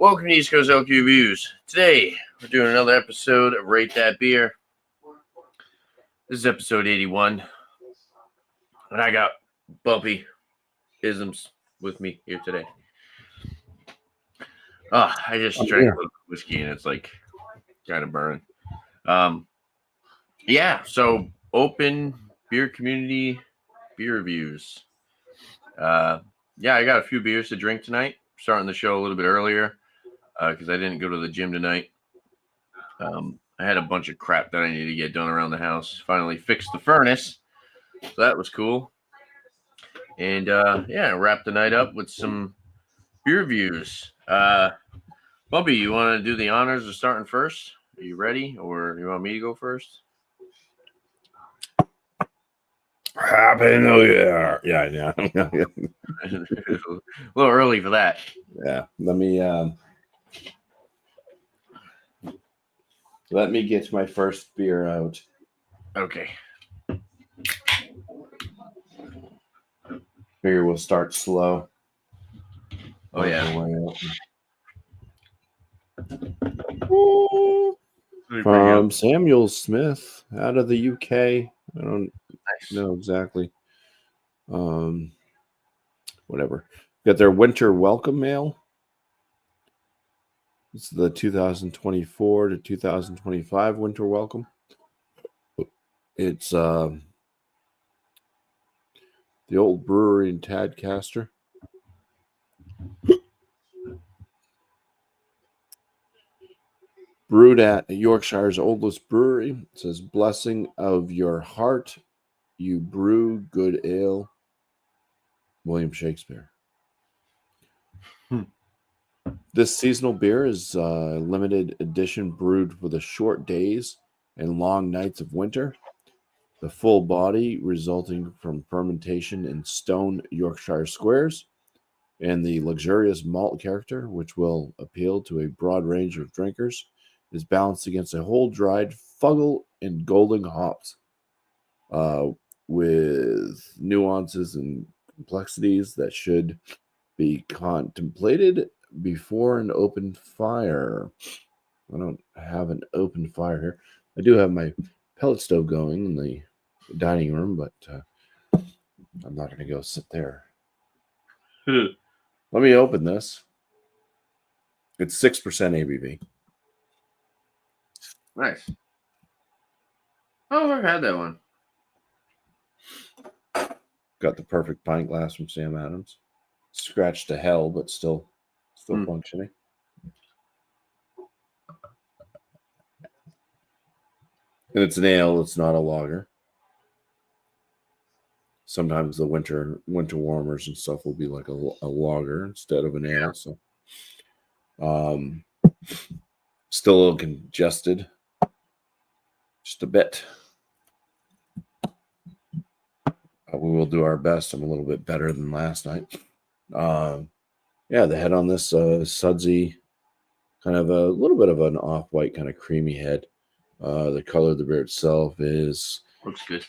Welcome to East Coast Reviews. Today, we're doing another episode of Rate That Beer. This is episode 81. And I got Bumpy Isms with me here today. I just drank a little whiskey and it's like kind of burning. So open beer community beer reviews. I got a few beers to drink tonight. Starting the show a little bit earlier because I didn't go to the gym tonight. I had a bunch of crap that I needed to get done around the house. Finally fixed the furnace, so that was cool. And wrap the night up with some beer reviews. Bubby, you want to do the honors of starting first? Are you ready, or you want me to go first? Happy New Year! Yeah. A little early for that. Yeah, let me get my first beer out. Okay. Figure we'll start slow. Oh yeah. From Samuel Smith out of the UK. I don't know exactly. Whatever. Got their winter welcome mail. It's the 2024 to 2025 winter welcome. It's the old brewery in Tadcaster. Brewed at Yorkshire's oldest brewery. It says, "Blessing of your heart, you brew good ale." William Shakespeare. This seasonal beer is a limited edition brewed for the short days and long nights of winter. The full body resulting from fermentation in stone Yorkshire squares, and the luxurious malt character, which will appeal to a broad range of drinkers, is balanced against a whole dried Fuggle and golden hops, with nuances and complexities that should be contemplated before an open fire. I don't have an open fire here. I do have my pellet stove going in the dining room, but I'm not going to go sit there. Let me open this. It's 6% ABV. Nice. Oh, I've had that one. Got the perfect pint glass from Sam Adams. Scratched to hell, but still functioning. And it's an ale. It's not a lager. Sometimes the winter warmers and stuff will be like a lager instead of an ale. So, still a little congested, just a bit. We will do our best. I'm a little bit better than last night. The head on this sudsy, kind of a little bit of an off-white, kind of creamy head. The color of the beer itself looks good.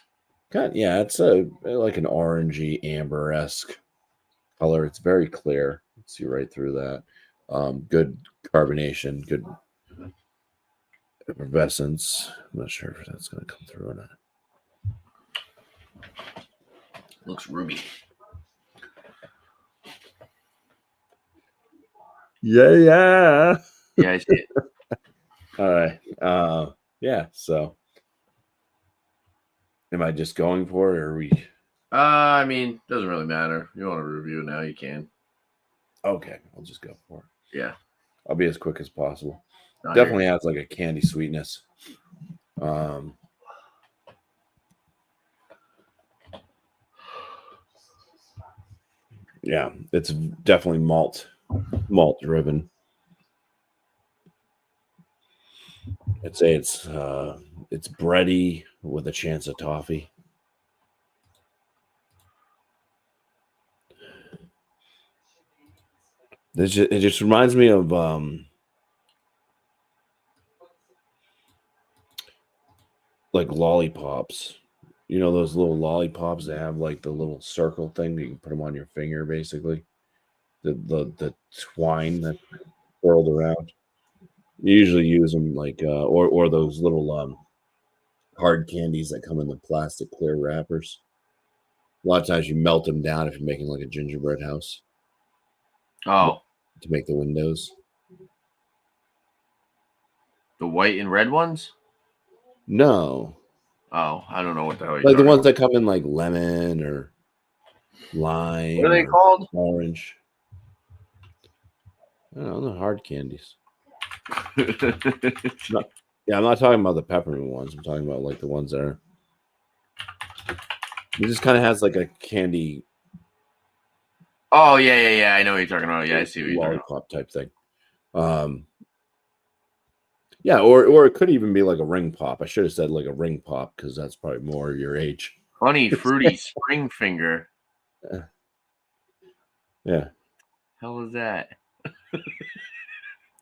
It's like an orangey amber-esque color. It's very clear. You can see right through that. Good carbonation, good effervescence. I'm not sure if that's going to come through or not. Looks ruby. Yeah. Yeah, I see it. All right. So am I just going for it, or are we? Doesn't really matter. You want to review now, you can. Okay, I'll just go for it. Yeah. I'll be as quick as possible. Definitely has like a candy sweetness. Yeah, it's definitely malt driven. I'd say it's bready with a chance of toffee. It just reminds me of like lollipops. You know those little lollipops that have like the little circle thing that you can put them on your finger, basically. The twine that swirled around. You usually use them like or those little hard candies that come in the plastic clear wrappers. A lot of times you melt them down if you're making like a gingerbread house. Oh, To make the windows. the white and red ones? No. Oh, I don't know what the hell you're Like the talking ones about. that come in like lemon or lime. What are they or called? Orange. I don't know, the hard candies. No, yeah, I'm not talking about the peppermint ones. I'm talking about like the ones that are. It just kind of has like a candy. Oh yeah. I know what you're talking about. Yeah, I see what you're talking about. Lollipop type thing. Yeah, or it could even be like a ring pop. I should have said like a ring pop because that's probably more your age. Honey fruity spring finger. Yeah. Hell is that?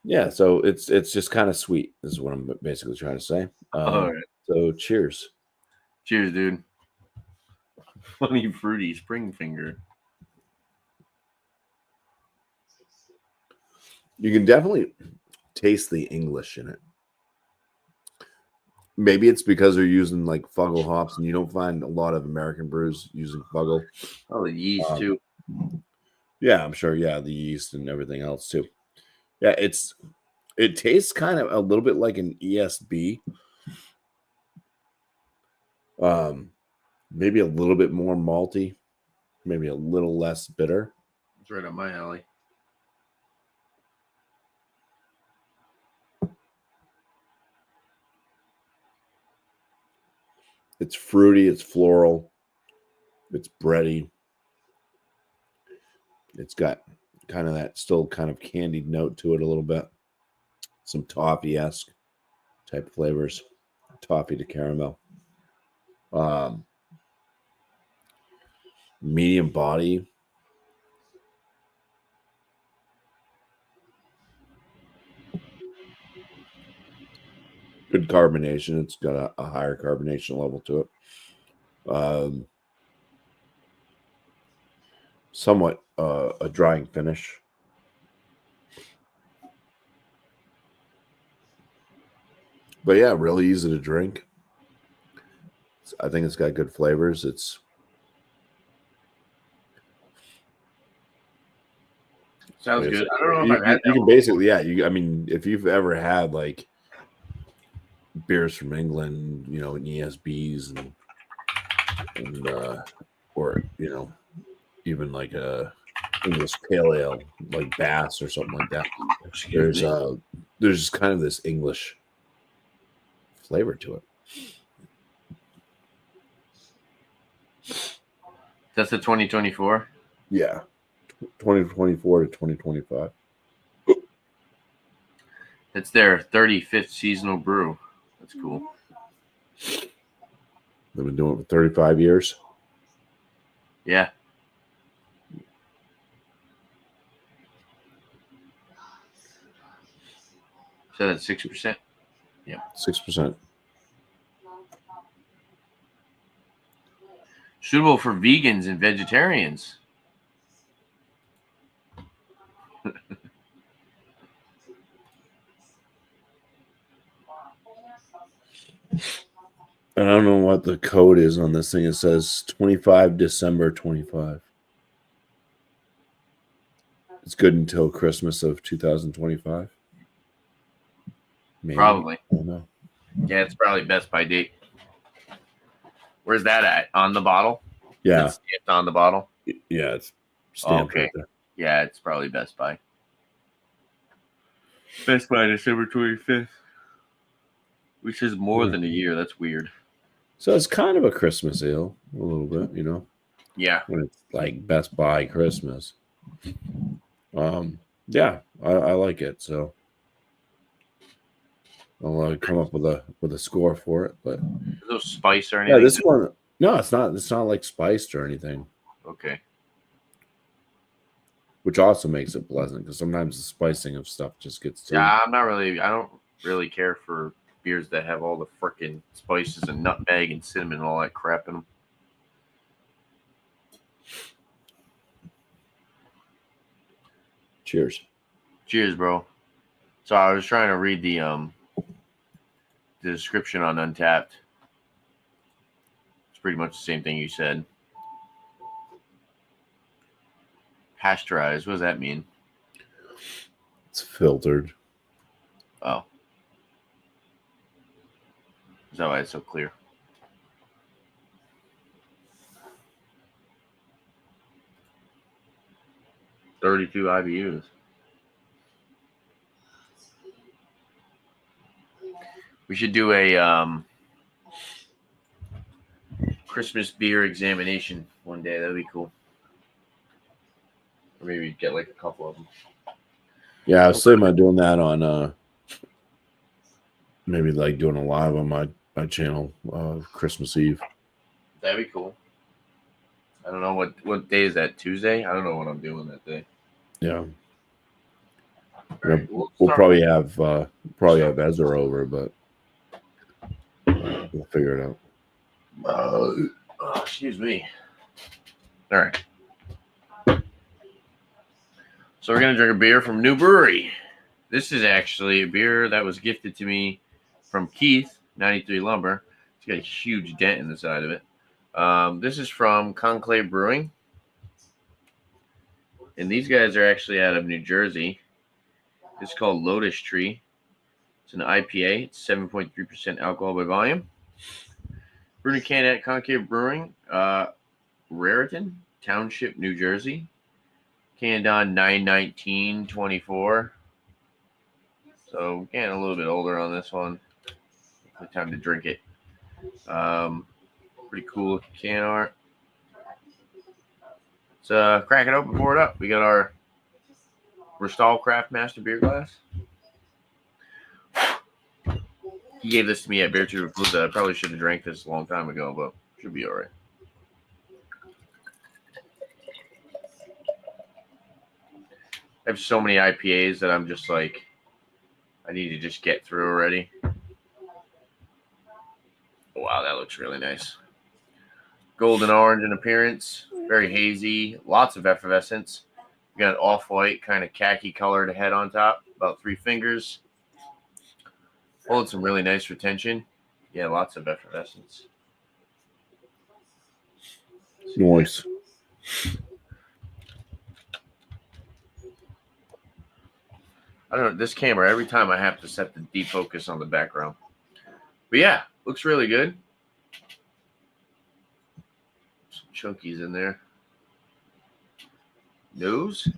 Yeah, so it's just kind of sweet, is what I'm basically trying to say. All right. So cheers. Cheers, dude. Honey fruity spring finger. You can definitely taste the English in it. Maybe it's because they're using like Fuggle hops, and you don't find a lot of American brews using Fuggle. Oh, the yeast too. Yeah, I'm sure. Yeah, the yeast and everything else too. Yeah, it tastes kind of a little bit like an ESB. Maybe a little bit more malty, maybe a little less bitter. It's right up my alley. It's fruity, it's floral, it's bready. It's got kind of that still kind of candied note to it a little bit. Some toffee-esque type flavors, toffee to caramel. Medium body. Good carbonation. It's got a higher carbonation level to it. Somewhat a drying finish. But yeah, really easy to drink. I think it's got good flavors. It's Sounds good. I don't know if I've had that. You can basically, yeah. I mean, if you've ever had like beers from England, you know, in ESBs and or you know, even like a English pale ale, like Bass or something like that. There's just kind of this English flavor to it. That's the 2024. Yeah, 2024 to 2025. It's their 35th seasonal brew. That's cool. They've been doing it for 35 years. Yeah. So that's 6%. Yeah. 6%. Suitable for vegans and vegetarians. I don't know what the code is on this thing. It says 25 December 25. It's good until Christmas of 2025. Maybe. Probably. I don't know. Yeah, it's probably Best By date. Where's that at? On the bottle? Yeah. It's stamped on the bottle? Yeah, it's stamped okay. right there. Yeah, it's probably Best By. Best By December 25th. Which is more than a year. That's weird. So it's kind of a Christmas ale, a little bit, you know. Yeah. When it's like Best Buy Christmas. Yeah, I like it. So I'll come up with a score for it. But there's no spice or anything. Yeah, this one. No, it's not. It's not like spiced or anything. Okay. Which also makes it pleasant because sometimes the spicing of stuff just gets too. Yeah, I don't really care for beers that have all the frickin' spices and nutmeg and cinnamon and all that crap in them. Cheers. Cheers, bro. So I was trying to read the description on Untapped. It's pretty much the same thing you said. Pasteurized. What does that mean? It's filtered. Oh. Is that why it's so clear? $32 IBUs. We should do a Christmas beer examination one day. That'd be cool. Or maybe get like a couple of them. Yeah, I was thinking about doing that on maybe like doing a live on my channel Christmas Eve. That'd be cool. I don't know what day is that. Tuesday? I don't know what I'm doing that day. Yeah. Right, we'll probably have Ezra over, but we'll figure it out. Excuse me. All right. So we're gonna drink a beer from New Brewery. This is actually a beer that was gifted to me from Keith, 93 Lumber. It's got a huge dent in the side of it. This is from Conclave Brewing. And these guys are actually out of New Jersey. It's called Lotus Tree. It's an IPA. It's 7.3% alcohol by volume. Brewed and canned at Conclave Brewing, Raritan Township, New Jersey. Canned on 9/19/24. So getting a little bit older on this one. Time to drink it. Pretty cool looking can art. Let's crack it open, pour it up. We got our Restall Craft Master beer glass. He gave this to me at Beer Tree Palooza. I probably should have drank this a long time ago, but should be all right. I have so many IPAs that I'm just like, I need to just get through already. Wow, that looks really nice. Golden orange in appearance, very hazy, lots of effervescence. We got an off-white, kind of khaki colored head on top, about 3 fingers. Hold some really nice retention. Yeah, lots of effervescence. Nice. I don't know, this camera, every time I have to set the defocus on the background. But yeah, looks really good. Some chunkies in there. Nose.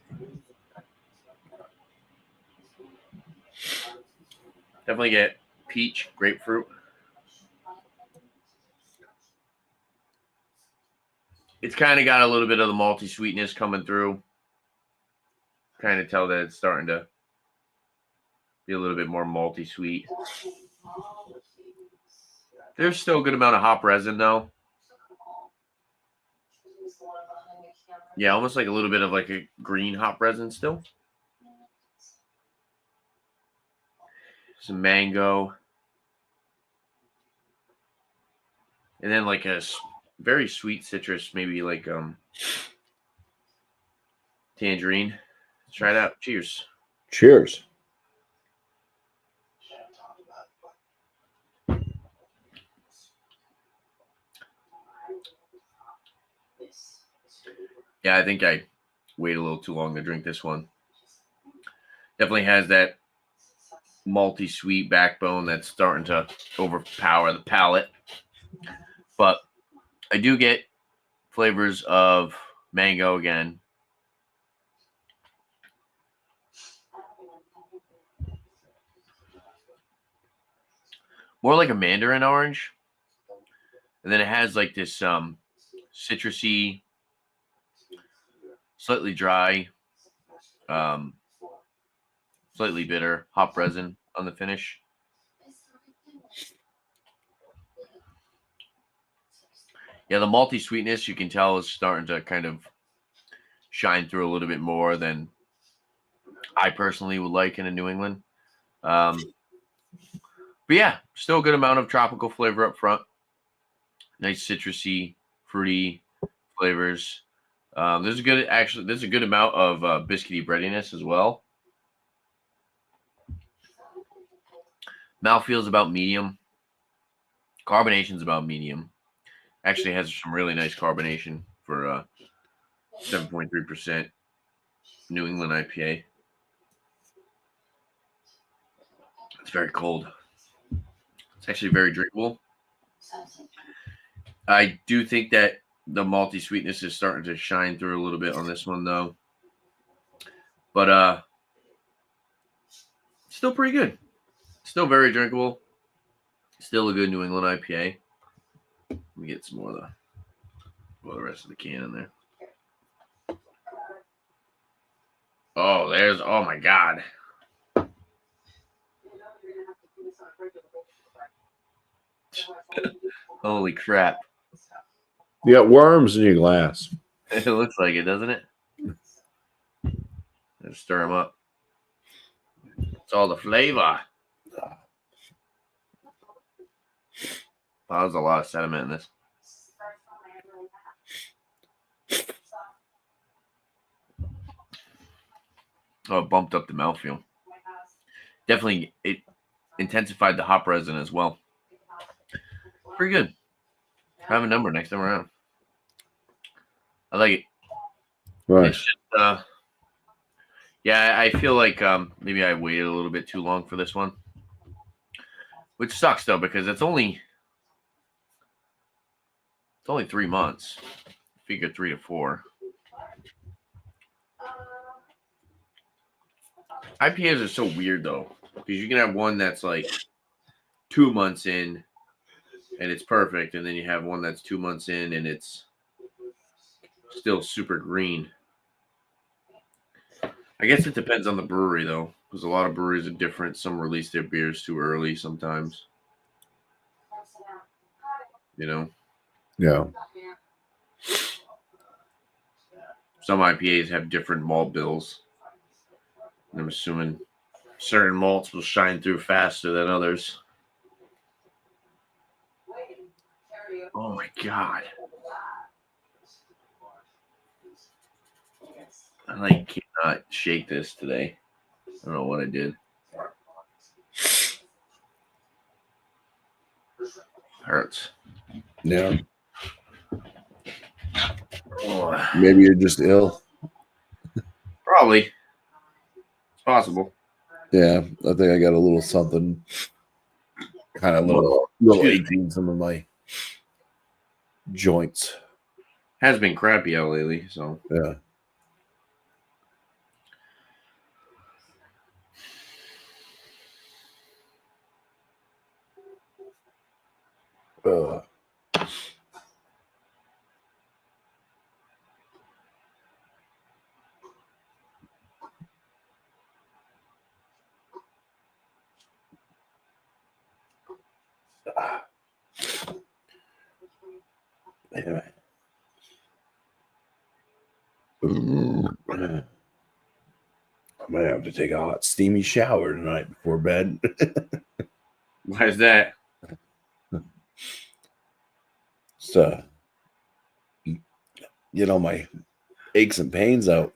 Definitely get peach, grapefruit. It's kind of got a little bit of the malty sweetness coming through. Kind of tell that it's starting to be a little bit more malty sweet. There's still a good amount of hop resin though. Yeah, almost like a little bit of like a green hop resin still. Some mango. And then like a very sweet citrus, maybe like tangerine. Let's try it out. Cheers. Cheers. Yeah, I think I waited a little too long to drink this one. Definitely has that malty sweet backbone that's starting to overpower the palate. But I do get flavors of mango again. More like a mandarin orange. And then it has like this citrusy, slightly dry, slightly bitter hop resin on the finish. Yeah, the malty sweetness you can tell is starting to kind of shine through a little bit more than I personally would like in a New England. But yeah, still a good amount of tropical flavor up front. Nice citrusy, fruity flavors. There's a good amount of biscuity breadiness as well. Mouthfeel's about medium. Carbonation's about medium. Actually has some really nice carbonation for 7.3% New England IPA. It's very cold. It's actually very drinkable. I do think that the malty sweetness is starting to shine through a little bit on this one, though. But still pretty good. Still very drinkable. Still a good New England IPA. Let me get some more of the rest of the can in there. Oh my God. Holy crap. You got worms in your glass. It looks like it, doesn't it? Let's stir them up. It's all the flavor. Wow, there's a lot of sediment in this. Oh, it bumped up the mouthfeel. Definitely, it intensified the hop resin as well. Pretty good. I have a number next time around. I like it. Right. It's just, yeah, I feel like maybe I waited a little bit too long for this one, which sucks though because it's only 3 months. Figure 3 to 4. IPAs are so weird though because you can have one that's like 2 months in and it's perfect, and then you have one that's 2 months in and it's still super green. I guess it depends on the brewery though, because a lot of breweries are different. Some release their beers too early sometimes. You know? Yeah. Some IPAs have different malt bills. And I'm assuming certain malts will shine through faster than others. Oh my God. I cannot shake this today. I don't know what I did. Hurts. Yeah. Oh. Maybe you're just ill. Probably. It's possible. Yeah, I think I got a little something, kind of little aches in some of my joints. Has been crappy out lately, so Yeah. Anyway. I might have to take a hot, steamy shower tonight before bed. why is that? So, my aches and pains out.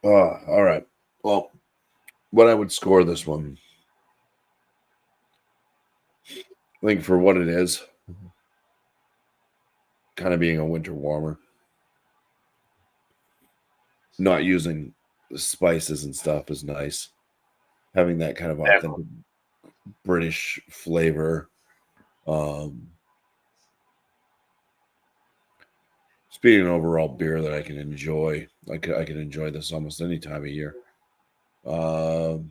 All right. Well, what I would score this one, I think for what it is, kind of being a winter warmer, not using the spices and stuff is nice. Having that kind of authentic British flavor. Just being an overall beer that I can enjoy. I can enjoy this almost any time of year. I'd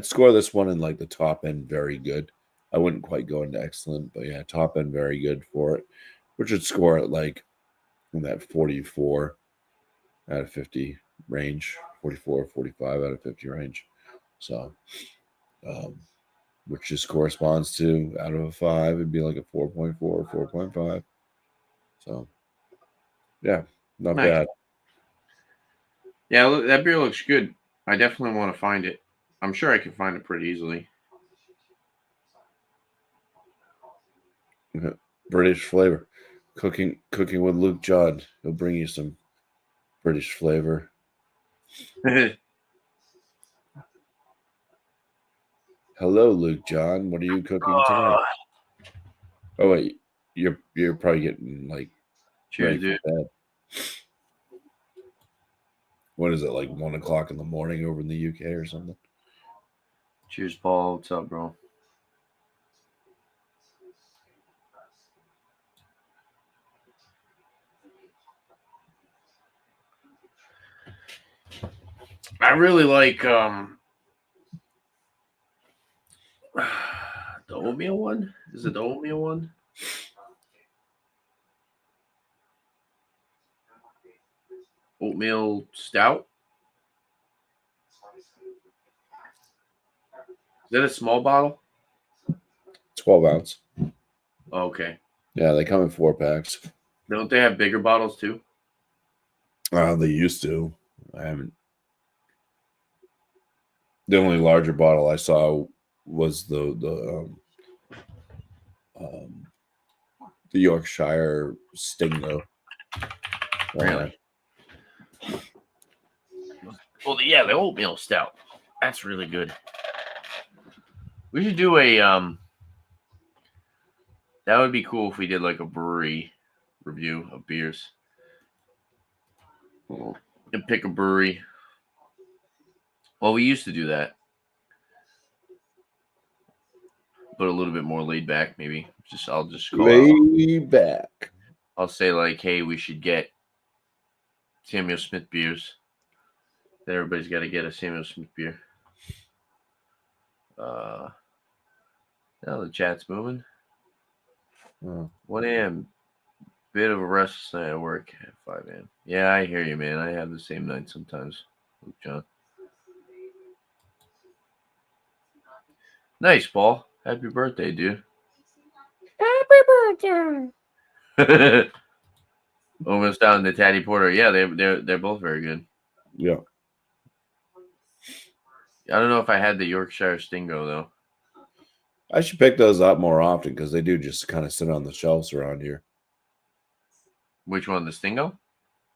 score this one in like the top end very good. I wouldn't quite go into excellent, but yeah, top end very good for it. Which would score it like in that 44 out of 50 range, 44, 45 out of 50 range. So, which just corresponds to out of a 5, it'd be like a 4.4, 4.5. So, yeah, not Nice. bad. Yeah, look, that beer looks good. I definitely want to find it. I'm sure I can find it pretty easily. British flavor. Cooking with Luke John. He'll bring you some British flavor. Hello, Luke John. What are you cooking tonight? Oh wait, you're probably getting like Cheers, ready dude. for bed. What is it, like 1 o'clock in the morning over in the UK or something? Cheers, Paul. What's up, bro? I really like the oatmeal one. Is it the oatmeal one? Oatmeal stout. Is that a small bottle? 12 ounce. Oh, okay. Yeah, they come in 4-packs. Don't they have bigger bottles too? They used to. I haven't. The only larger bottle I saw was the Yorkshire Stingo. Really? Well, yeah, the oatmeal stout. That's really good. We should do a that would be cool if we did like a brewery review of beers. And pick a brewery. Well, we used to do that. But a little bit more laid back, maybe. I'll just call laid back. I'll say like, hey, we should get Samuel Smith beers. Then everybody's got to get a Samuel Smith beer. Now the chat's moving. 1 a.m. Bit of a restless night at work at 5 a.m. Yeah, I hear you, man. I have the same night sometimes, Luke John. Nice, Paul. Happy birthday, dude. Happy birthday. Almost down to Tatty Porter. Yeah, they're both very good. Yeah. I don't know if I had the Yorkshire Stingo though. I should pick those up more often because they do just kind of sit on the shelves around here. Which one, the Stingo,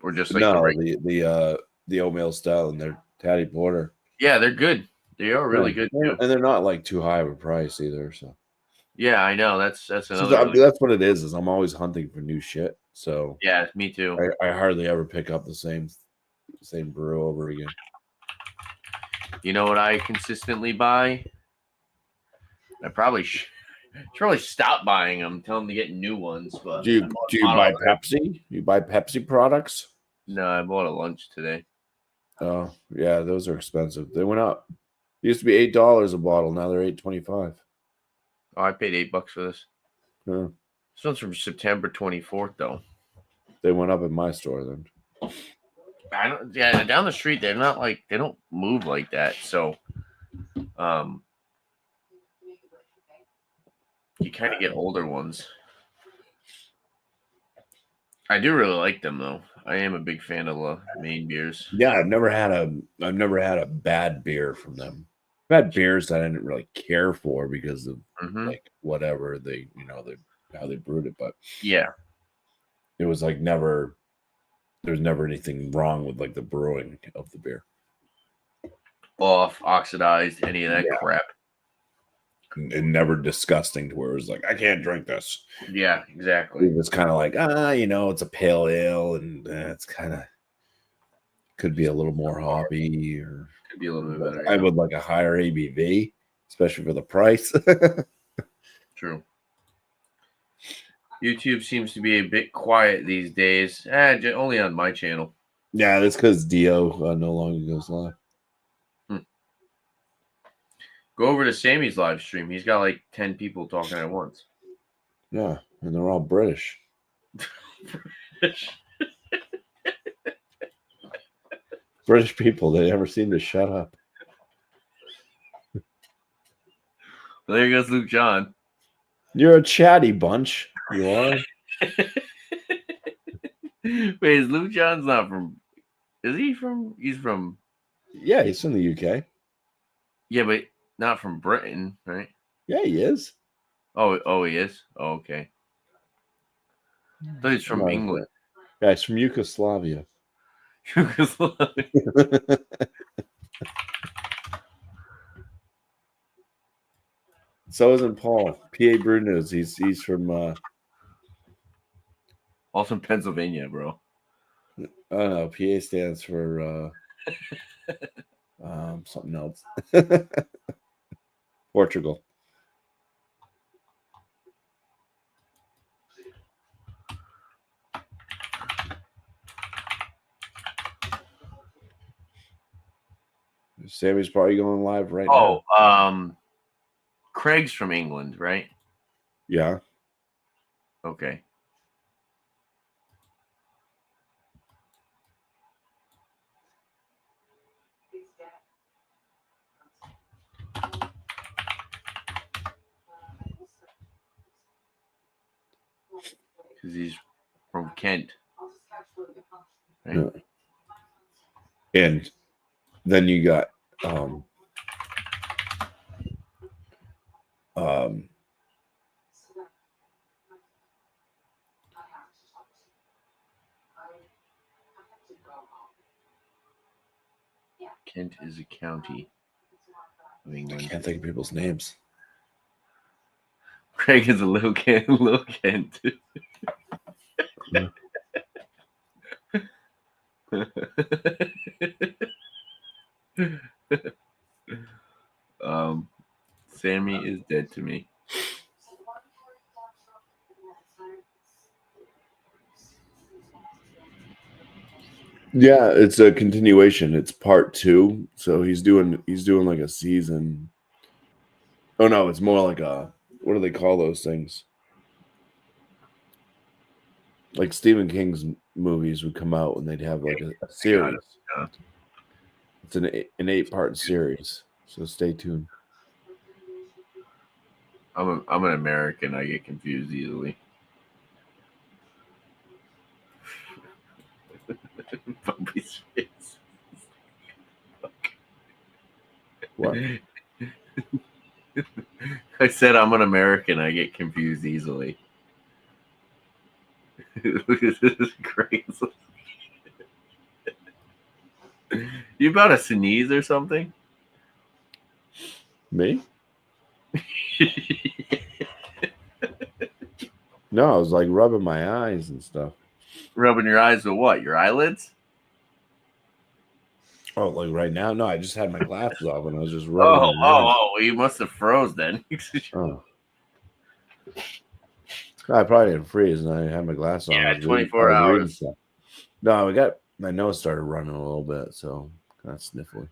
or just like the oatmeal stout and their Tatty Porter? Yeah, they're good. They are really good too. And they're not like too high of a price either. So yeah, I know that's another. So that's what it is. Is I'm always hunting for new shit. So yeah, me too. I hardly ever pick up the same brew over again. You know what I consistently buy? I probably should probably stop buying them. Tell them to get new ones. But do you buy Pepsi? You buy Pepsi products? No, I bought a lunch today. Oh yeah, those are expensive. They went up. It used to be $8 a bottle. Now they're $8.25. Oh, I paid $8 for this. Yeah. This one's from September 24th, though. They went up at my store then. Yeah, down the street they're not like they don't move like that. So, you kind of get older ones. I do really like them though. I am a big fan of the main beers. Yeah, I've never had a bad beer from them. I've had beers that I didn't really care for because of like whatever they how they brewed it, but yeah, it was like there was never anything wrong with like the brewing of the beer. Off, oxidized, any of that crap. And never disgusting to where it was like, I can't drink this. Yeah, exactly. It was kind of like, it's a pale ale and it's kind of could be a little more hoppy or could be a little bit better. I would like a higher ABV, especially for the price. True. YouTube seems to be a bit quiet these days. Only on my channel. Yeah, that's because Dio no longer goes live. Go over to Sammy's live stream. He's got like 10 people talking at once. Yeah, and they're all British. British people, they never seem to shut up. Well, there goes Luke John. You're a chatty bunch. You are. Wait, is Luke John's not from? Is he from? He's from. Yeah, he's from the UK. Yeah, but not from Britain, right? Yeah, he is. Oh, he is. Oh, okay. I thought he's from No, England. Yeah, it's from Yugoslavia. So isn't Paul. PA Brew News. He's from Also in Pennsylvania, bro. oh no, PA stands for something else. Portugal. Sammy's probably going live right now. Craig's from England, right? Yeah. Okay. Because he's from Kent. Right? Yeah. And then you got Kent is a county of I England. can't think of people's names. Craig is a little Kent. Little Kent. Sammy is dead to me. Yeah, it's a continuation. It's part 2. So he's doing like a season. Oh no, it's more like a, what do they call those things? Like Stephen King's movies would come out and they'd have like a series. Yeah. It's an 8-part series. So stay tuned. I'm an American. I get confused easily. Bumpy's face. What? I said I'm an American. I get confused easily. Look at this crazy. You about to sneeze or something? Me? No, I was like rubbing my eyes and stuff. Rubbing your eyes with what? Your eyelids? Oh, like right now? No, I just had my glasses off and I was just rubbing my eyes. Well, you must have froze then. Oh. I probably didn't freeze and I had my glasses on. Yeah, I was 24 reading hours. stuff. No, I got my nose started running a little bit, so kind of sniffly. It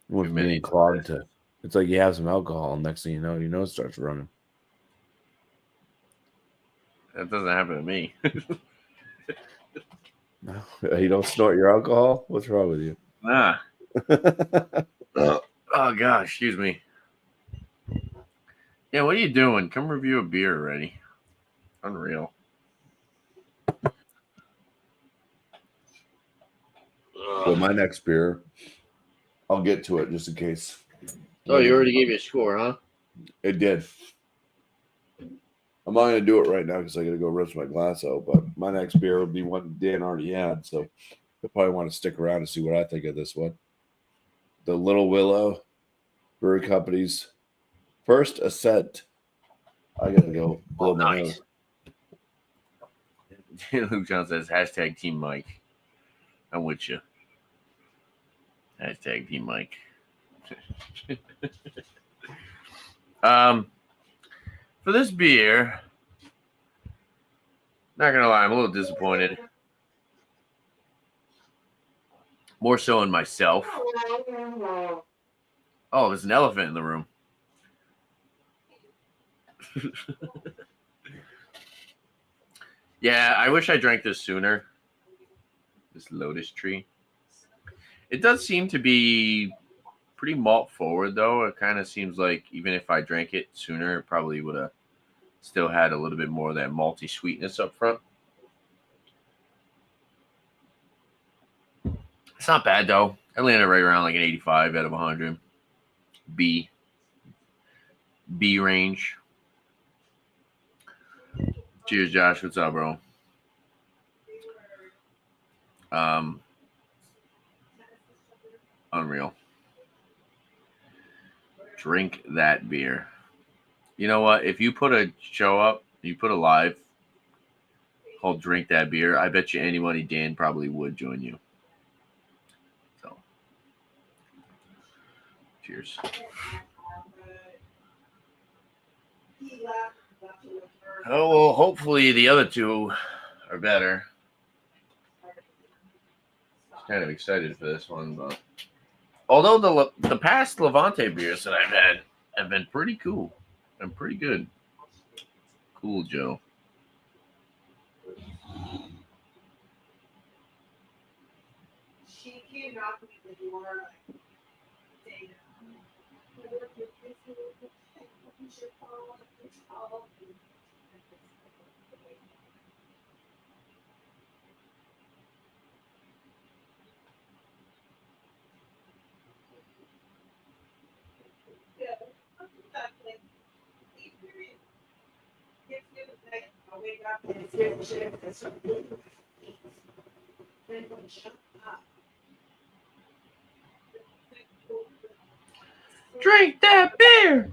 went from being clogged to, it's like you have some alcohol, and next thing you know, your nose starts running. That doesn't happen to me. No, you don't snort your alcohol? What's wrong with you? Nah. Oh gosh, excuse me. Yeah, what are you doing? Come review a beer already. Unreal. Well, my next beer, I'll get to it just in case. Oh, you already gave me a score, huh? It did. I'm not going to do it right now because I got to go rinse my glass out, but my next beer will be one Dan already had, so you'll probably want to stick around to see what I think of this one. The Little Willow Brewery Company's first ascent. I got to go blow my nose. Luke John says, hashtag Team Mike. I'm with you. Hashtag Team Mike. For this beer, not gonna lie, I'm a little disappointed. More so in myself. Oh, there's an elephant in the room. Yeah, I wish I drank this sooner. This Lotus tree. It does seem to be pretty malt forward, though. It kind of seems like even if I drank it sooner, it probably would have still had a little bit more of that malty sweetness up front. It's not bad, though. I landed right around like an 85 out of 100. B range. Cheers, Josh. What's up, bro? Unreal. Drink that beer. You know what? If you put a show up, you put a live called Drink That Beer, I bet you any money Dan probably would join you. So, cheers. Oh, well, hopefully the other two are better. Kind of excited for this one, but although the past Levante beers that I've had have been pretty cool and pretty good. Cool, Joe. She came knocking at the door, saying, I wake up and it's getting shit. Drink that beer.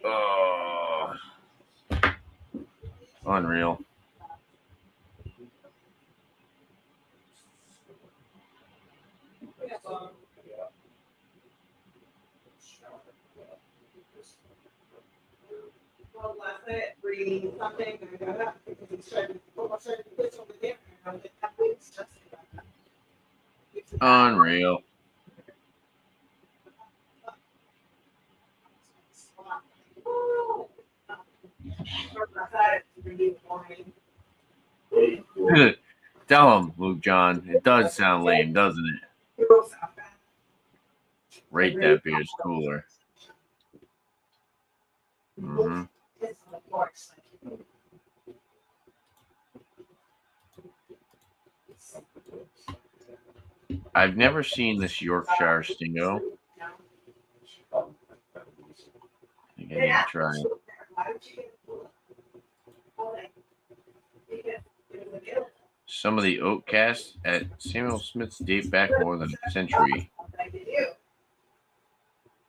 Oh, unreal. Well, last night reading something, I got up because he started to this over there, and I was like, that was just Unreal. Tell him, Luke John. It does sound lame, doesn't it? Rate that beer's cooler. Mm-hmm. I've never seen this Yorkshire Stingo. I think I need to try it. Some of the oak casts at Samuel Smith's date back more than a century.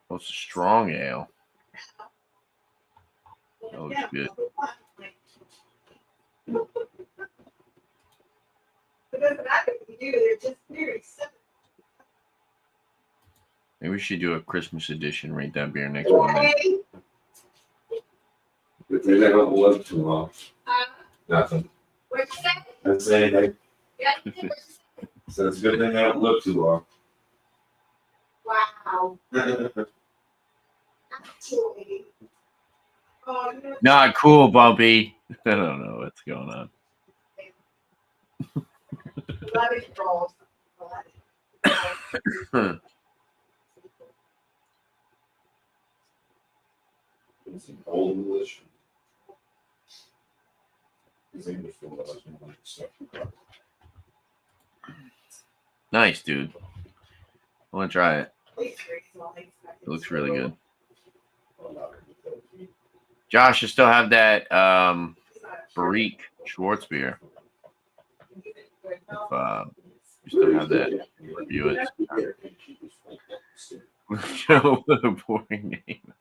Oh, it's a strong ale. That looks good. Maybe we should do a Christmas edition. Rate that beer next Monday. Good thing I don't live too long. Nothing. What'd you say? I'm saying that. Yeah. So it's a good thing I don't live too long. Wow. Actually. Oh, no. Not cool, Bumpy. I don't know what's going on. 11 rolls. 11. It's an old English. It's English for us. Nice, dude. I want to try it. It It looks really good. Josh, you still have that Barrique Schwartz beer. If you still have that, review it. Joe, what a boring name.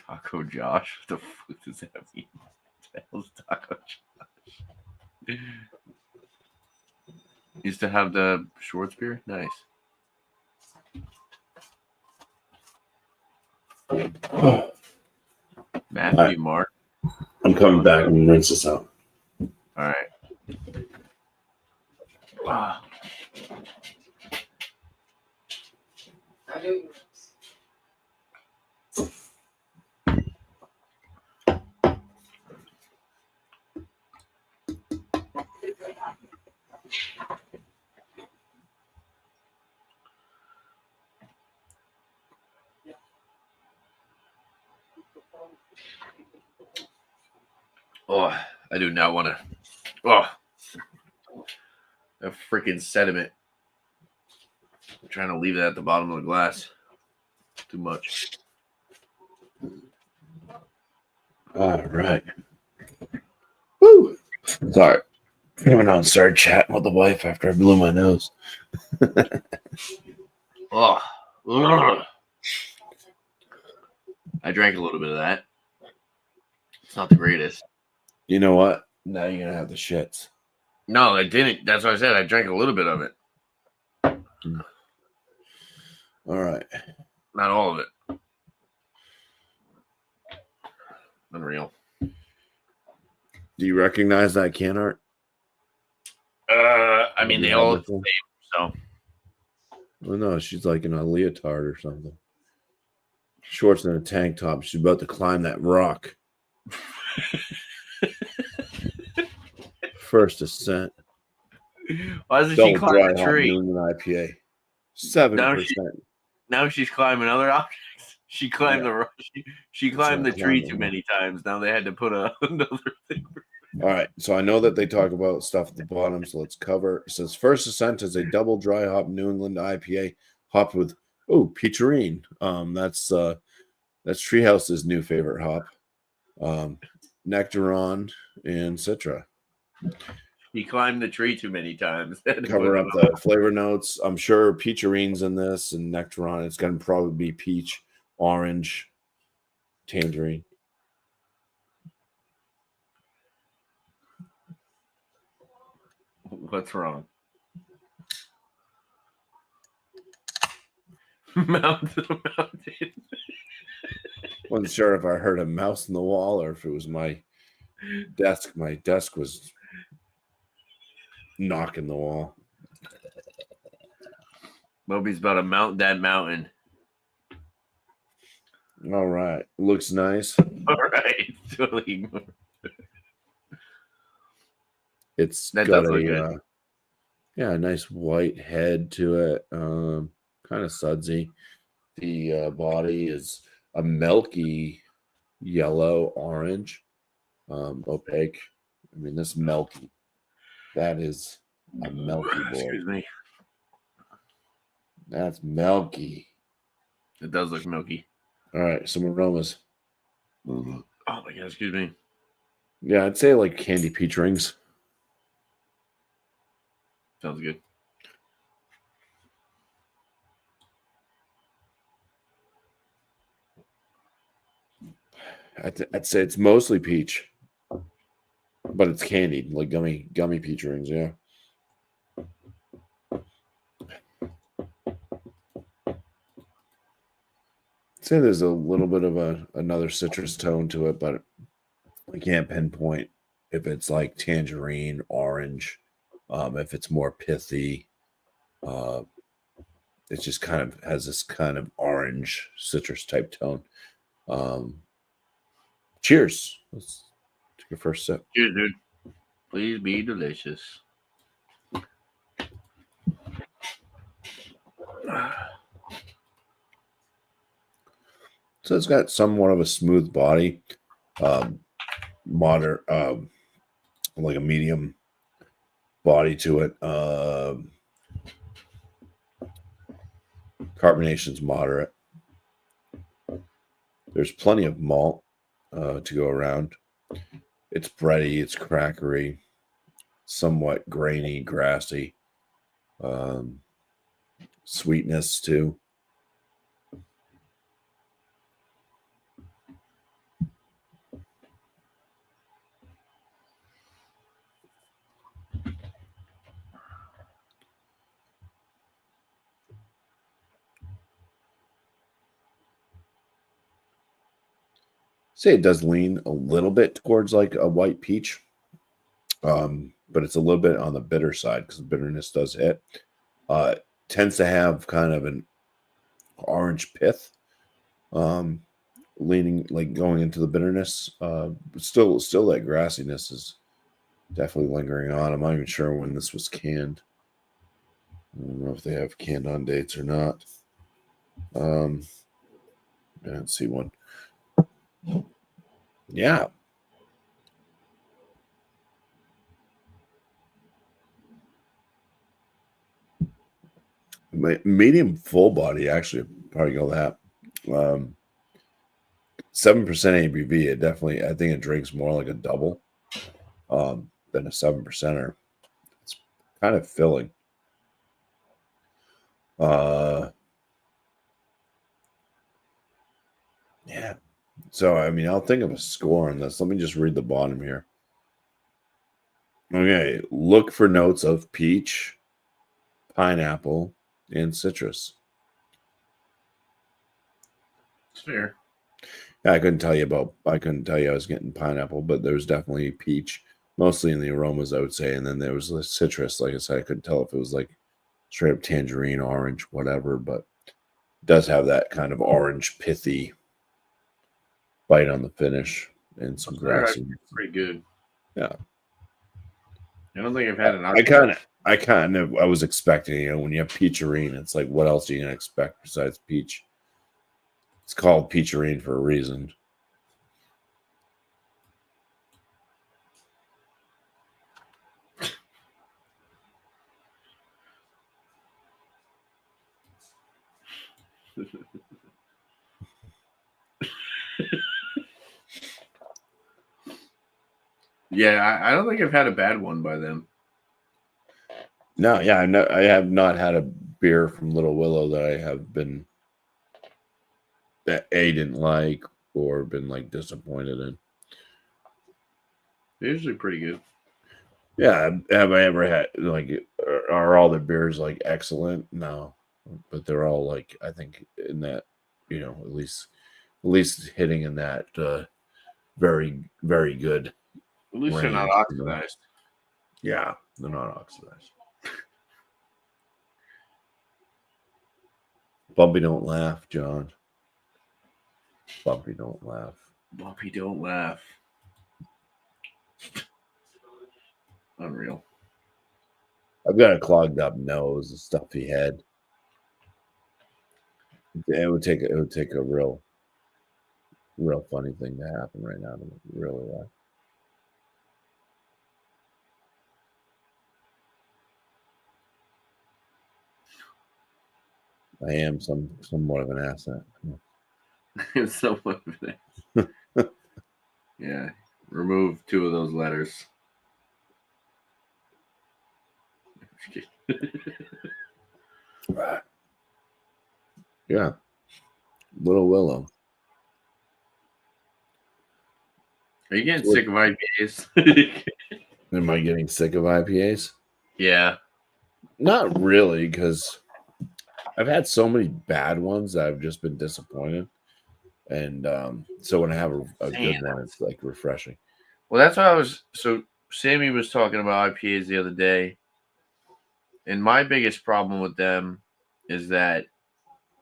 Taco Josh? What the fuck does that mean? What the hell's Taco Josh? Used to have the Schwartz beer? Nice. Matthew, Mark. I'm coming back and rinse this out. All right. Wow. I do not want to. Oh, that freaking sediment. I'm trying to leave it at the bottom of the glass. Too much. All right. Woo! Sorry. I went out and started chatting with the wife after I blew my nose. Oh, ugh. I drank a little bit of that. It's not the greatest. You know what? Now you're going to have the shits. No, I didn't. That's what I said. I drank a little bit of it. All right. Not all of it. Unreal. Do you recognize that can art? I mean, they all look the same, so. Well, no, she's like in a leotard or something. Shorts and a tank top. She's about to climb that rock. First ascent. Why doesn't she climb the tree? New England IPA. 7%. Now she's climbing other objects. She climbed the she climbed the tree too many times. Now they had to put another thing. All right, so I know that they talk about stuff at the bottom, so let's cover. It says First Ascent is a double dry hop New England IPA hopped with peacherine. That's Treehouse's new favorite hop. Nectaron and Citra. He climbed the tree too many times. Cover up the flavor notes. I'm sure peacherine's in this and Nectaron. It's going to probably be peach, orange, tangerine. What's wrong? Mountain. Wasn't sure if I heard a mouse in the wall or if it was my desk. My desk was knocking the wall. Moby's about to mount that mountain. All right. Looks nice. All right. Totally. It's that got does look good. A nice white head to it. Kind of sudsy. The body is a milky yellow orange, opaque. I mean, this milky. That is a milky boy. Excuse me. That's milky. It does look milky. All right, some aromas. Oh my god, excuse me. Yeah, I'd say like candy peach rings. Sounds good. I'd say it's mostly peach, but it's candied, like gummy peach rings. Yeah. I'd say there's a little bit of another citrus tone to it, but I can't pinpoint if it's like tangerine, orange, if it's more pithy. It just kind of has this kind of orange citrus type tone. Cheers. Let's take a first sip. Cheers, dude. Please be delicious. So it's got somewhat of a smooth body, moderate, like a medium body to it. Carbonation's moderate. There's plenty of malt to go around. It's bready, it's crackery, somewhat grainy, grassy. Sweetness too. Say it does lean a little bit towards like a white peach, but it's a little bit on the bitter side because the bitterness does hit. Tends to have kind of an orange pith, leaning like going into the bitterness. But still that grassiness is definitely lingering on. I'm not even sure when this was canned. I don't know if they have canned on dates or not. I don't see one. Yeah. Medium full body, actually, probably go that. 7% ABV. It definitely, I think it drinks more like a double than a 7%er. It's kind of filling. Yeah. So, I mean, I'll think of a score on this. Let me just read the bottom here. Okay. Look for notes of peach, pineapple, and citrus. It's fair. I couldn't tell you I was getting pineapple, but there was definitely peach, mostly in the aromas, I would say. And then there was the citrus. Like I said, I couldn't tell if it was like straight up tangerine, orange, whatever, but it does have that kind of orange, pithy bite on the finish and some grassy. Pretty good. Yeah. I don't think I've had an I was expecting, when you have peacherine, it's like, what else are you going to expect besides peach? It's called peacherine for a reason. Yeah, I don't think I've had a bad one by them. No, yeah, I have not had a beer from Little Willow that I have been that A didn't like or been like disappointed in. They're usually pretty good. Yeah, have I ever had are all the beers like excellent? No, but they're all like, I think in that, at least hitting in that very, very good. At least they're not oxidized. Yeah, they're not oxidized. Bumpy don't laugh, John. Bumpy don't laugh. Bumpy don't laugh. Unreal. I've got a clogged up nose, a stuffy head. It would take a real funny thing to happen right now to really laugh. I am somewhat of an asset. Somewhat of an asset. Yeah. Remove 2 of those letters. Yeah. Little Willow. Are you getting sick of IPAs? Am I getting sick of IPAs? Yeah. Not really, because I've had so many bad ones that I've just been disappointed. And so when I have a good one, it's like refreshing. Well, that's why so Sammy was talking about IPAs the other day. And my biggest problem with them is that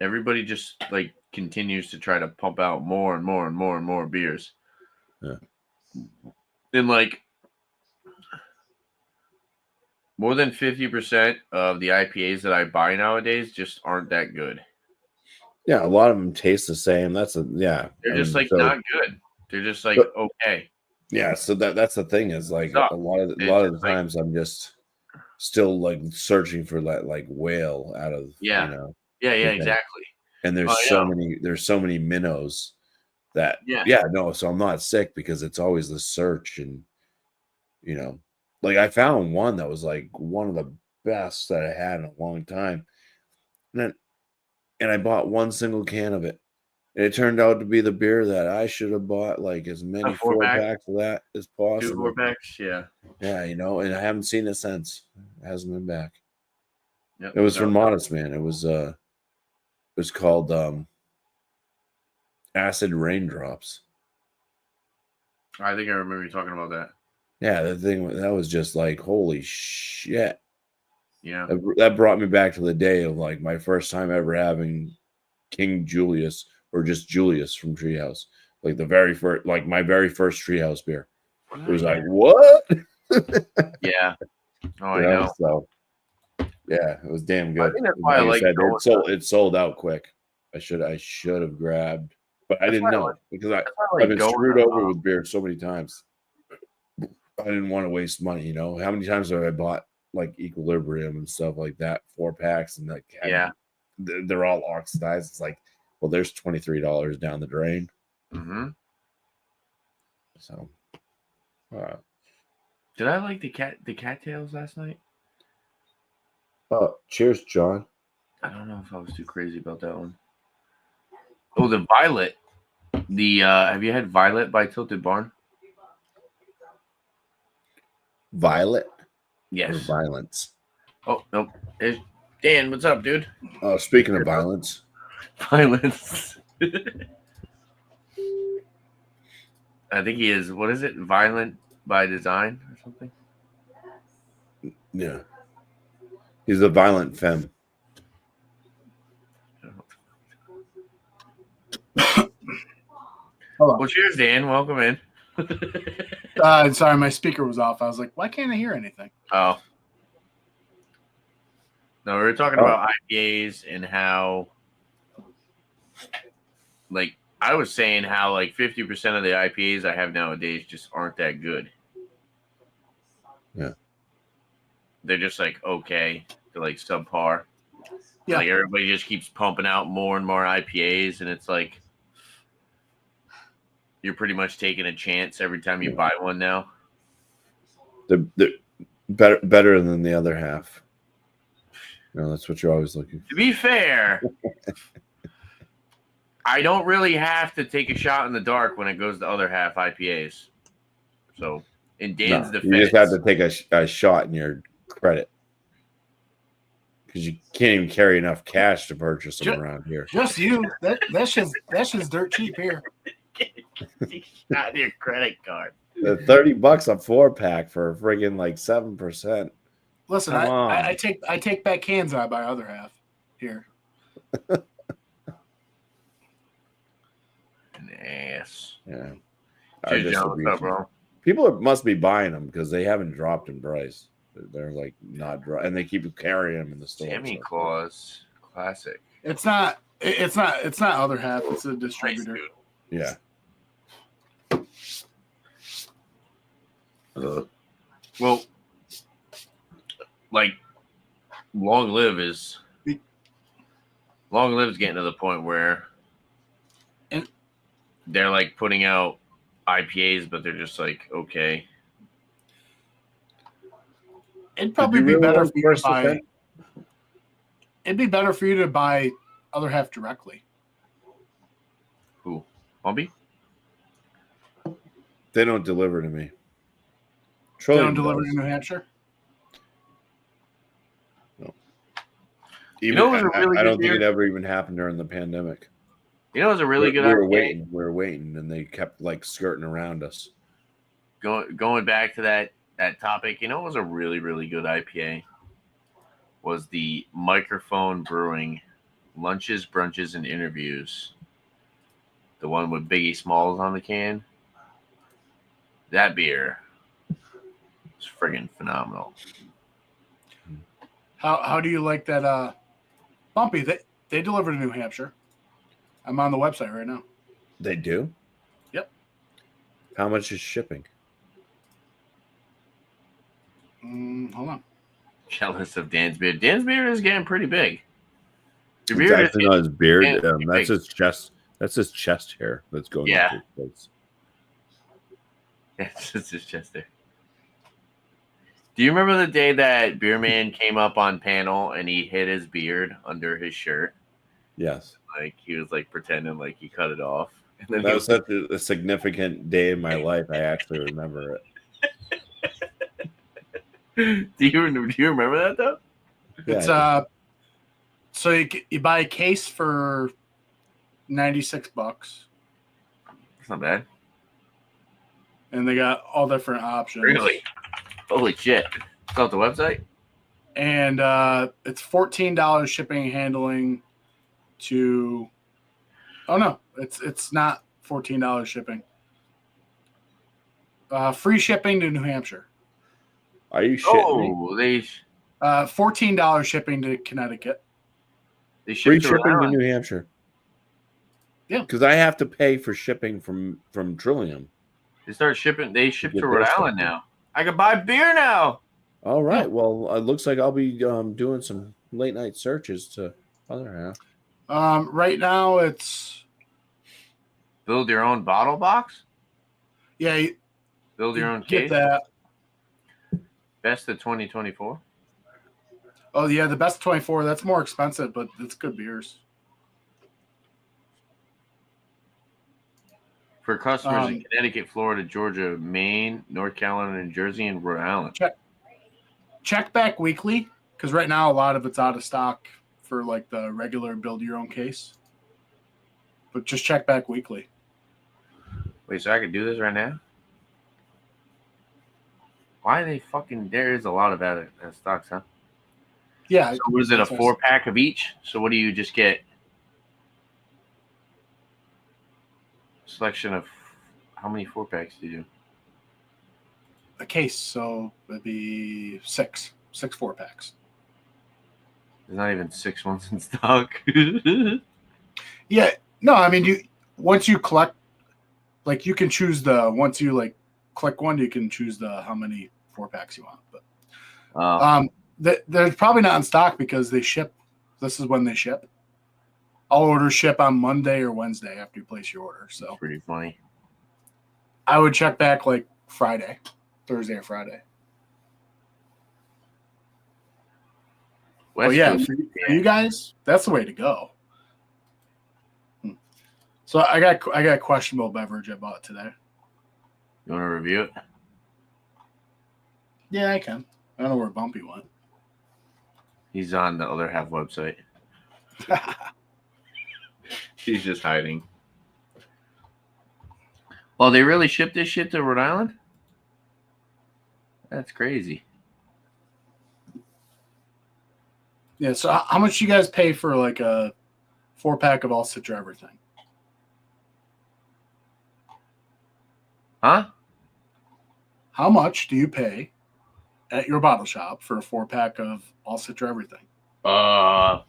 everybody just like continues to try to pump out more and more and more and more beers. Yeah. And like more than 50% of the IPAs that I buy nowadays just aren't that good. Yeah, a lot of them taste the same. They're just not good. They're just like okay. Yeah, so that's the thing is like a lot of the times I'm just still like searching for that like whale out of exactly. And there's so many minnows that so I'm not sick because it's always the search. And like I found one that was like one of the best that I had in a long time, and I bought one single can of it, and it turned out to be the beer that I should have bought like as many 4-packs of that as possible. 2 4-packs, yeah, and I haven't seen it since. It hasn't been back. Yep. It was from Modest Man. It was called Acid Raindrops. I think I remember you talking about that. Yeah, the thing that was just like, holy shit. Yeah. That brought me back to the day of like my first time ever having King Julius or just Julius from Treehouse. Like my very first Treehouse beer. It was like, what? Yeah. Oh, I know. So, yeah, it was damn good. I think that's why I like it sold out quick. I should have grabbed, but I didn't know because I've been screwed over with beer so many times. I didn't want to waste money. How many times have I bought like Equilibrium and stuff like that, 4-packs, and like Yeah. they're all oxidized. It's like, well, there's $23 down the drain. Mm-hmm. So, Did I like the cattails last night? cheers, John. I don't know if I was too crazy about that one. Oh, the Violet. The have you had Violet by Tilted Barn? Violet or Yes. violence? Oh nope. It's Dan, what's up, dude? Oh, speaking of violence, Violence. I think he is. What is it? Violent by design or something? yeah, he's a violent femme. Hold on. Well, cheers, Dan. Welcome in. Sorry, my speaker was off. I was like, why can't I hear anything? Oh. No, we were talking about IPAs and how, like, I was saying how, like, 50% of the IPAs I have nowadays just aren't that good. Yeah. They're just, like, okay. They're, like, subpar. Yeah. Like, everybody just keeps pumping out more and more IPAs, and it's like, you're pretty much taking a chance every time you buy one now. They're better than the other half. No, that's what you're always looking for. To be fair, I don't really have to take a shot in the dark when it goes to other half IPAs. So, in Dan's defense, you just have to take a shot in your credit because you can't even carry enough cash to purchase them around here. Just you. That's just dirt cheap here. Not your credit card. The $30 a 4-pack for friggin' like 7%. Listen, Come on. I take back cans and I buy other half here. An ass. Yeah. Cheers, John. What's up, bro? People must be buying them because they haven't dropped in price. They're like not dry, and they keep carrying them in the store. Sammy Claus, classic. It's not other half. It's a distributor. Nice, Yeah. Well, like, Long Live's getting to the point where they're like putting out IPAs, but they're just like, okay. It'd probably be better for you to buy. It'd be better for you to buy other half directly. Who? Bumby? They don't deliver to me. They don't deliver to New Hampshire? No. You know, it was a really I good don't think beer. it ever even happened during the pandemic. You know, it was a really good We were IPA. waiting, and they kept like skirting around us. Going back to that topic, you know, it was a really, really good IPA. Was the Microphone Brewing Lunches, Brunches, and Interviews. The one with Biggie Smalls on the can. That beer is friggin' phenomenal. How do you like that? Bumpy, they deliver to New Hampshire. I'm on the website right now. They do? Yep. How much is shipping? Hold on. Jealous of Dan's beard. Dan's beard is getting pretty big. Your It's beard actually not his beard. getting That's big. his chest. That's his chest hair that's going Yeah. up his face. It's his chest there. Do you remember the day that Beer Man came up on panel and he hid his beard under his shirt? Yes. Like he was like pretending like he cut it off. And then That was such a significant day in my life. I actually remember it. do you remember that though? It's so you buy a case for $96, It's not bad. and they got all different options. Really? Holy shit. It's off the website? And it's $14 shipping and handling to. Oh no, it's not $14 shipping. Free shipping to New Hampshire. Are you shitting me? Oh, they $14 shipping to Connecticut. Free shipped to shipping Rhode to Island. New Hampshire. Yeah. Because I have to pay for shipping from Trillium. They ship Get to Rhode their Island stuff. now. I can buy beer now. All right. Well, it looks like I'll be doing some late night searches to other half. Right now it's Build your own bottle box. you Build your own get case. that. Best of 2024. Oh yeah, the best 24. That's more expensive, but it's good beers. For customers in Connecticut, Florida, Georgia, Maine, North Carolina, New Jersey, and Rhode Island. Check back weekly, because right now a lot of it's out of stock for like the regular build your own case. But just check back weekly. Wait, so I could do this right now? Why are they fucking? There is a lot of that in stocks, huh? Yeah. So what is it, a 4-pack of each? So what do you just get? Selection of how many 4-packs do you do? A case, so it'd be six 4-packs. There's not even 6 months in stock. Yeah, no, I mean once you collect, like you can choose once you like click one, you can choose how many 4-packs you want. But they're probably not in stock because they ship. This is when they ship. All orders ship on Monday or Wednesday after you place your order. So pretty funny. I would check back like Thursday or Friday. West yeah, Coast, for you guys, that's the way to go. So I got a questionable beverage I bought today. You want to review it? Yeah, I can. I don't know where Bumpy went. He's on the other half website. He's just hiding. Well, they really shipped this shit to Rhode Island? That's crazy. Yeah, so how much you guys pay for like a 4-pack of all Citra everything? Huh? How much do you pay at your bottle shop for a 4-pack of all Citra everything? My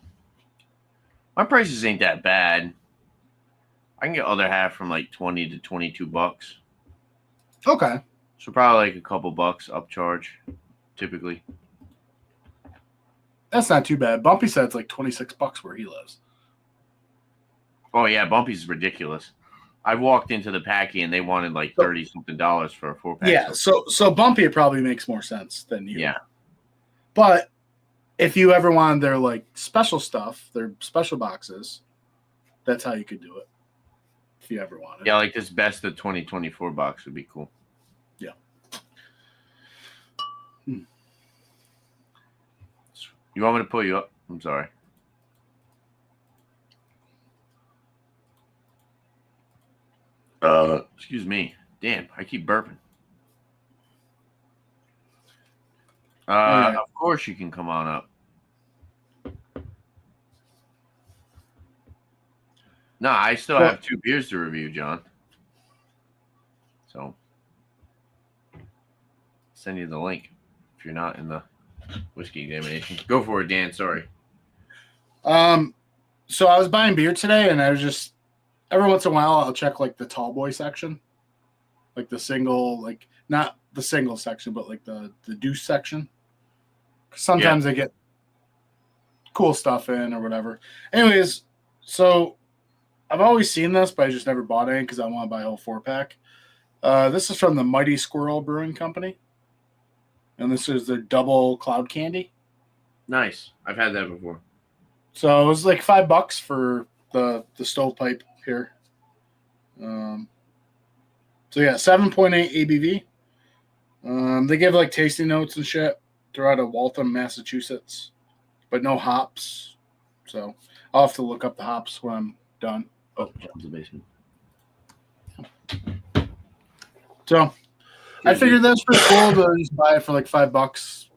prices ain't that bad. I can get other half from like $20 to $22. Okay. So probably like a couple bucks upcharge, typically. That's not too bad. Bumpy said it's like $26 where he lives. Oh yeah, Bumpy's ridiculous. I walked into the packy and they wanted like $30-something for a 4-pack. Yeah, so Bumpy it probably makes more sense than you. Yeah. But if you ever wanted their like special stuff, their special boxes, that's how you could do it. If you ever wanted. Yeah, like this best of 2024 box would be cool. Yeah. You want me to pull you up? I'm sorry. Excuse me. Damn, I keep burping. Of course you can come on up. No, I still have 2 beers to review, John. So send you the link if you're not in the whiskey examination. Go for it, Dan. Sorry. So I was buying beer today, and I was just every once in a while I'll check like the tall boy section, like the single, like not the single section, but like the deuce section. Sometimes they get cool stuff in or whatever. Anyways, so I've always seen this, but I just never bought any because I want to buy a whole 4-pack. This is from the Mighty Squirrel Brewing Company, and this is their double cloud candy. Nice. I've had that before. So it was like $5 for the stovepipe here. So yeah, 7.8 ABV. They give like tasting notes and shit. They're out of Waltham, Massachusetts, but no hops. So I'll have to look up the hops when I'm done. Oh, John's the basement. So I figured that's pretty cool to just buy it for like $5.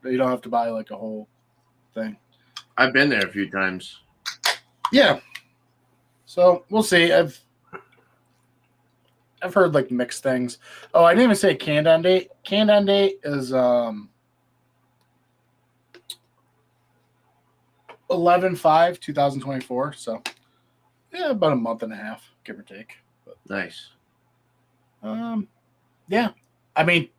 You don't have to buy like a whole thing. I've been there a few times. Yeah. So we'll see. I've heard like mixed things. Oh, I didn't even say canned on date. Canned on date is 11/5/2024. So yeah, about a month and a half, give or take. But, Nice. yeah. I mean,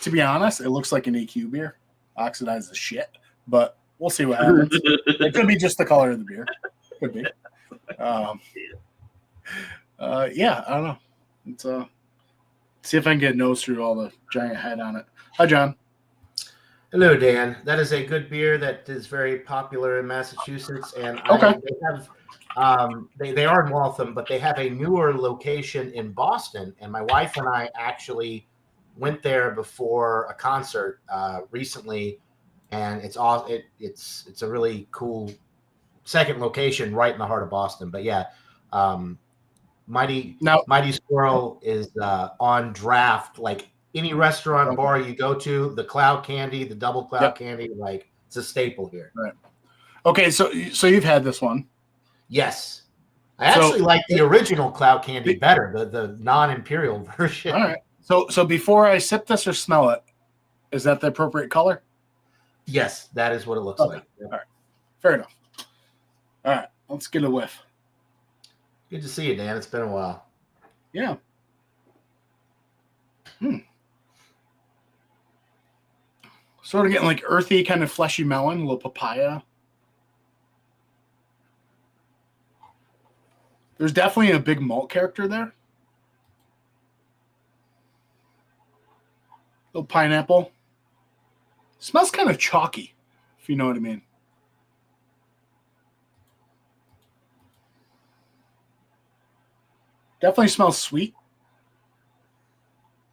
To be honest, it looks like an EQ beer, oxidized as shit. But we'll see what happens. It could be just the color of the beer. Could be. Yeah, I don't know. It's see if I can get nose through all the giant head on it. Hi, John. Hello, Dan. That is a good beer that is very popular in Massachusetts, and Okay. they have they are in Waltham, but they have a newer location in Boston. And my wife and I actually went there before a concert recently, and it's all it's a really cool second location right in the heart of Boston. But yeah, Mighty Squirrel is on draft like. Any restaurant or bar you go to, the cloud candy, the double cloud candy, like it's a staple here. Right. Okay, so you've had this one. Yes. I actually like the original cloud candy better, the non-imperial version. All right. So before I sip this or smell it, is that the appropriate color? Yes, that is what it looks like. All right. Fair enough. All right, let's get a whiff. Good to see you, Dan. It's been a while. Yeah. Sort of getting like earthy, kind of fleshy melon, a little papaya. There's definitely a big malt character there. A little pineapple. Smells kind of chalky, if you know what I mean. Definitely smells sweet. A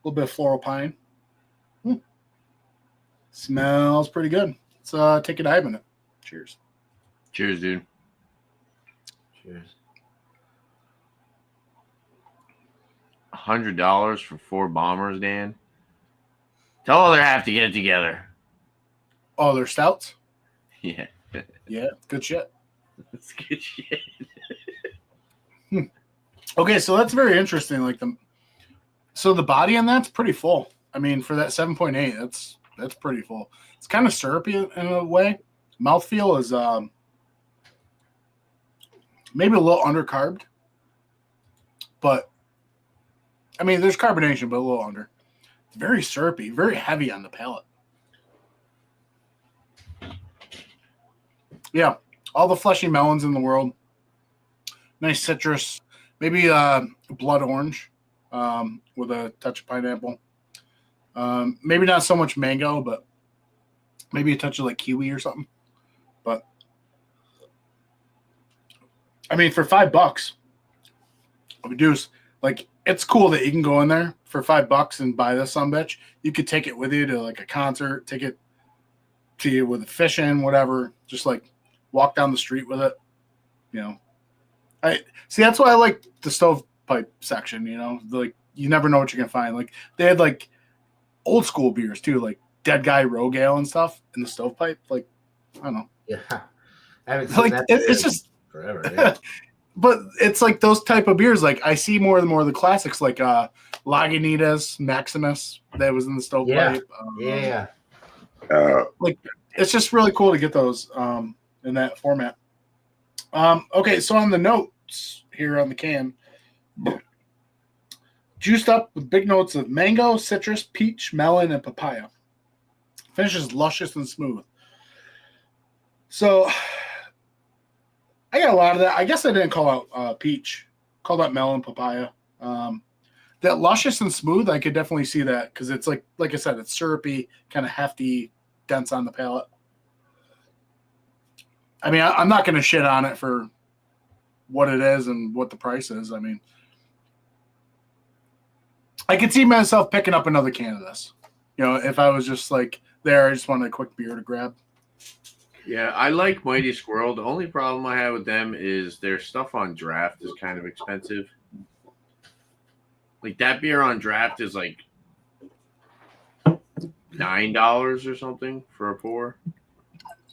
little bit of floral pine. Smells pretty good. Let's take a dive in it. Cheers. Cheers, dude. Cheers. $100 for 4 bombers, Dan. Tell all they have to get it together. Oh, they're stouts? Yeah. Yeah, good shit. That's good shit. Okay, so that's very interesting. Like the body on that's pretty full. I mean, for that 7.8, that's pretty full. It's kind of syrupy in a way. Mouthfeel is maybe a little undercarbed, but I mean, there's carbonation, but a little under. It's very syrupy, very heavy on the palate. Yeah, all the fleshy melons in the world. Nice citrus, maybe blood orange with a touch of pineapple. Maybe not so much mango, but maybe a touch of like kiwi or something. But I mean, for $5, Deuce, like it's cool that you can go in there for $5 and buy this sumbitch. You could take it with you to like a concert, take it to you with a fishing, whatever. Just like walk down the street with it. You know, I see. That's why I like the stovepipe section. You know, like you never know what you're gonna find. Like they had like old school beers too, like Dead Guy Rogue Ale and stuff in the stovepipe. Like I don't know. Yeah, I haven't seen Like that it's just forever. Yeah. But it's like those type of beers. Like I see more and more of the classics, like Lagunitas, Maximus, that was in the stovepipe. Yeah. Like it's just really cool to get those in that format. Okay, so on the notes here on the can, juiced up with big notes of mango, citrus, peach, melon, and papaya. Finishes luscious and smooth. So I got a lot of that. I guess I didn't call out peach. Called out melon, papaya. That luscious and smooth, I could definitely see that because it's like I said, it's syrupy, kind of hefty, dense on the palate. I mean, I'm not going to shit on it for what it is and what the price is. I mean, I could see myself picking up another can of this. You know, if I was just like there, I just wanted a quick beer to grab. Yeah, I like Mighty Squirrel. The only problem I have with them is their stuff on draft is kind of expensive. Like that beer on draft is like $9 or something for a pour.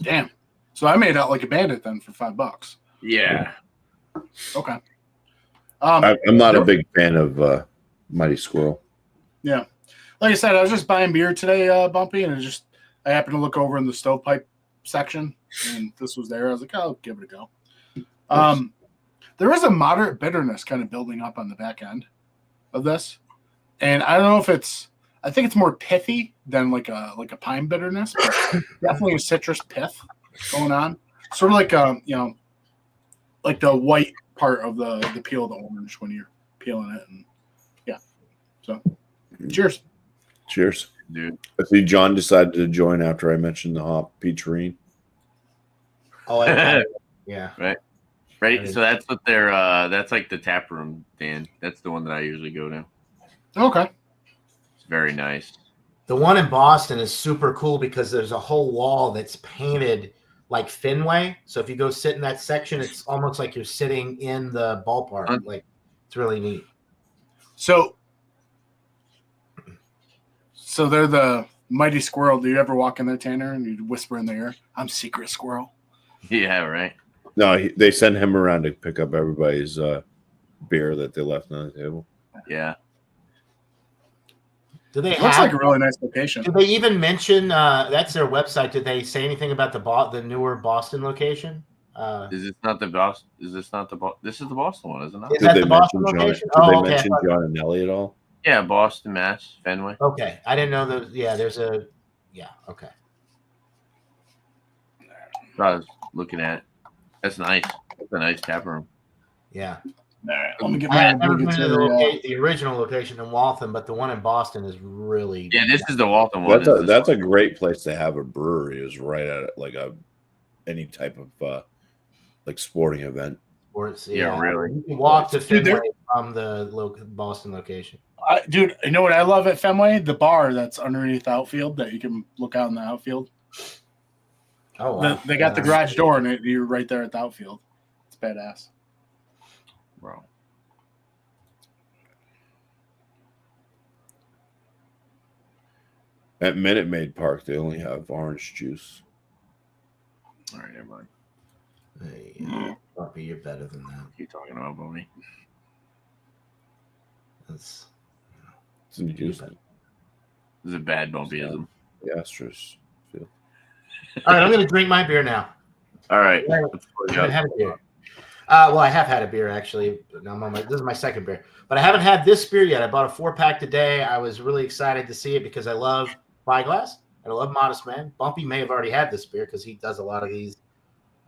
Damn. So I made out like a bandit then for $5. Yeah. Okay. I'm not a big fan of Mighty Squirrel. Yeah. Like I said, I was just buying beer today, Bumpy, and I happened to look over in the stovepipe section, and this was there. I was like, I'll give it a go. There is a moderate bitterness kind of building up on the back end of this. And I don't know if I think it's more pithy than like a pine bitterness, but definitely a citrus pith going on. Sort of like like the white part of the peel of the orange when you're peeling it, and yeah. So, cheers. Cheers. Dude. I see John decided to join after I mentioned the hop peacherine. Oh, yeah. Right. So that's what they're that's like the tap room, Dan. That's the one that I usually go to. Okay. It's very nice. The one in Boston is super cool because there's a whole wall that's painted like Fenway. So if you go sit in that section, it's almost like you're sitting in the ballpark. Like, it's really neat. So they're the mighty squirrel. Do you ever walk in there, Tanner, and you whisper in their ear, "I'm secret squirrel"? Yeah, right. No, they send him around to pick up everybody's beer that they left on the table. Yeah. Do they Looks like a really nice location. Did they even mention that's their website? Did they say anything about the newer Boston location? Is this not the Boston? Is this not the Boston? This is the Boston one, isn't it? Is that the Boston location? Did they mention John and Nelly at all? Yeah, Boston, Mass, Fenway. Okay, I didn't know that. Yeah, there's a. Yeah, okay. I was looking at. That's nice. That's a nice tap room. Yeah. All right, let me get I my never been to the original location in Waltham, but the one in Boston is really. Yeah, this is the Waltham one. That's a great place to have a brewery. Is right at like any type of like sporting event. Sports, yeah, really. You can walk to Fenway from the Boston location. Dude, you know what I love at Fenway? The bar that's underneath the outfield that you can look out in the outfield. Oh, wow. They got the garage door, and you're right there at the outfield. It's badass. Bro. At Minute Maid Park, they only have orange juice. All right, never mind. Hey, Bumpy, you're better than that. What are you talking about, Boney? It's in juice. This is a bad bumpyism. The Astros feel. All right, I'm going to drink my beer now. All right. I haven't had a beer. Well, I have had a beer, actually. This is my second beer. But I haven't had this beer yet. I bought a 4-pack today. I was really excited to see it because I love Spyglass and I love Modest Man. Bumpy may have already had this beer because he does a lot of these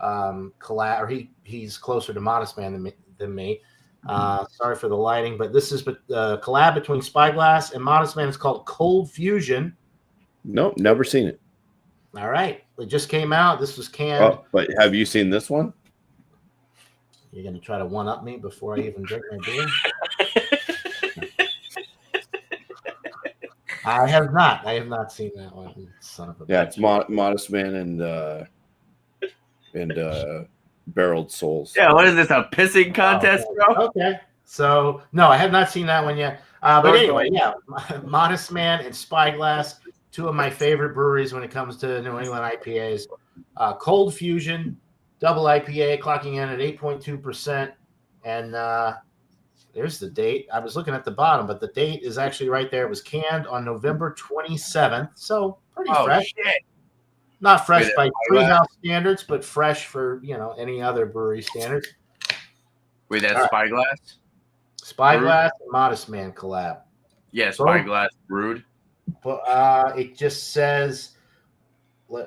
collab, or he's closer to Modest Man than me. Sorry for the lighting, but this is a collab between Spyglass and Modest Man. It's called Cold Fusion. Nope, never seen it. All right. It just came out. This was canned. Oh, but have you seen this one? You're going to try to one-up me before I even drink my beer? I have not. I have not seen that one. Son of a Yeah, bitch. it's Modest Man and Barreled Souls. Yeah, what is this? A pissing contest, bro? Okay. So, no, I have not seen that one yet. But anyway, yeah, Modest Man and Spyglass, two of my favorite breweries when it comes to New England IPAs. Cold Fusion, double IPA, clocking in at 8.2%. And there's the date. I was looking at the bottom, but the date is actually right there. It was canned on November 27th. So pretty fresh. Shit. Not fresh by Treehouse standards, but fresh for, any other brewery standards. Wait, that's All right. Spyglass? Spyglass and Modest Man collab. Yeah, Spyglass brewed. But it just says, let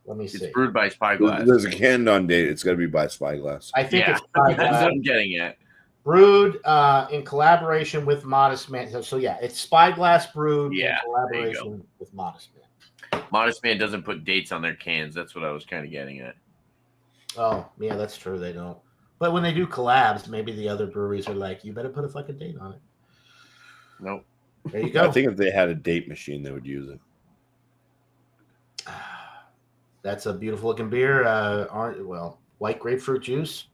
me see. It's brewed by Spyglass. There's a canned on date. It's got to be by Spyglass. I think Yeah, it's that's what Spyglass. I'm getting at. Brewed in collaboration with Modest Man. So yeah, it's Spyglass brewed Yeah, in collaboration with Modest Man. Modest Man doesn't put dates on their cans. That's what I was kind of getting at. Oh, yeah, that's true. They don't. But when they do collabs, maybe the other breweries are like, you better put a fucking date on it. Nope. There you go. I think if they had a date machine, they would use it. That's a beautiful looking beer. White grapefruit juice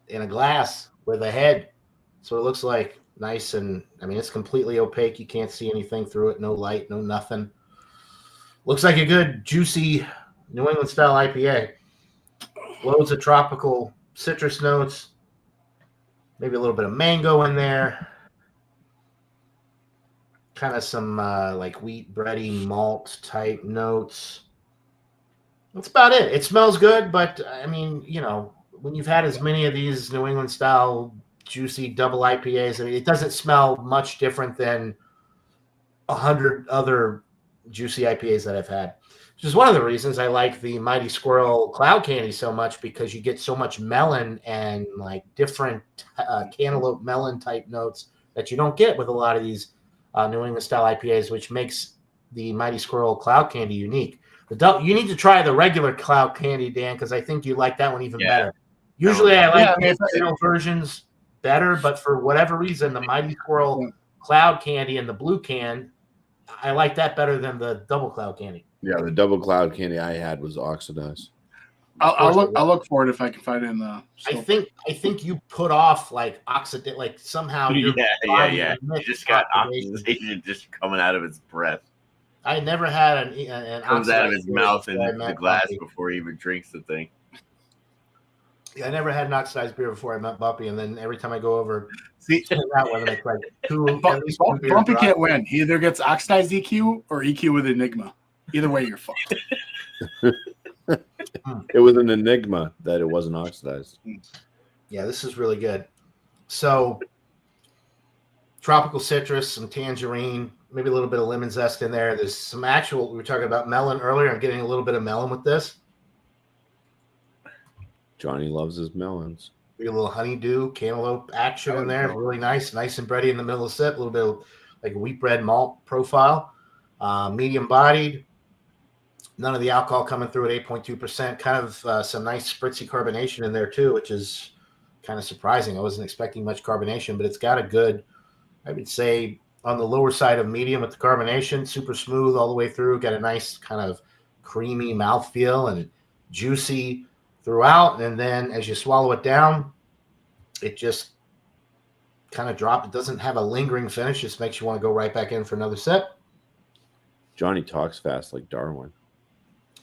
in a glass with a head. So it looks like nice, and it's completely opaque. You can't see anything through it. No light, no nothing. Looks like a good, juicy New England style IPA. Loads of tropical citrus notes. Maybe a little bit of mango in there. Kind of some like wheat bready malt type notes. That's about it. It smells good, but when you've had as many of these New England style juicy double IPAs, it doesn't smell much different than 100 other juicy IPAs that I've had, which is one of the reasons I like the Mighty Squirrel Cloud Candy so much, because you get so much melon and like different cantaloupe melon type notes that you don't get with a lot of these New England style IPAs, which makes the Mighty Squirrel Cloud Candy unique. You need to try the regular Cloud Candy, Dan, because I think you like that one even better. Usually I like the original versions better, but for whatever reason, the Mighty Squirrel Cloud Candy and the blue can, I like that better than the double Cloud Candy. Yeah, the double Cloud Candy I had was oxidized. I'll look for it if I can find it in the. I think you put off like oxidate, like somehow. Yeah. He just got oxidation just coming out of his breath. I never had an comes out of his mouth and the glass before he even drinks the thing. Yeah, I never had an oxidized beer before I met Bumpy, and then every time I go over, out with him, it's like Bumpy can't win. He either gets oxidized EQ or EQ with Enigma. Either way, you're fucked. It was an enigma that it wasn't oxidized. Yeah, this is really good. So, tropical citrus, some tangerine, maybe a little bit of lemon zest in there. There's some we were talking about melon earlier. I'm getting a little bit of melon with this. Johnny loves his melons. We get a little honeydew, cantaloupe action in there. Really nice and bready in the middle of the sip. A little bit of like a wheat bread malt profile. Medium bodied. None of the alcohol coming through at 8.2%. Kind of some nice spritzy carbonation in there too, which is kind of surprising. I wasn't expecting much carbonation, but it's got a good, I would say, on the lower side of medium with the carbonation. Super smooth all the way through. Got a nice kind of creamy mouthfeel and juicy throughout. And then as you swallow it down, it just kind of drops. It doesn't have a lingering finish. Just makes you want to go right back in for another sip. Johnny talks fast like Darwin.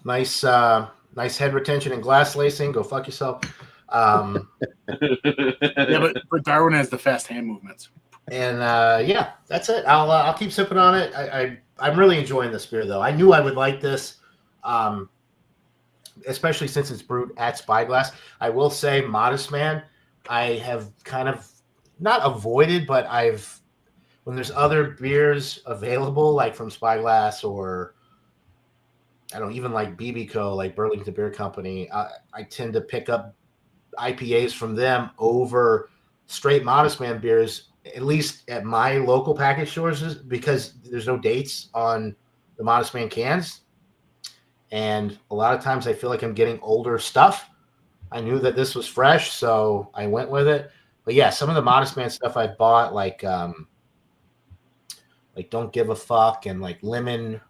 Nice head retention and glass lacing. Go fuck yourself. Yeah, but Darwin has the fast hand movements. And yeah, that's it. I'll keep sipping on it. I'm really enjoying this beer though. I knew I would like this, especially since it's brewed at Spyglass. I will say, Modest Man, I have kind of not avoided, but when there's other beers available, like from Spyglass or I don't even like BBCO, like Burlington Beer Company, I tend to pick up IPAs from them over straight Modest Man beers, at least at my local package stores, because there's no dates on the Modest Man cans. And a lot of times I feel like I'm getting older stuff. I knew that this was fresh, so I went with it. But yeah, some of the Modest Man stuff I bought, like Don't Give a Fuck and like Lemon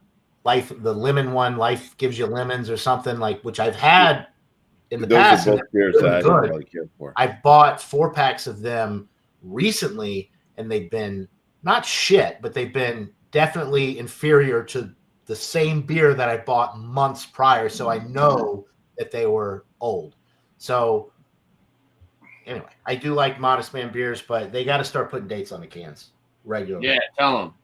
Life, the lemon one, Life Gives You Lemons or something, like, which I've had in the past. Those are both beers that I don't really care for. I've bought 4-packs of them recently, and they've been not shit, but they've been definitely inferior to the same beer that I bought months prior. So I know that they were old. So anyway, I do like Modest Man beers, but they got to start putting dates on the cans regularly. Yeah, tell them.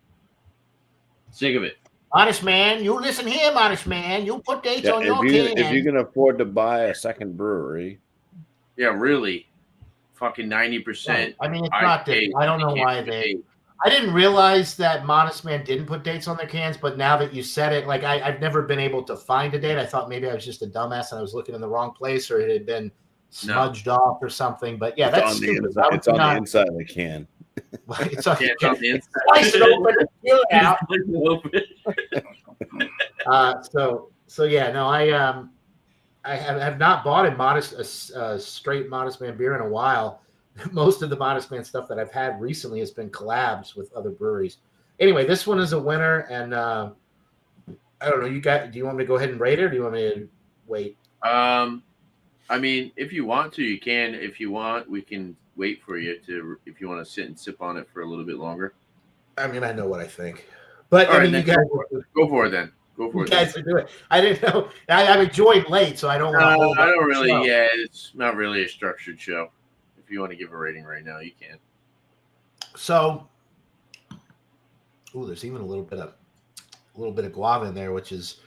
Sick of it. Modest Man, you listen here, Modest Man. You put dates on your can. If you can afford to buy a second brewery. Yeah, really. Fucking 90%. I mean, it's not different. I don't know why I didn't realize that Modest Man didn't put dates on their cans, but now that you said it, like I've never been able to find a date. I thought maybe I was just a dumbass and I was looking in the wrong place, or it had been smudged off or something. But yeah, that's stupid. It's on the inside of the can. It's on the inside. Slice it open, peel it out. So yeah, no, I have not bought a straight Modest Man beer in a while. Most of the Modest Man stuff that I've had recently has been collabs with other breweries. Anyway, this one is a winner, and I don't know. Do you want me to go ahead and rate it, or do you want me to wait? I mean, if you want to, you can. If you want, we can wait for you to. If you want to sit and sip on it for a little bit longer. I mean, I know what I think, but all I right, mean, you guys go for it then. Go for you it. guys are doing. I didn't know. I'm enjoying late, so I don't want to hold. I don't really. Yeah, it's not really a structured show. If you want to give a rating right now, you can. So, there's even a little bit of guava in there, which is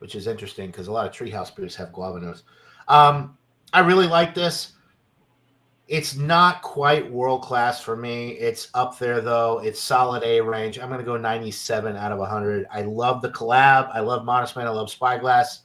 interesting because a lot of Treehouse beers have guava notes. I really like this. It's not quite world class for me. It's up there though. It's solid A range. I'm going to go 97 out of 100. I love the collab. I love Modest Man. I love Spyglass.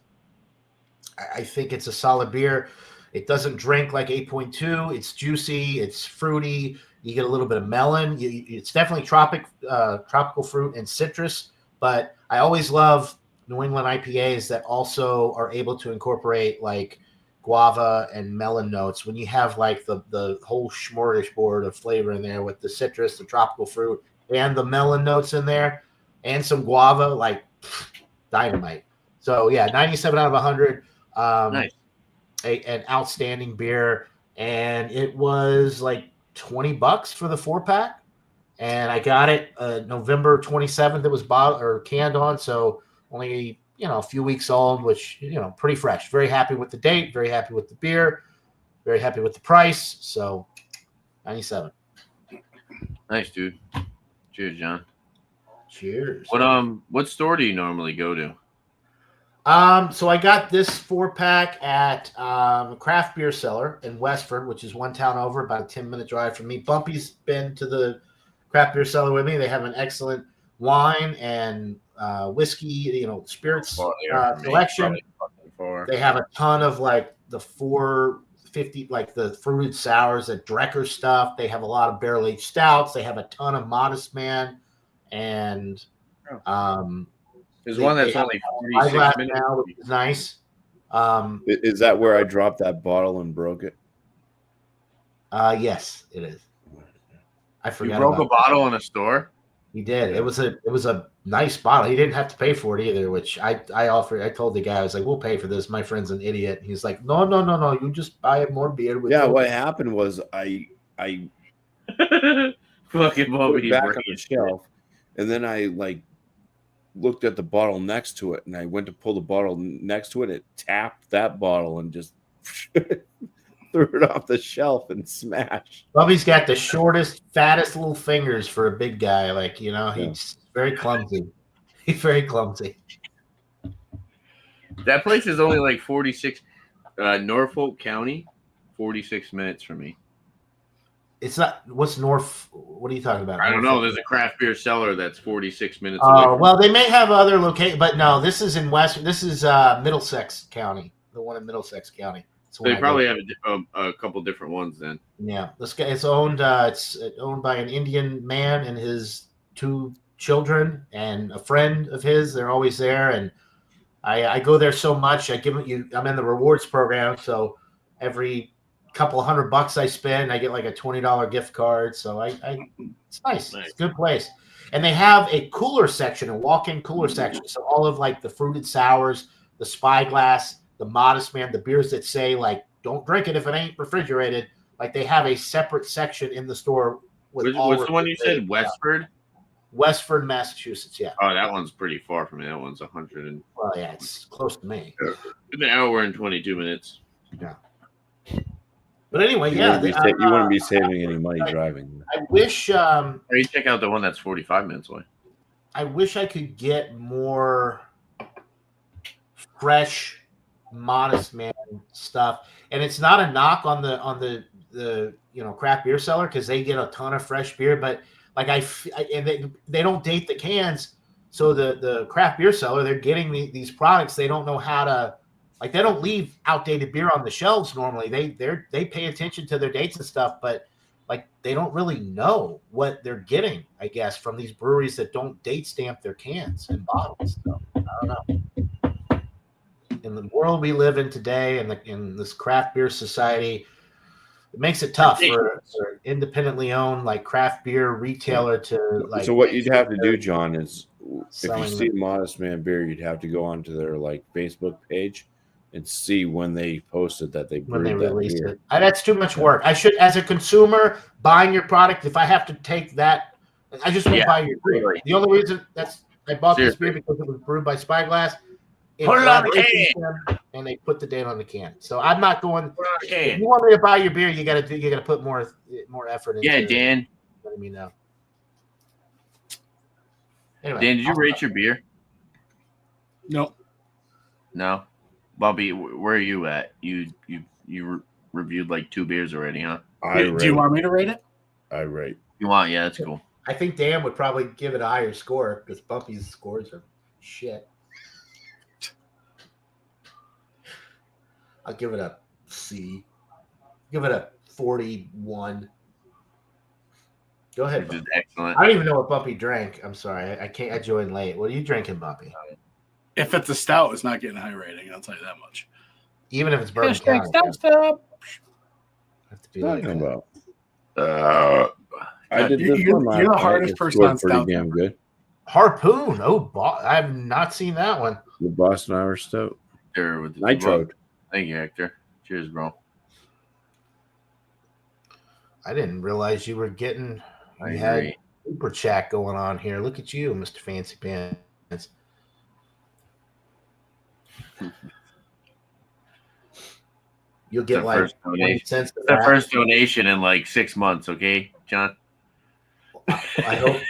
I think it's a solid beer. It doesn't drink like 8.2. It's juicy. It's fruity. You get a little bit of melon. It's definitely tropical fruit and citrus. But I always love New England IPAs that also are able to incorporate like guava and melon notes. When you have like the whole smorgasbord of flavor in there with the citrus, the tropical fruit, and the melon notes in there, and some guava, like dynamite. So yeah, 97 out of 100. Nice. An outstanding beer, and it was like $20 for the 4-pack, and I got it November 27th. It was bottled or canned on, so only a few weeks old, which pretty fresh. Very happy with the date. Very happy with the beer. Very happy with the price. So 97. Nice, dude. Cheers, John. Cheers. What store do you normally go to? So I got this 4-pack at a craft beer cellar in Westford, which is one town over, about a 10-minute drive from me. Bumpy's been to the craft beer cellar with me. They have an excellent wine and whiskey, spirits selection. They have a ton of like the 450, like the fruited sours, the Drecker stuff. They have a lot of barrel-aged stouts. They have a ton of Modest Man, and there's one that's only 46 minutes now, which is nice. Is that where I dropped that bottle and broke it? Yes, it is. I forgot. You broke a bottle in a store? He did. It was a nice bottle. He didn't have to pay for it either, which I offered. I told the guy, I was like, "We'll pay for this. My friend's an idiot." And he's like, "No. You just buy more beer." What happened was I fucking put it back on the shelf, and then I like looked at the bottle next to it, and I went to pull the bottle next to it. It tapped that bottle and just threw it off the shelf and smashed. Bubby's got the shortest, fattest little fingers for a big guy. Like, he's very clumsy. He's very clumsy. That place is only like 46, Norfolk County, 46 minutes from me. It's not. What's North? What are you talking about? I don't know. There's a craft beer cellar that's 46 minutes away. Well, they may have other locations, but no, this is in West. This is Middlesex County, the one in Middlesex County. So they probably have a couple different ones then. Yeah, this guy. It's owned by an Indian man and his 2 children and a friend of his. They're always there, and I go there so much. I'm in the rewards program, so every couple of $100 I spend, I get like a $20 gift card. So it's nice. It's a good place. And they have a cooler section, a walk-in cooler section. So all of like the fruited sours, the Spyglass, the Modest Man, the beers that say like, don't drink it if it ain't refrigerated. Like they have a separate section in the store. What's the one you said? Westford? Westford, Massachusetts. Yeah. Oh, that one's pretty far from me. That one's 100 and. Well, yeah, it's close to me. An hour and 22 minutes. Yeah. But anyway, you wouldn't be saving any money driving. I wish. Or you check out the one that's 45 minutes away. I wish I could get more fresh, Modest Man stuff, and it's not a knock on the craft beer cellar because they get a ton of fresh beer, but like and they don't date the cans, so the craft beer cellar, they're getting these products, they don't know how to. Like they don't leave outdated beer on the shelves normally. They pay attention to their dates and stuff, but like they don't really know what they're getting, I guess, from these breweries that don't date stamp their cans and bottles. So, I don't know. In the world we live in today, in this craft beer society, it makes it tough for independently owned like craft beer retailer to like. So what you'd have to do, John, is if you see Modest Man beer, you'd have to go onto their like Facebook page and see when they posted that they released it. That's too much work. I should, as a consumer buying your product, if I have to take that, I just won't buy your beer. The only reason I bought this beer because it was brewed by Spyglass. Put it on the can, and they put the date on the can. So I'm not going. If you want me to buy your beer, you got to put more effort into. Yeah, Dan. Letting me know. Anyway, Dan, did you rate your beer? No. No. Bobby, where are you at? You reviewed like 2 beers already, huh? Do you want me to rate it? I rate. You want? Yeah, that's cool. I think Dan would probably give it a higher score because Bumpy's scores are shit. I'll give it a C. Give it a 41. Go ahead, Which is Bumpy. excellent. I don't even know what Bumpy drank. I'm sorry. I can't. I joined late. What are you drinking, Bumpy? If it's a stout, it's not getting a high rating. I'll tell you that much. Even if it's Bourbon Hashtag County. stout. Have to be like Talking that. about. I did this You're one. the last hardest night. It person scored on pretty stout damn ever. good. Harpoon. Oh, I have not seen that one. The Boston Irish Stout. There with the Nitro. Thank you, Hector. Cheers, bro. I didn't realize you were getting. I You had agree. super chat going on here. Look at you, Mr. Fancy Pants. You'll get The like first 20 donation. cents of It's the that. first donation in like 6 months, okay, John? I hope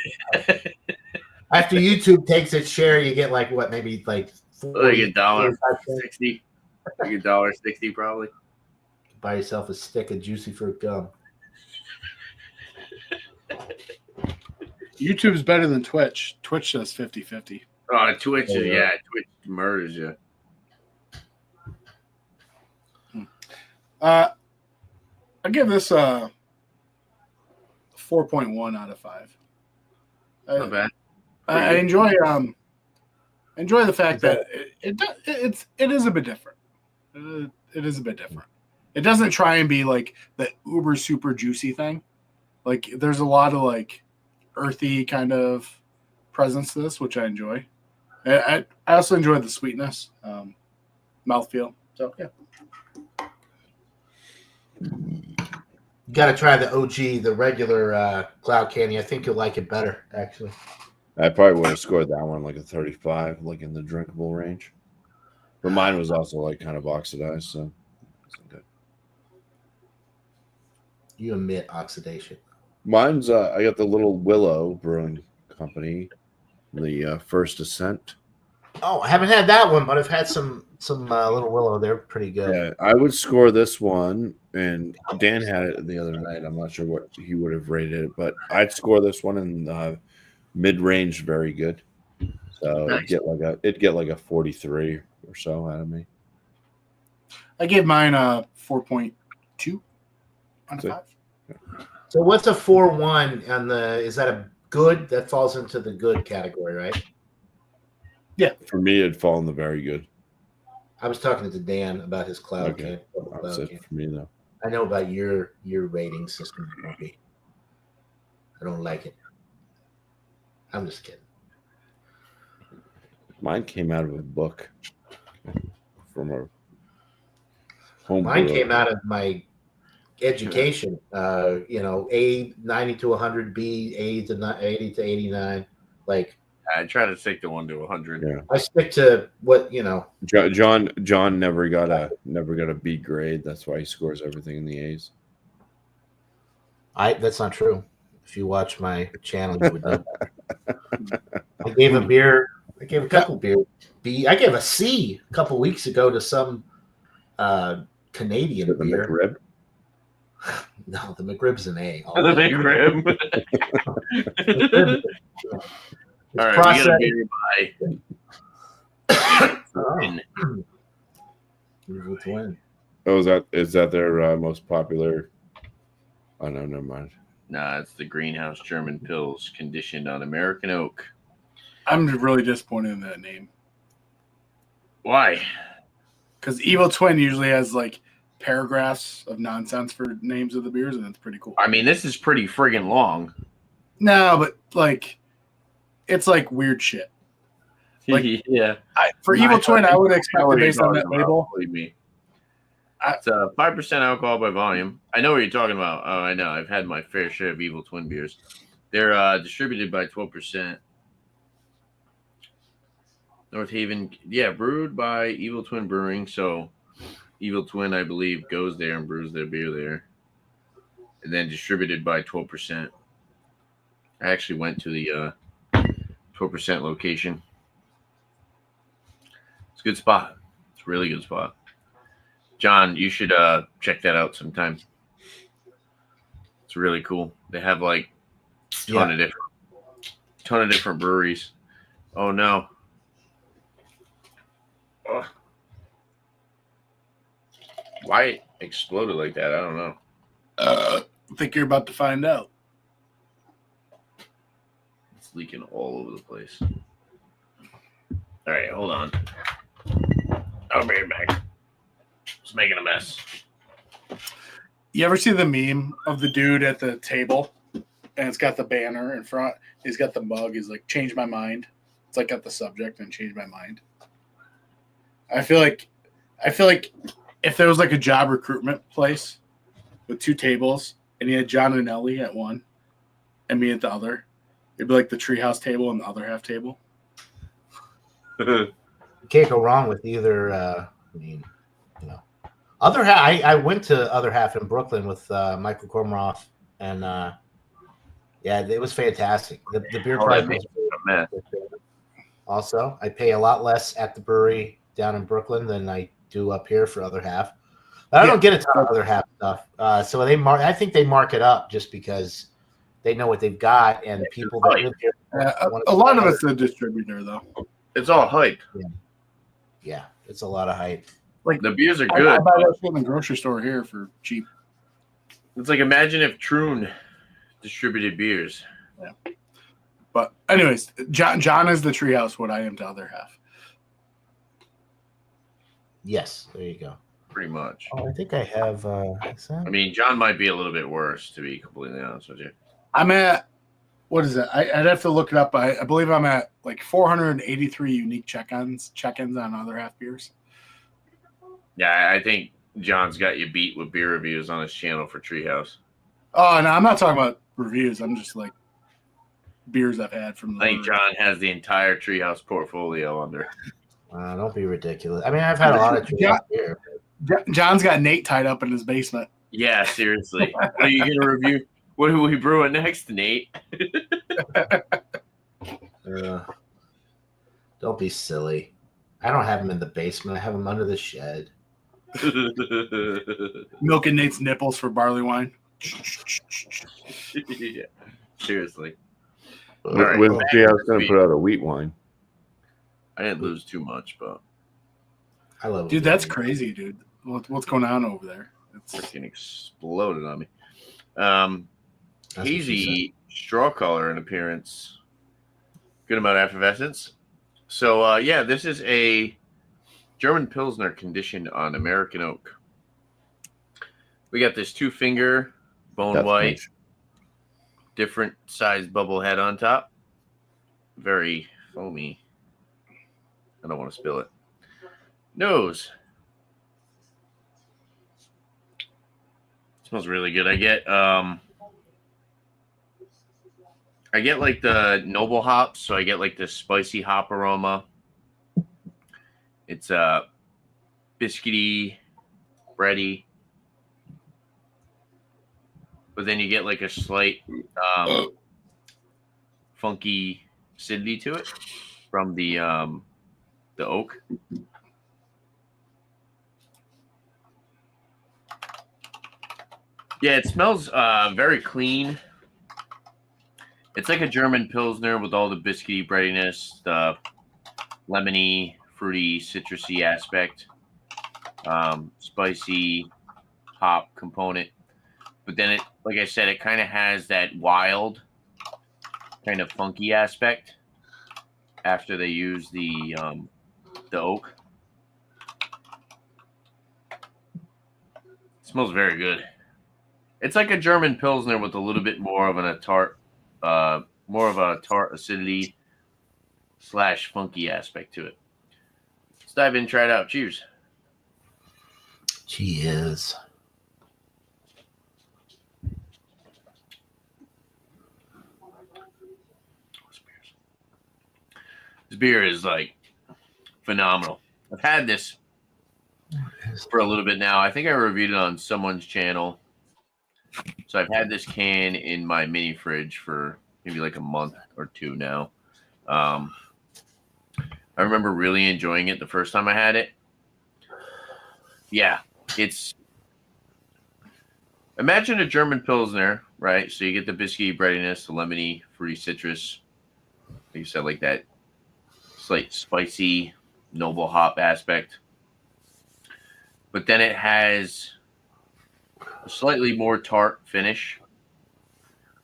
after YouTube takes its share, you get like what, maybe like Like $40, $1.60. Like $1.60 probably. buy yourself a stick of juicy fruit gum. YouTube's better than Twitch. Twitch does 50-50. Oh, Twitch is, Oh, yeah. yeah, Twitch murders you. I give this a 4.1 out of 5. Not bad. I enjoy the fact that it is a bit different. It is a bit different. It doesn't try and be like the uber super juicy thing. Like there's a lot of like earthy kind of presence to this, which I enjoy. I also enjoy the sweetness, mouthfeel. So yeah. You got to try the OG, the regular Cloud Candy. I think you'll like it better, actually. I probably would have scored that one like a 35, like in the drinkable range. But mine was also like kind of oxidized, so it's good. You admit oxidation. Mine's I got the Little Willow Brewing Company, the First Ascent. Oh, I haven't had that one, but I've had some Little Willow. They're pretty good. Yeah, I would score this one, and Dan had it the other night. I'm not sure what he would have rated it, but I'd score this one in mid-range, very good. So Nice. it'd get like a 43 or so out of me. I gave mine a 4.2 out of 5. So what's a 4-1 on the? Is that a good? That falls into the good category, right? For me, it'd fall in the very good. I was talking to Dan about his Cloud Okay. Candy. That's it for me, though. I know about your rating system, Bumpy. I don't like it. I'm just kidding. Mine came out of a book from a home. Mine brewer. came out of my education. A 90 to 100, B 80 to 89. Like I try to stick to 1 to 100. Yeah. I stick to what John never got a B grade. That's why he scores everything in the A's. That's not true. If you watch my channel, you would know. I gave a couple beers B. I gave a C a couple weeks ago to some Canadian The beer. McRib. No, the McRib's an A. The big rib. All right, we got a beer by Twin. Oh, is that their most popular? Oh no, never mind. Nah, it's the Greenhouse German Pils, conditioned on American oak. I'm really disappointed in that name Why? because Evil Twin usually has like paragraphs of nonsense for names of the beers, and it's pretty cool. I mean, this is pretty friggin' long. No, but like it's like weird shit. Like, yeah. For Evil Twin, I would expect it based on that label. Believe me. It's 5% alcohol by volume. I know what you're talking about. Oh, I know. I've had my fair share of Evil Twin beers. They're distributed by 12%. North Haven, brewed by Evil Twin Brewing. So Evil Twin, I believe, goes there and brews their beer there. And then distributed by 12%. I actually went to the 12% location. It's a good spot. It's a really good spot. John, you should check that out sometime. It's really cool. They have like ton of different breweries. Oh no. Ugh. Why it exploded like that? I don't know. I think you're about to find out. It's leaking all over the place. All right, hold on. I'll bring it back. It's making a mess. You ever see the meme of the dude at the table and it's got the banner in front? He's got the mug. He's like, change my mind. It's like got the subject and change my mind. I feel like if there was like a job recruitment place with two tables and you had John and Ellie at one and me at the other, it'd be like the treehouse table and the other half table. You can't go wrong with either. Other half. I went to other half in Brooklyn with Michael Kormaroff, and it was fantastic. The beer price was also. I pay a lot less at the brewery down in Brooklyn than I do up here for other half. But I don't get a ton of other half stuff. So I think they mark it up just because they know what they've got, and people that live here. A lot of it's the distributor, though. It's all hype. Yeah, it's a lot of hype. Like the beers are good. I buy that shit in the grocery store here for cheap. It's like imagine if Troon distributed beers. Yeah. But anyways, John is the treehouse. What I am to other half. Yes, there you go. Pretty much. Oh, I think I have. I mean, John might be a little bit worse, to be completely honest with you. I'm at, what is it? I'd have to look it up. I believe I'm at like 483 unique check-ins on other half beers. Yeah, I think John's got you beat with beer reviews on his channel for Treehouse. Oh, no, I'm not talking about reviews. I'm just like beers I've had from. I think John has the entire Treehouse portfolio under. Don't be ridiculous. I mean, I've had a lot of Treehouse beer. John's got Nate tied up in his basement. Yeah, seriously. What are you going to review? What are we brewing next, Nate? Don't be silly. I don't have him in the basement. I have him under the shed. Milking Nate's nipples for barley wine. Yeah, seriously. Right. With I was going to put out a wheat wine. I didn't lose too much, but I love it. Dude, that's crazy, dude. What's going on over there? It's freaking exploded on me. Hazy straw color in appearance. Good amount of effervescence. So, this is a German Pilsner conditioned on American oak. We got this 2-finger bone white, nice. Different sized bubble head on top. Very foamy. I don't want to spill it. Nose. Smells really good. I get like the noble hops, so I get like this spicy hop aroma. It's biscuity, bready, but then you get like a slight funky acidity to it from the oak. Yeah, it smells very clean. It's like a German Pilsner with all the biscuity breadiness, the lemony, fruity, citrusy aspect, spicy hop component. But then it, like I said, it kind of has that wild, kind of funky aspect after they use the oak. It smells very good. It's like a German Pilsner with a little bit more of a tart acidity / funky aspect to it. Let's dive in and try it out. Cheers. Cheers. This beer is like phenomenal. I've had this for a little bit now. I think I reviewed it on someone's channel. So I've had this can in my mini fridge for maybe like a month or two now. I remember really enjoying it the first time I had it. Yeah, it's imagine a German Pilsner, right? So you get the biscuity breadiness, the lemony, fruity citrus. Like you said, like that slight spicy, noble hop aspect. But then it has a slightly more tart finish.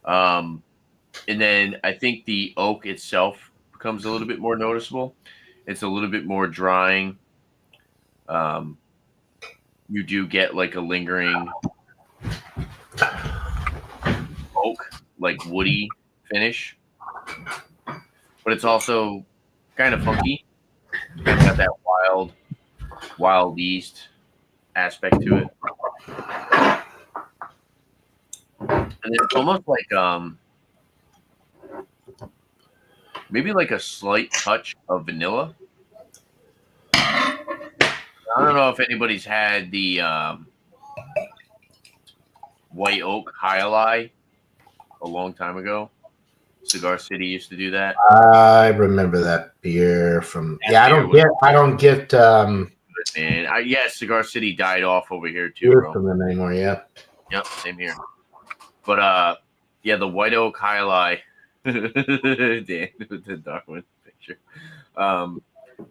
And then I think the oak itself becomes a little bit more noticeable. It's a little bit more drying. You do get like a lingering oak, like woody finish, but it's also kind of funky. Kind of got that wild yeast aspect to it, and it's almost like maybe like a slight touch of vanilla. I don't know if anybody's had the white oak High a long time ago. Cigar City used to do that. I remember that beer from. I don't get. And Cigar City died off over here too, beer bro. from them anymore. Yeah. Yep, same here. But the white oak High Dan with the Darwin picture.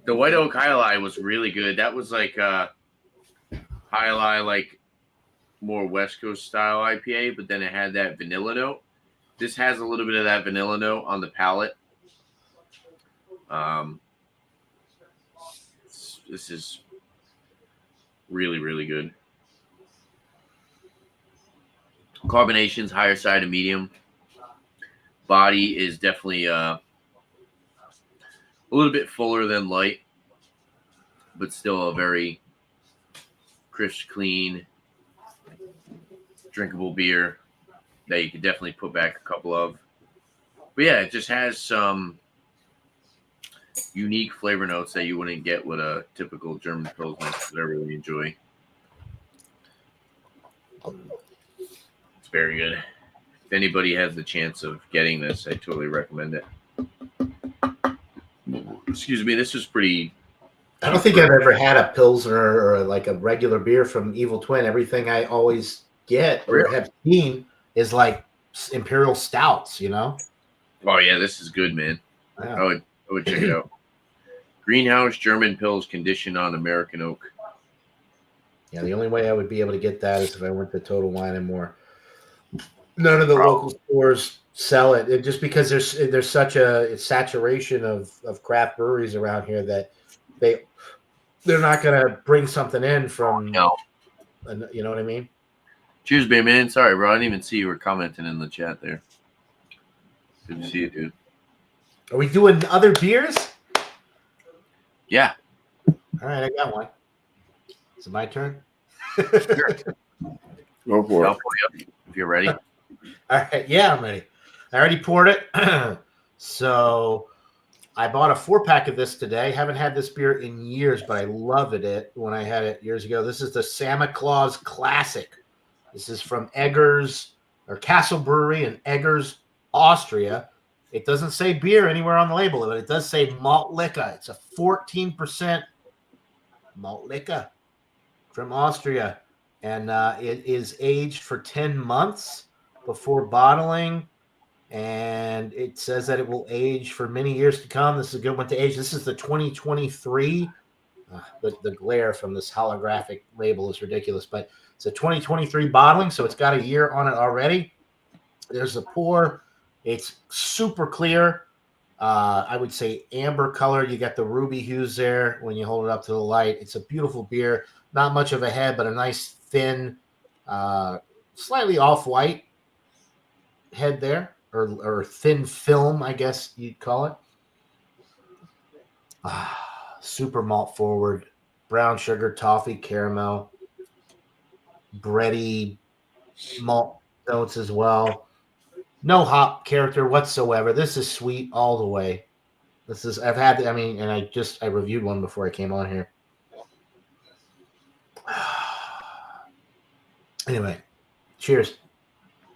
The white oak High was really good. That was like High like more West Coast style IPA, but then it had that vanilla note. This has a little bit of that vanilla note on the palate. This is really, really good. Carbonation's higher side of medium. Body is definitely a little bit fuller than light, but still a very crisp, clean, drinkable beer that you could definitely put back a couple of. But yeah, it just has some unique flavor notes that you wouldn't get with a typical German Pilsner that I really enjoy. It's very good. If anybody has the chance of getting this, I totally recommend it. Excuse me, this is pretty. I don't think I've ever had a Pilsner or like a regular beer from Evil Twin. Everything I always get or have seen is like Imperial Stouts, you know? Oh yeah, this is good, man. Yeah. I would check it out. Greenhouse German Pils conditioned on American oak. Yeah, the only way I would be able to get that is if I went to Total Wine and More. None of the local stores sell it. Just because there's such a saturation of craft breweries around here that they're not going to bring something in from, you know what I mean? Cheers, baby, man. Sorry, bro. I didn't even see you were commenting in the chat there. Good to see you, dude. Are we doing other beers? Yeah. All right, I got one. Is it my turn? Sure. Go for it. If you're ready. All right. Yeah, I'm ready. I already poured it. So I bought a 4-pack of this today. Haven't had this beer in years, but I loved it when I had it years ago. This is the Santa Claus Classic. This is from Eggers or Castle Brewery in Eggers, Austria. It doesn't say beer anywhere on the label, but it does say malt liquor. It's a 14% malt liquor from Austria. And it is aged for 10 months before bottling. And it says that it will age for many years to come. This is a good one to age. This is the 2023. The glare from this holographic label is ridiculous, but it's a 2023 bottling, so it's got a year on it already. There's a pour. It's super clear. I would say amber color. You got the ruby hues there when you hold it up to the light. It's a beautiful beer. Not much of a head, but a nice thin, slightly off-white head there, or thin film, I guess you'd call it. Super malt forward, brown sugar, toffee, caramel, bready malt notes as well. No hop character whatsoever. This is sweet all the way. And I reviewed one before I came on here. Anyway, cheers.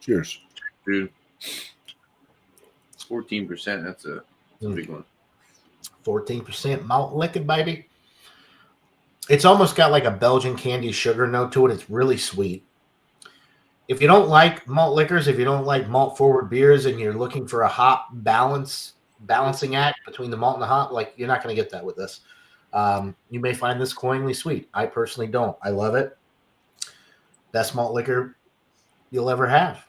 Cheers. Dude. It's 14%. That's a big one. 14% malt liquor, baby. It's almost got like a Belgian candy sugar note to it. It's really sweet. If you don't like malt liquors, if you don't like malt forward beers, and you're looking for a hop balancing act between the malt and the hop, like you're not going to get that with this. You may find this cloyingly sweet. I personally don't. I love it. Best malt liquor you'll ever have.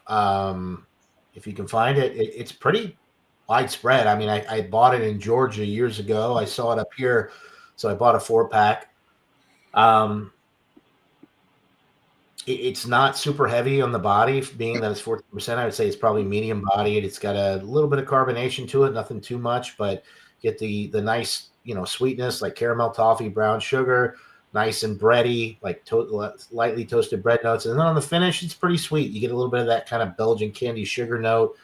If you can find it, it's pretty widespread. I mean, I bought it in Georgia years ago. I saw it up here, so I bought a 4-pack. It's not super heavy on the body, being that it's 14%. I would say it's probably medium bodied. It's got a little bit of carbonation to it, nothing too much, but get the nice, sweetness like caramel, toffee, brown sugar, nice and bready, like lightly toasted bread notes. And then on the finish, it's pretty sweet. You get a little bit of that kind of Belgian candy sugar note.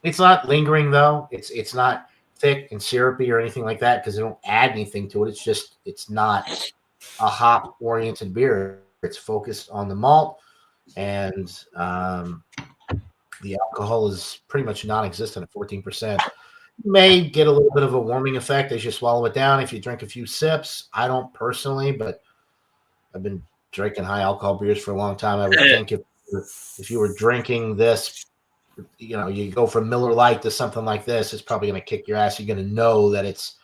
It's not lingering though. It's not thick and syrupy or anything like that because they don't add anything to it. It's not a hop oriented beer. It's focused on the malt, and the alcohol is pretty much non-existent at 14%. You may get a little bit of a warming effect as you swallow it down if you drink a few sips. I don't personally, but I've been drinking high alcohol beers for a long time. I would think if you were drinking this, you go from Miller Lite to something like this, it's probably going to kick your ass. You're going to know that it's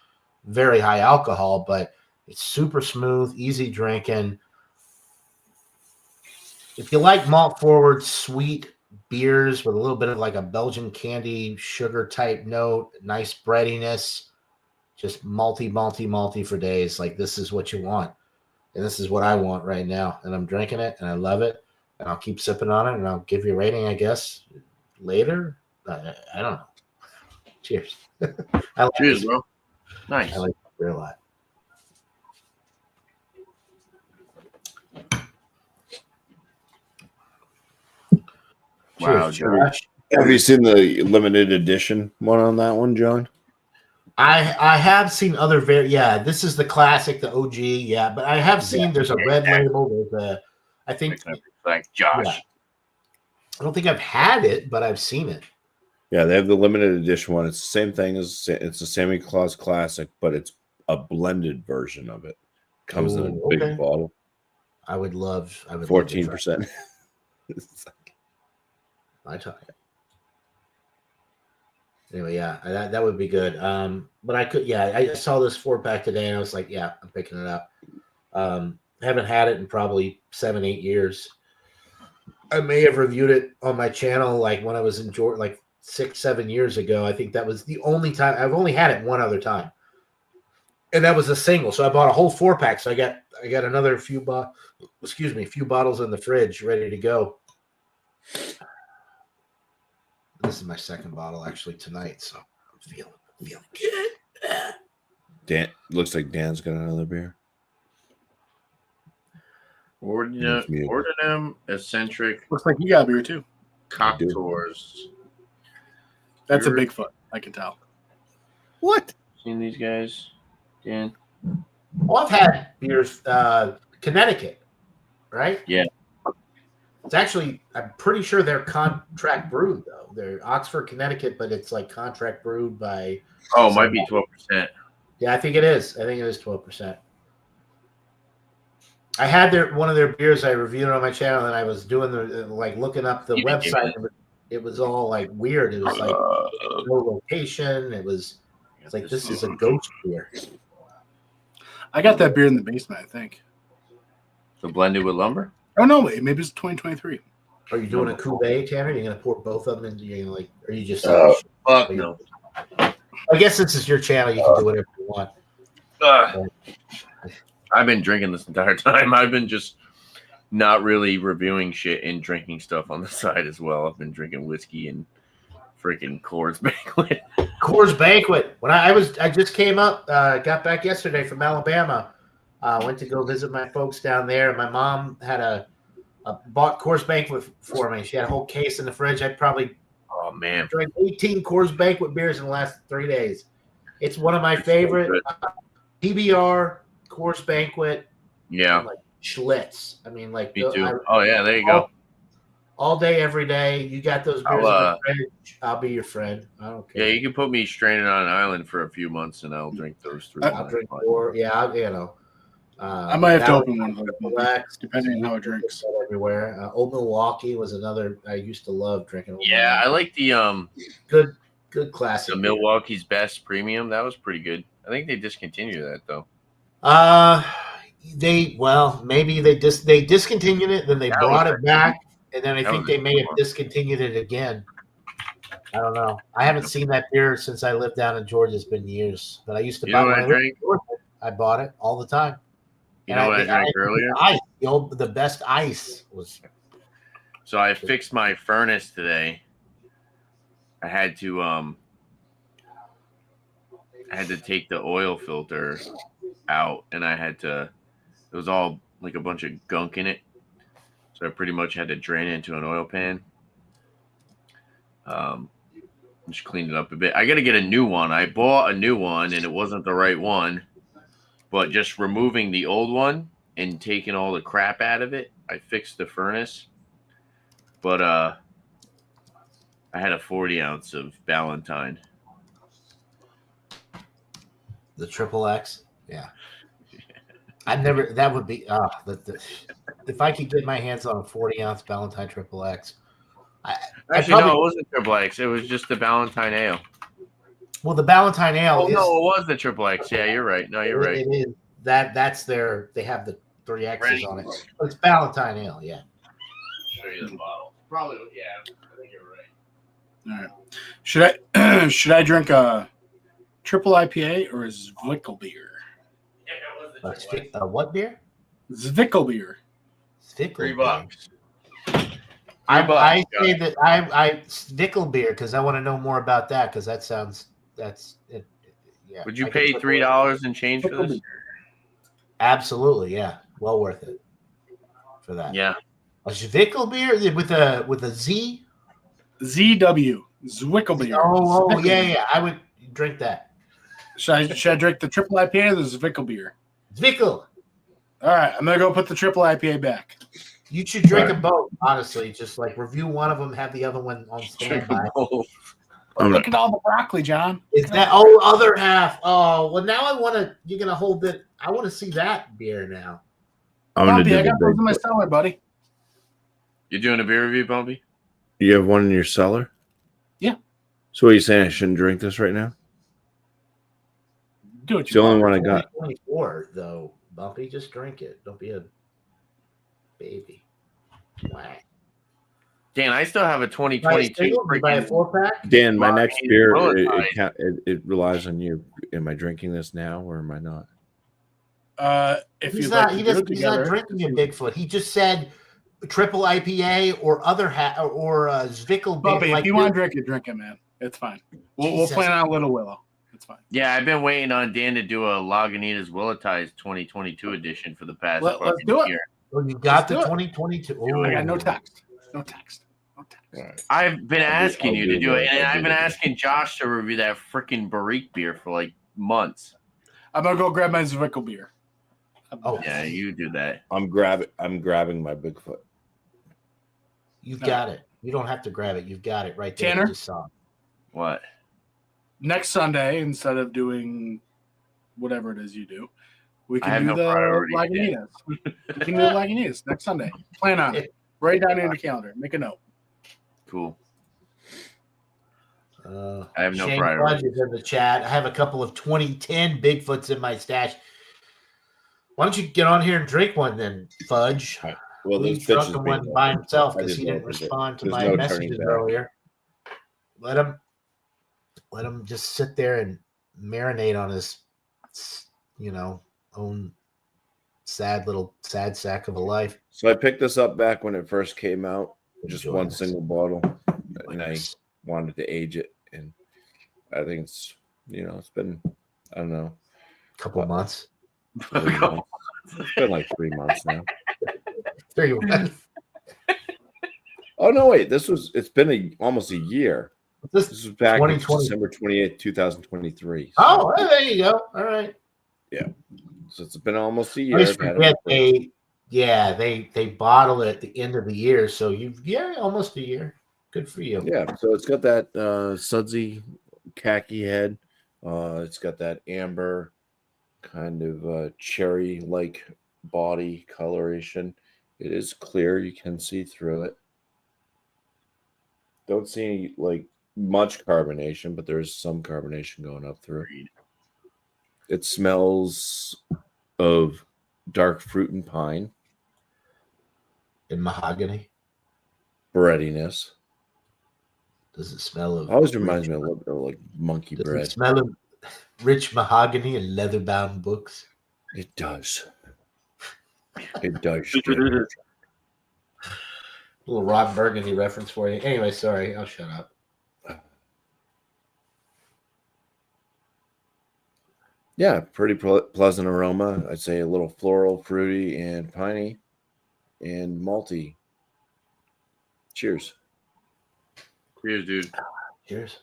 very high alcohol, but it's super smooth, easy drinking. If you like malt forward, sweet beers with a little bit of like a Belgian candy sugar type note, nice breadiness, just malty for days. Like this is what you want. And this is what I want right now. And I'm drinking it and I love it. And I'll keep sipping on it and I'll give you a rating, I guess, later. I don't know. Cheers. Cheers, bro. Nice. I like beer a lot. Wow, Cheers, Josh. Have you seen the limited edition one on that one, John? I have seen other this is the classic, the OG, yeah. But I have seen there's a red label. I think like Josh. Yeah. I don't think I've had it, but I've seen it. Yeah, they have the limited edition one. It's the same thing as it's a Sammy Claus Classic, but it's a blended version of it. Comes in a big bottle. I would 14%. I tell you. Anyway, yeah, that would be good. But I saw this 4-pack today and I was like, yeah, I'm picking it up. Haven't had it in probably 7-8 years. I may have reviewed it on my channel like when I was in Georgia, like 6-7 years ago. I think that was the only time. I've only had it one other time, and that was a single. So I bought a whole 4-pack. So I got another few bottles in the fridge ready to go. This is my second bottle actually tonight, so I'm feeling good. Dan looks like Dan's got another beer. Ordinum eccentric. Looks like you got a beer too. Cocktaurs. That's a Bigfoot, I can tell. What? Seen these guys, Dan? Well, I've had beers, Connecticut, right? Yeah. It's actually, I'm pretty sure they're contract brewed though. They're Oxford, Connecticut, but it's like contract brewed by. Oh, it might be 12%. Yeah, I think it is. I think it is 12%. I had one of their beers. I reviewed it on my channel, and I was doing looking up the website. It was all like weird. It was like no location. It's like this is a ghost beer. I got that beer in the basement, I think. So blended with lumber? Oh no, wait, maybe it's 2023. Are you doing a cuvee, Tanner? Are you gonna pour both of them into? Are you just? Fuck no. I guess this is your channel. You can do whatever you want. I've been drinking this entire time. I've been just not really reviewing shit and drinking stuff on the side as well. I've been drinking whiskey and freaking Coors Banquet. Coors Banquet. When I just came up, got back yesterday from Alabama. Went to go visit my folks down there. My mom had bought Coors Banquet for me. She had a whole case in the fridge. I probably drank 18 Coors Banquet beers in the last 3 days. It's one of my favorite PBR. Coors Banquet, like Schlitz. I mean, like me too. There you go. All day, every day. You got those beers in the fridge. I'll be your friend. I don't care. Yeah, you can put me stranded on an island for a few months, and I'll drink those 3. I'll drink 4. Yeah, I might have to open one of those, Relax, depending on how it drinks. everywhere. Old Milwaukee was another I used to love drinking. Old Yeah, I Milwaukee. like the Good classic. the beer. Milwaukee's Best Premium. That was pretty good. I think they discontinued that though. Maybe they discontinued it, then they That brought was it back, and then I that think was a they may good have one. discontinued it again. I don't know. I haven't seen that beer since I lived down in Georgia. It's been years, but I used to You buy know what when I I lived drank? in Georgia, I bought it all the time. You know what I drank earlier? Ice, the best ice was. So I fixed my furnace today. I had to take the oil filter out, and it was all like a bunch of gunk in it. So I pretty much had to drain it into an oil pan. Just cleaned it up a bit. I got to get a new one. I bought a new one, and it wasn't the right one. But just removing the old one and taking all the crap out of it, I fixed the furnace. But I had a 40 ounce of Ballantine. The triple X, yeah. That would be if I could get my hands on a 40-ounce Ballantine triple X. Actually, no, it wasn't triple X. It was just the Ballantine Ale. Well, the Ballantine Ale Oh, is. no, it was the triple X. Yeah, you're right. No, you're right. It is that's they have the 3 X's Ready? on it. But it's Ballantine Ale, yeah. Show you the bottle. Probably, yeah. I think you're right. All right. Should I drink a triple IPA or a Zwickel beer? Yeah, it was the triple X. What beer? Zwickel beer. $3. I say that I Zwickel beer because I want to know more about that because that sounds it. Yeah. Would you pay $3 and change for this? Absolutely, yeah. Well worth it for that. Yeah. A Zwickel beer with a Z. ZW Zwickel beer. Oh, Zwickel yeah, beer. yeah. I would drink that. Should I drink the triple IPA or the Zwickel beer? Zwickel. All right, I'm gonna go put the triple IPA back. You should drink them both, honestly. Just like review one of them, have the other one on standby. Look at all the broccoli, John. Is that other half? Oh, well, now I want to. You're gonna hold it. I want to see that beer now. Bumpy, I got those in my cellar, buddy. You doing a beer review, Bumpy? You have one in your cellar? Yeah. So what are you saying? I shouldn't drink this right now? Do it. It's the only one I got. 24 though, Bumpy. Just drink it. Don't be a baby. Whack. Dan, I still have a 2022. Buy a 4-pack. Dan, my next Martini beer, Prototype. it relies on you. Am I drinking this now or am I not? If He's you not. like He's not drinking a Bigfoot. He just said triple IPA or other or Zwickel beer. Bumpy, Like if you want to drink it, man. It's fine. We'll Jesus. plan on Little Willow. It's fine. Yeah, I've been waiting on Dan to do a Lagunitas Willetize 2022 edition for the past Let's fucking do it. year. Oh, you got Let's the do it. 2022. I got no Ooh. text. No text. Right. I've been asking you to do do it, that. and I'll I've do been that. asking Josh to review that freaking Barrique beer for like months. I'm gonna go grab my Zwickel beer. Oh, Yeah, you do that. I'm grabbing my Bigfoot. You've got it. You don't have to grab it. You've got it right there. Tanner? You just saw it. What? Next Sunday, instead of doing whatever it is you do, we I can have do no the priority, Lagunitas. We can do the Lagunitas next Sunday. Plan on it. Write it down in the calendar. Make a note. Cool. I have no Shane priority. Fudge is in the chat. I have a couple of 2010 Bigfoots in my stash. Why don't you get on here and drink one then, Fudge? Right. Well, He this bitch drunk is one being by opened. himself I because just he didn't opened it. respond to There's my no messages turning back. earlier. Let him just sit there and marinate on his, own sad sack of a life. So I picked this up back when it first came out, just Enjoy one this. single bottle, and I Nice. wanted to age it, and I think it's it's been I don't know, Couple months. 3 months. It's been like 3 months now. There you go. Oh no, wait, it's been almost a year. This This was back in 2020. December 28th, 2023. Oh, there you go. All right. So it's been almost a I year. always I've had forget it. they bottle it at the end of the year, so almost a year. Good for you. Yeah, so it's got that sudsy khaki head. It's got that amber kind of cherry-like body coloration. It is clear. You can see through it. Don't see like much carbonation, but there's some carbonation going up through it. It smells of dark fruit and pine. And mahogany. Breadiness. Does it smell of? Always reminds me a little bit of like monkey Does bread. it smell of rich mahogany and leather-bound books? It does. It does. A little Rob Burgundy reference for you. Anyway, sorry, I'll shut up. Yeah, pretty pleasant aroma. I'd say a little floral, fruity, and piney, and malty. Cheers. Cheers, dude. Cheers.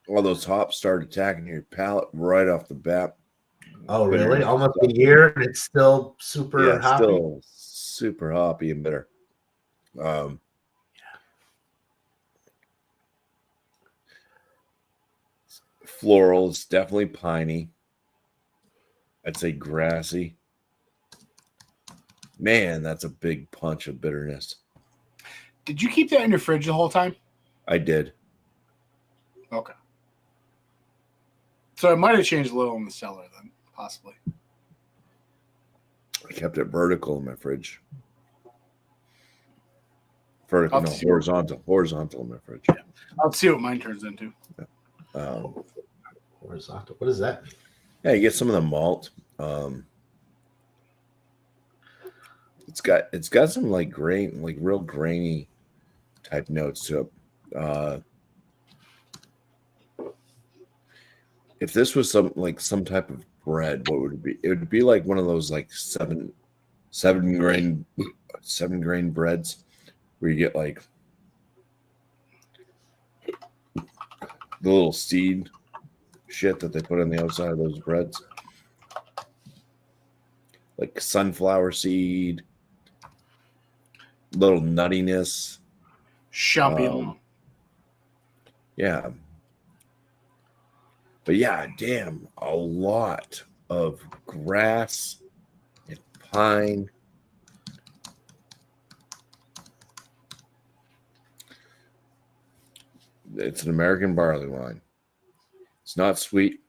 All those hops start attacking your palate right off the bat. Oh, really? Almost a year, and it's still super hoppy? Still super hoppy and bitter. Floral is definitely piney. I'd say grassy. Man, that's a big punch of bitterness. Did you keep that in your fridge the whole time? I did. Okay. So it might have changed a little in the cellar then, possibly. I kept it vertical in my fridge. Vertical, no, horizontal in my fridge. Yeah. I'll see what mine turns into. Horizontal. What does that mean? Yeah, you get some of the malt. It's got some like grain, like real grainy type notes to it. If this was some type of bread, what would it be? It would be like one of those like seven grain breads where you get like the little seed shit that they put on the outside of those breads, like sunflower seed, little nuttiness, champignon. Yeah. But yeah, damn, a lot of grass and pine. It's an American barley wine. It's not sweet.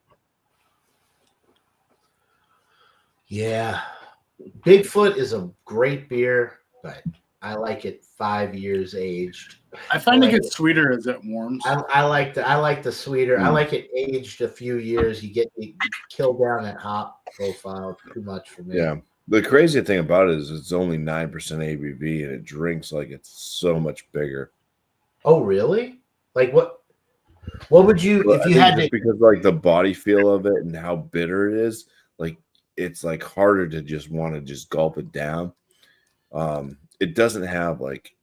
Yeah. Bigfoot is a great beer, but I like it 5 years aged. I find it gets sweeter as it warms. I like the sweeter. I like it aged a few years. You kill down that hop profile too much for me. Yeah. The crazy thing about it is it's only 9% ABV and it drinks like it's so much bigger. Oh, really? Like what would you if you had to? Because like the body feel of it and how bitter it is, like it's like harder to just want to just gulp it down. It doesn't have like,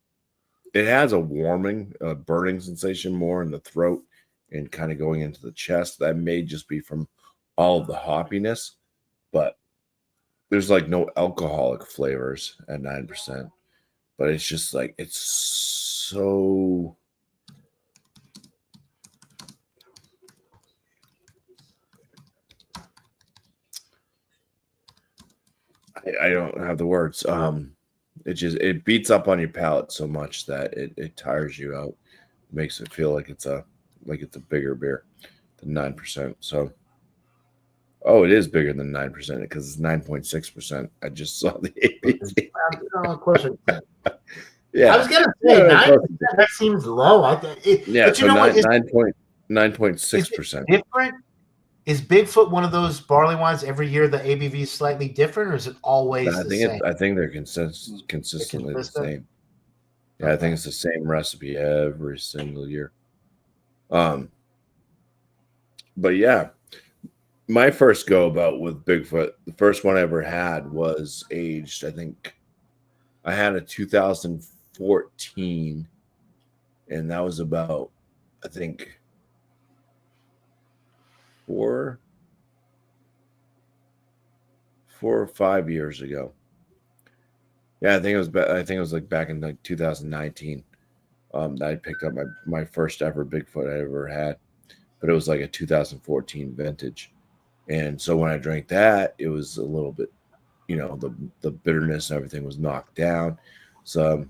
it has a warming, burning sensation more in the throat and kind of going into the chest. That may just be from all of the hoppiness, but there's like no alcoholic flavors at 9%. But it's just like, it's so... I don't have the words. It beats up on your palate so much that it tires you out. It makes it feel like it's a bigger beer than 9%. So, it is bigger than 9% because it's 9.6%. I just saw the ABV. Of course it is. Yeah, I was gonna say 9%. That seems low. But you know what? 9.6%. Different. Is Bigfoot one of those barley wines every year the ABV is slightly different, or is it always the same? I think they're consistently the same. Yeah, okay. I think it's the same recipe every single year. But yeah, my first go about with Bigfoot, the first one I ever had was aged. I think I had a 2014, and that was about, I think, 4 or 5 years ago. Yeah, I think it was like back in like 2019. that I picked up my first ever Bigfoot I ever had, but it was like a 2014 vintage. And so when I drank that, it was a little bit, the bitterness and everything was knocked down. So,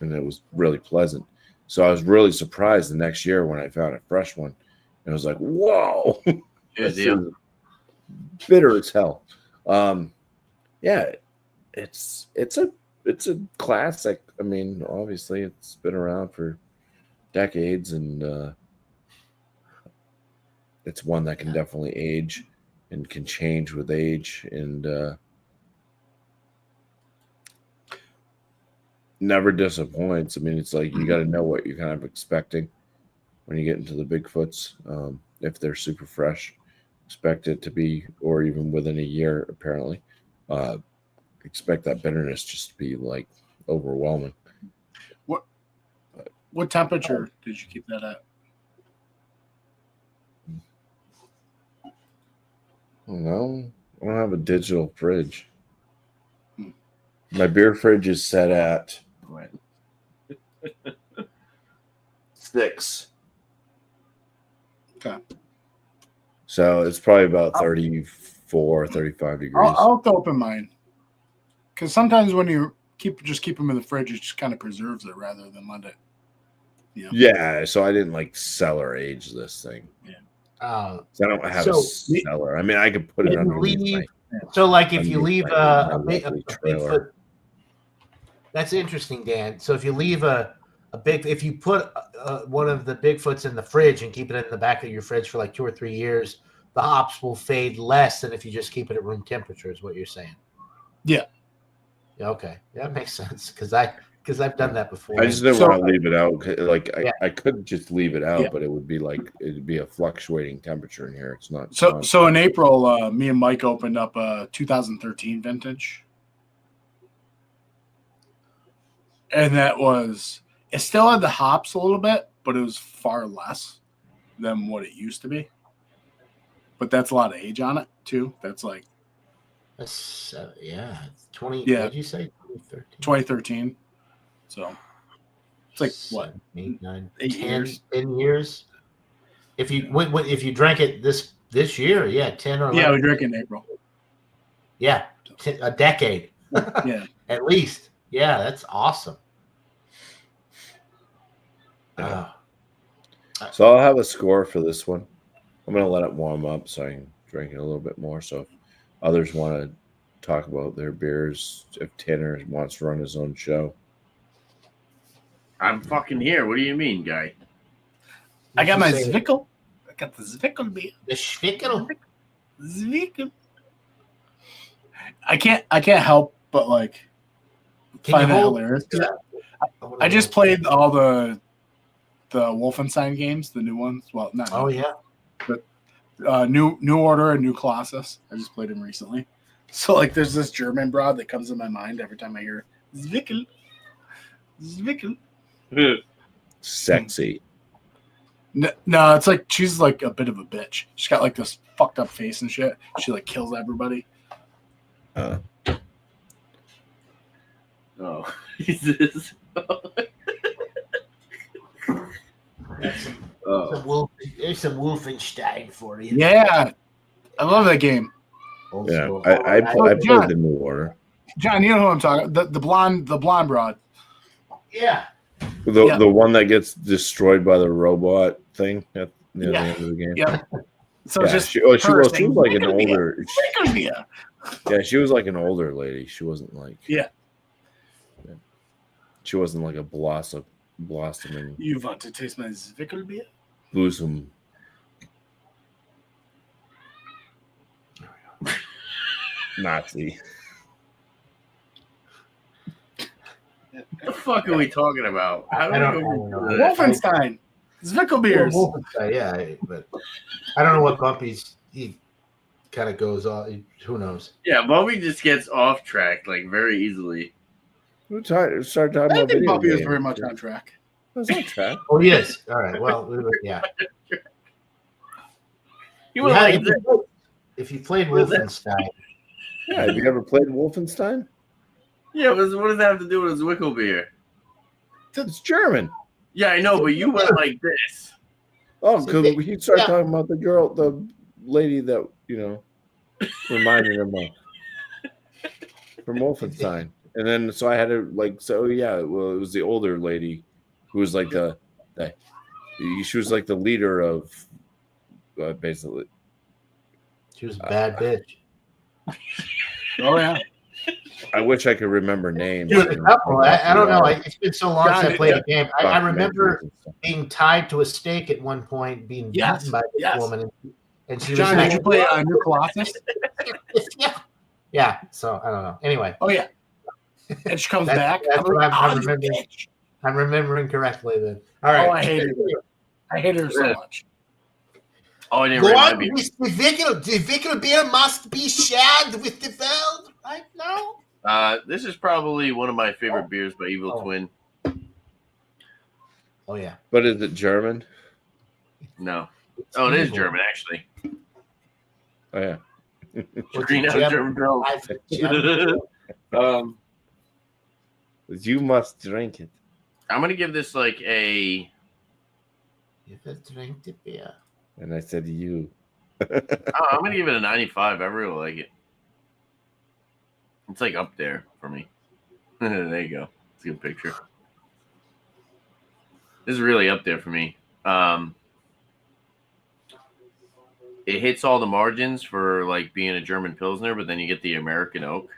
and it was really pleasant. So I was really surprised the next year when I found a fresh one. And I was like, whoa, this is bitter as hell. Yeah, it's a classic. I mean, obviously it's been around for decades, and it's one that can definitely age and can change with age, and never disappoints. I mean, it's like you got to know what you're kind of expecting when you get into the Bigfoots. If they're super fresh, expect it to be, or even within a year, apparently. Expect that bitterness just to be like overwhelming. What temperature did you keep that at? No, I don't have a digital fridge. My beer fridge is set at 6. Okay. So it's probably about 34, 35 degrees. I'll have to open mine. Because sometimes when you keep them in the fridge, it just kind of preserves it rather than let it. Yeah, so I didn't like cellar age this thing. Yeah. So I don't have a cellar. I mean, I could put it underneath. So, like, if you leave a trailer. Bigfoot, that's interesting, Dan. So, if you leave if you put one of the Bigfoots in the fridge and keep it in the back of your fridge for like 2 or 3 years, the hops will fade less than if you just keep it at room temperature. Is what you're saying? Yeah. Yeah. Okay, that makes sense because I've done that before. I just didn't want to leave it out. Like I could just leave it out, but it would be a fluctuating temperature in here. It's not. So in April, me and Mike opened up a 2013 vintage, and it still had the hops a little bit, but it was far less than what it used to be. But that's a lot of age on it too. That's like. That's 20. Yeah. What did you say? 2013. So it's like 7, 8, 9, 8 10 years. 10 years. If you drank it this year, 10 or 11. Yeah, we drank it in April. Yeah, a decade. Yeah, at least. Yeah, that's awesome. So I'll have a score for this one. I'm gonna let it warm up so I can drink it a little bit more. So if others want to talk about their beers, if Tanner wants to run his own show. I'm fucking here. What do you mean, guy? I got my Zwickel. I got the Zwickel beer. The Zwickel. Zwickel. I can't help but like find it hilarious. I just played all the Wolfenstein games, the new ones. Well, not. Oh yeah. But New Order and New Colossus. I just played them recently. So like, there's this German broad that comes in my mind every time I hear Zwickel. Zwickel. Sexy. No, it's like she's like a bit of a bitch. She's got like this fucked up face and shit. She like kills everybody. Oh, Jesus. There's some Wolfenstein for you. Yeah, I love that game. Yeah, I played the New Order. John, you know who I'm talking. The blonde broad. Yeah. The one that gets destroyed by the robot thing at the end of the game. Yeah. So yeah, just she was like an older. Yeah, she was like an older lady. She wasn't like. Yeah. She wasn't like a blossoming. You want to taste my Zwickel beer? Bosom. Nazi. What the fuck are we talking about? I don't know. Wolfenstein. Zwickel beers. Wolfenstein, yeah, but I don't know what Bumpy's. He kind of goes on. Who knows? Yeah, Bumpy just gets off track like very easily. We started talking I about think video Bumpy is games. very much on track. Was on track. Oh yes. All right. Well, yeah. You were like, if you played Wolfenstein. Yeah, have you ever played Wolfenstein? yeah, but what does that have to do with a Zwickel beer? That's German. Yeah, I know, but you went like this. Oh, because he started talking about the lady that, reminded him of from Wolfenstein. And then, so I had to, well, it was the older lady who was like she was like the leader of, basically. She was a bad bitch. Oh yeah. I wish I could remember names. She was a couple. I don't know. It's been so long since I played a game. I remember being tied to a stake at one point, being beaten by this woman. And she John, was did you play New Colossus? Yeah. So I don't know. Anyway. Oh yeah. And she comes back. That's what I'm remembering correctly then. All right. Oh, I hate her. I hate her so much. Oh, I didn't read my the vehicle beer must be shared with the world right now. This is probably one of my favorite beers by Evil Twin. Oh yeah. But is it German? No. Oh, it is German, actually. Oh yeah. Green out German girl. You must drink it. I'm gonna give this like a. You must drink the beer. And I said you. I'm gonna give it a 95. I really like it. It's like up there for me. There you go. It's a good picture. This is really up there for me. It hits all the margins for like being a German Pilsner, but then you get the American oak.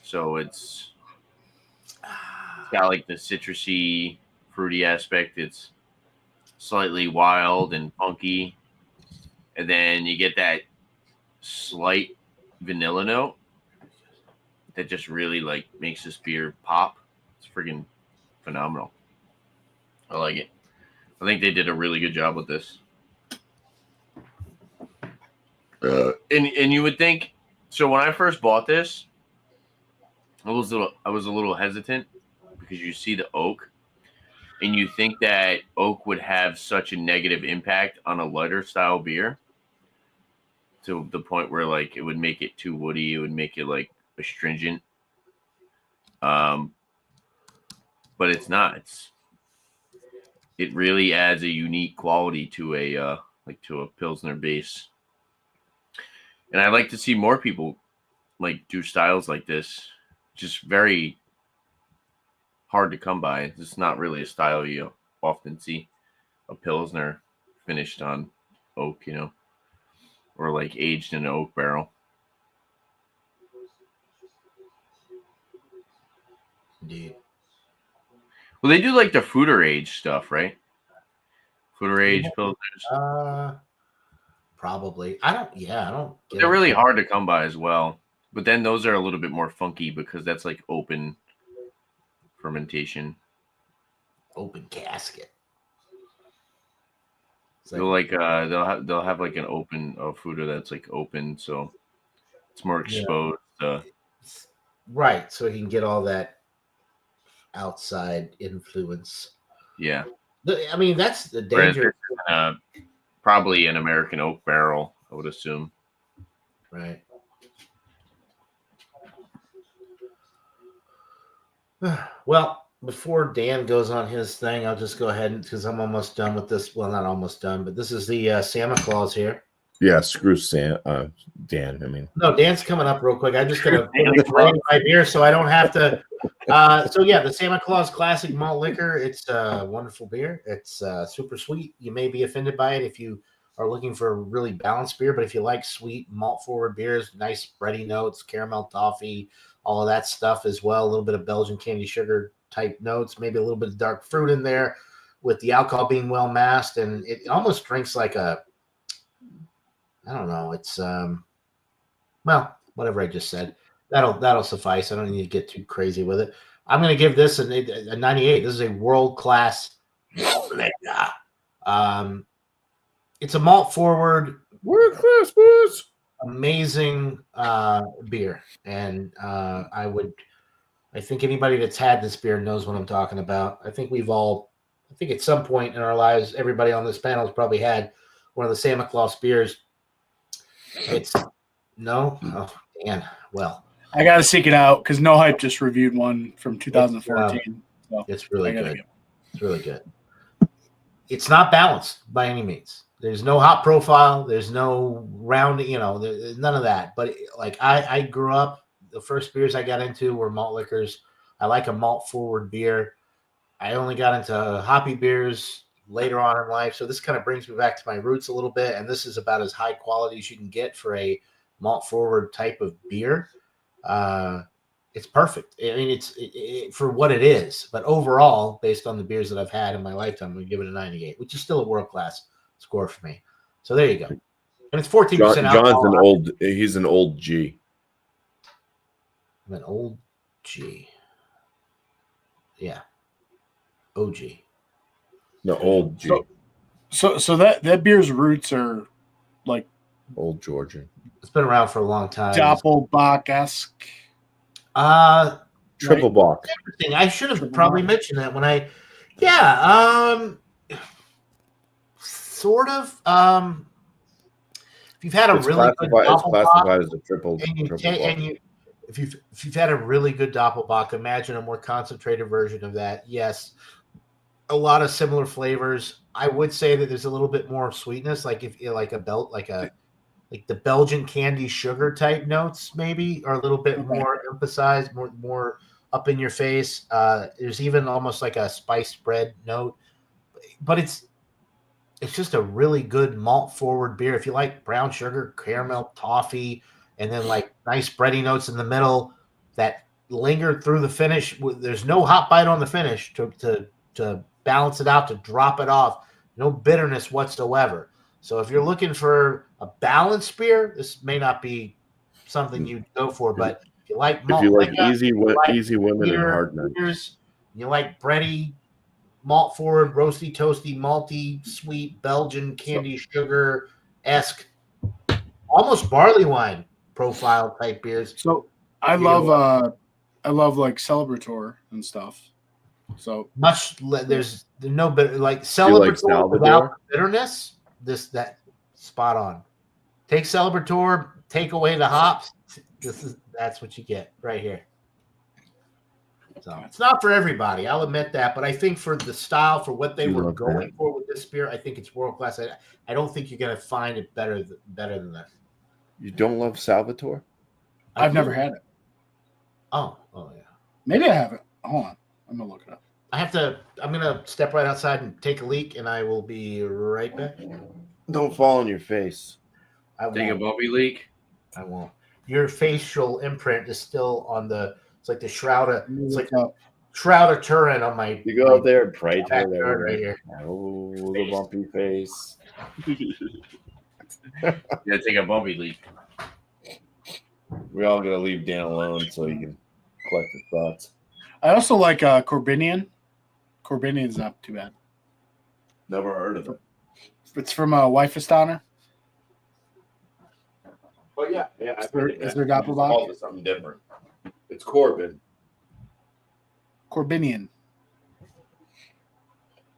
So it's got like the citrusy, fruity aspect. It's slightly wild and funky. And then you get that slight vanilla note that just really like makes this beer pop. It's freaking phenomenal. I like it. I think they did a really good job with this. And you would think, so when I first bought this, I was a little hesitant because you see the oak and you think that oak would have such a negative impact on a lighter style beer to the point where like it would make it too woody, it would make it like astringent. But it's not. It really adds a unique quality to a Pilsner base. And I'd like to see more people like do styles like this. Just very hard to come by. It's not really a style you often see. A Pilsner finished on oak, or like aged in an oak barrel. Indeed. Well, they do like the fruiter age stuff, right? Fruiter age Pilsners. Probably. I don't. They're really hard to come by as well. But then those are a little bit more funky because that's like open fermentation. Open casket. So like they'll have like an open fruiter that's like open, so it's more exposed. Right, so he can get all that outside influence. Yeah. I mean, that's the danger. Probably an American oak barrel, I would assume. Right. Well, before Dan goes on his thing, I'll just go ahead because I'm almost done with this. Well, not almost done, but this is the Santa Claus here. Yeah, screw Dan. I mean, no, Dan's coming up real quick. I just gotta drink my beer so I don't have to. So yeah, the Santa Claus Classic Malt Liquor. It's a wonderful beer. It's super sweet. You may be offended by it if you are looking for a really balanced beer, but if you like sweet malt forward beers, nice bready notes, caramel toffee, all of that stuff as well. A little bit of Belgian candy sugar type notes, maybe a little bit of dark fruit in there, with the alcohol being well masked, and it almost drinks like a. I don't know. It's well, whatever I just said. That'll suffice. I don't need to get too crazy with it. I'm going to give this a 98. This is a world class. It's a malt forward, world class booze. Amazing beer, and I think anybody that's had this beer knows what I'm talking about. I think at some point in our lives, everybody on this panel has probably had one of the Santa Claus beers. Oh, Dan. Well, I gotta seek it out because No Hype just reviewed one from 2014. So It's really I gotta good. get It's really good. It's not balanced by any means. There's no hop profile. There's no rounding. There's none of that. But like I grew up, the first beers I got into were malt liquors. I like a malt forward beer. I only got into hoppy beers later on in life. So this kind of brings me back to my roots a little bit. And this is about as high quality as you can get for a malt forward type of beer. It's perfect. I mean, it's for what it is. But overall, based on the beers that I've had in my lifetime, I'm going to give it a 98, which is still a world-class score for me. So there you go. And it's 14% John's alcohol. he's an old G. I'm an old G. Yeah. OG. No, old G. So that beer's roots are like Old Georgian. It's been around for a long time. Doppelbock-esque. Triple Bock. Interesting. I should have Triple probably Bock. mentioned that when sort of. If you've had a It's really good classified Doppelbock, as a triple Bock. if you've had a really good Doppelbock, imagine a more concentrated version of that. Yes, a lot of similar flavors. I would say that there's a little bit more sweetness, like if like the Belgian candy sugar type notes maybe are a little bit more emphasized, more up in your face. There's even almost like a spiced bread note, but it's just a really good malt forward beer. If you like brown sugar, caramel, toffee, and then like nice bready notes in the middle that linger through the finish. There's no hot bite on the finish to balance it out, to drop it off. No bitterness whatsoever. So if you're looking for a balanced beer, this may not be something you'd go for. But if you like malt, If you like easy women and hard men, beers, you like bready, malt forward, roasty, toasty, malty, sweet Belgian candy sugar-esque, almost barley wine profile type beers. So I love like Celebrator and stuff. So There's no bitter, like you like Celebrator Salvador? without bitterness. That spot on. Take Celebrator, take away the hops. That's what you get right here. So it's not for everybody, I'll admit that, but I think for the style, for what they were going for with this beer, I think it's world class. I don't think you're going to find it better than that. You don't love Salvatore? I've never had it. Oh yeah. Maybe I haven't. Hold on, I'm gonna look it up. I'm gonna step right outside and take a leak, and I will be right back. Don't fall on your face. Take a bumpy leak. I won't. Your facial imprint is still on the. It's like the shroud of. It's like Shroud of Turin on my. You go out there and pray to it right here. Oh, the bumpy face. Yeah, take a bumpy leak. We all gotta leave Dan alone so he can collect his thoughts. I also like Corbinian. Corbinian's not too bad. Never heard of it. It's from Weifestaner. Oh yeah. Is there Doppelbock? Called it something different. It's Corbin. Corbinian.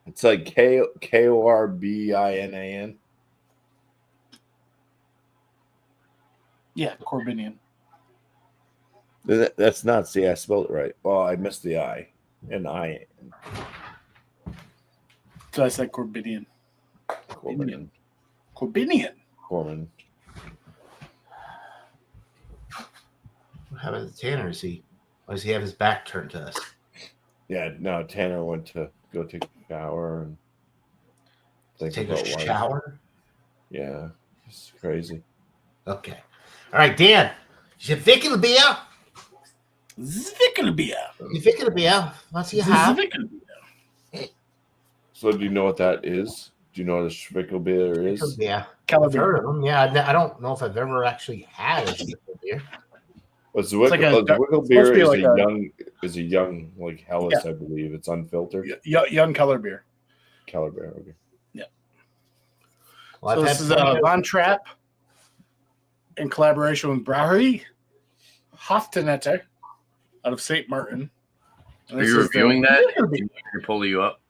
It's like Korbin. Yeah, Corbinian. That's not. See, I spelled it right. Oh, I missed the I. And I. So I said Corbinian. Corbin. Corbinian. Corbin. What happened to Tanner? Why does he have his back turned to us? Yeah, no, Tanner went to go take a shower and Take a shower? Yeah, it's crazy. Okay. All right, Dan. You thinking of beer? Zwickelbier. You thinking of beer? What's you have? So, do you know what that is? Do you know what a Schwickelbeer is? Yeah. Caliber. I've heard of them. Yeah, I don't know if I've ever actually had a beer. A Zwickelbeer is a young like Helles, Yeah. I believe. It's unfiltered. Young color beer. Color beer. Okay. Well, So this is Von Trapp in collaboration with Brauerei Hofstetter out of St. Martin. And Are this you is the- reviewing that? Can I pull you up?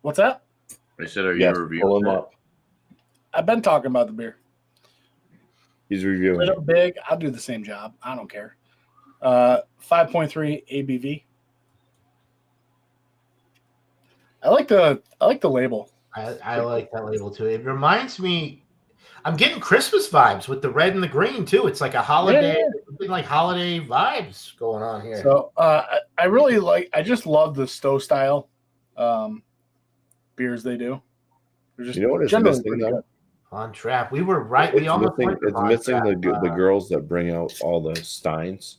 What's that? I said, are you Yes, reviewing pull him that? up. I've been talking about the beer. He's reviewing. Little big. I'll do the same job. I don't care. 5.3 ABV. I like the label. I like that label too. It reminds me. I'm getting Christmas vibes with the red and the green too. It's like a holiday, something like holiday vibes going on here. So I really like. I just love the Stowe style beers they do. They're just You know what is generally missing pretty though? good. On Trap, we were right. We almost Missing, went to it's On missing Trap. the girls that bring out all the steins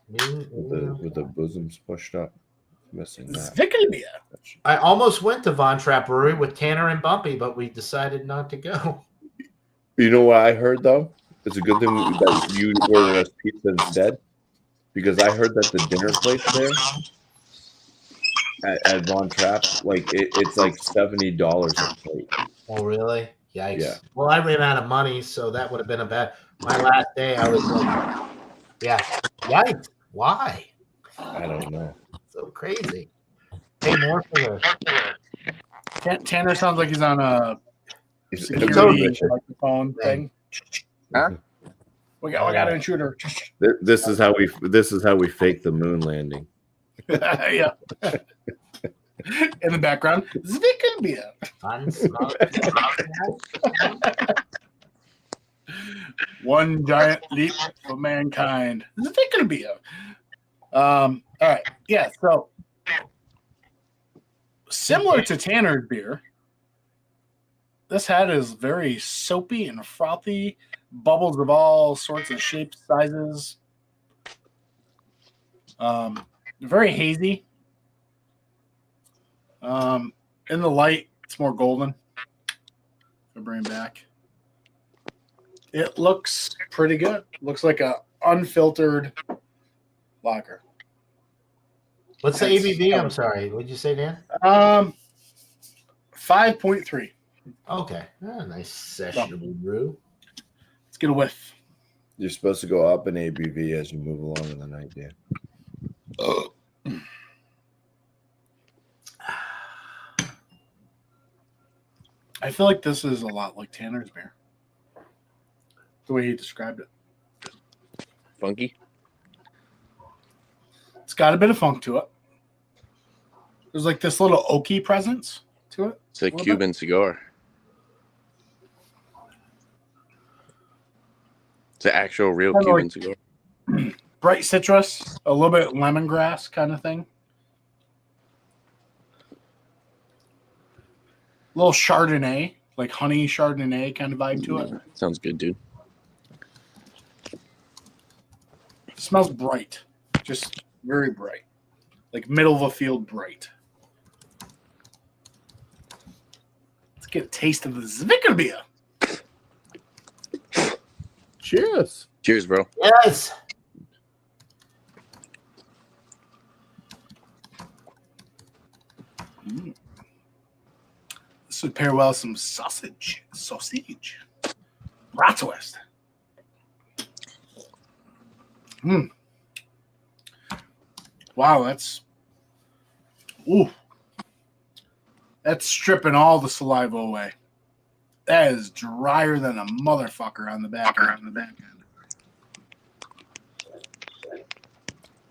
Me- with the bosoms pushed up. Missing that. Zwickelbier. I almost went to Von Trapp Brewery with Tanner and Bumpy, but we decided not to go. You know what I heard though? It's a good thing that you ordered us pizza instead, because I heard that the dinner place there at Von Trapp, like it's like $70 a plate. Oh, really? Yikes. Yeah. Well, I ran out of money, so that would have been a bad. My last day, I was like, yeah. Yikes. Why? I don't know. So crazy. Pay more for the. Tanner sounds like he's on a It's security microphone thing. Huh? We got an intruder. This is how we fake the moon landing. Yeah. In the background, Zwickelbier. One giant leap for mankind. Zwickelbier. All right. Yeah. So similar to Tanner's beer, this head is very soapy and frothy, bubbles of all sorts of shapes, sizes. Very hazy. In the light, it's more golden. I'll bring it back. It looks pretty good. Looks like a unfiltered lager. What's the ABV? I'm sorry. What did you say, Dan? 5.3. Okay. Nice sessionable brew. Let's get a whiff. You're supposed to go up in ABV as you move along in the night, Dan. I feel like this is a lot like Tanner's beer. The way he described it. Funky. It's got a bit of funk to it. There's like this little oaky presence to it. It's a Cuban cigar. It's an actual real Kinda Cuban like- cigar. Bright citrus, a little bit lemongrass kind of thing. A little Chardonnay, like honey Chardonnay kind of vibe to it. Sounds good, dude. It smells bright, just very bright, like middle of a field bright. Let's get a taste of the Zwickelbier. Cheers. Cheers, bro. Yes. This would pair well with some sausage. Bratwurst. Wow, that's stripping all the saliva away. That is drier than a motherfucker on the back end.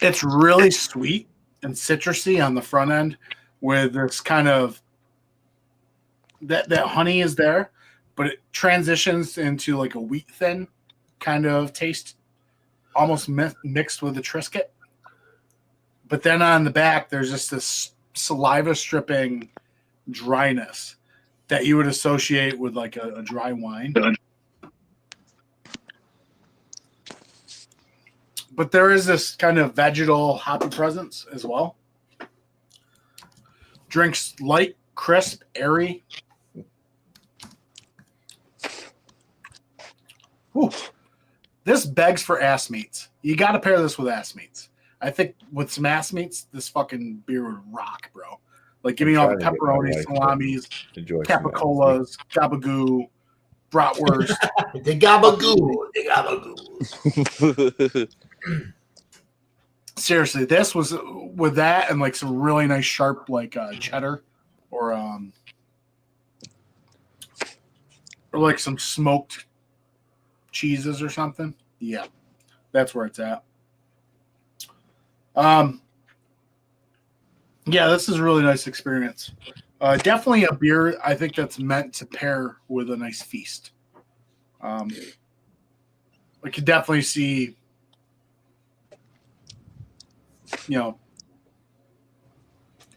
It's really sweet and citrusy on the front end with this kind of that honey is there, but it transitions into like a wheat thin kind of taste, almost mixed with a Triscuit. But then on the back, there's just this saliva stripping dryness that you would associate with like a dry wine. But there is this kind of vegetal hoppy presence as well. Drinks light, crisp, airy. Whew. This begs for ass meats. You got to pair this with ass meats. I think with some ass meats, this fucking beer would rock, bro. Like, give me all the pepperoni, salamis, capicolas, gabagoo, bratwurst. The gabagoo. Seriously, this was with that and like some really nice sharp like cheddar or like some smoked cheeses or something. Yeah, that's where it's at. Yeah, this is a really nice experience. Definitely a beer I think that's meant to pair with a nice feast. I could definitely see,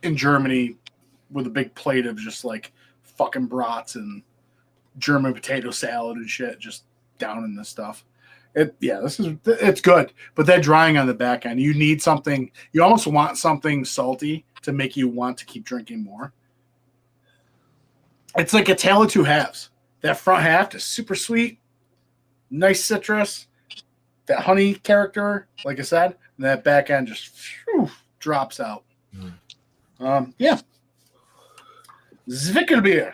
in Germany with a big plate of just like fucking brats and German potato salad and shit, just down in this stuff. It's good, but that drying on the back end, you need something. You almost want something salty to make you want to keep drinking more. It's like a tale of two halves. That front half is super sweet, nice citrus, that honey character, like I said, and that back end just drops out. Zwickelbier.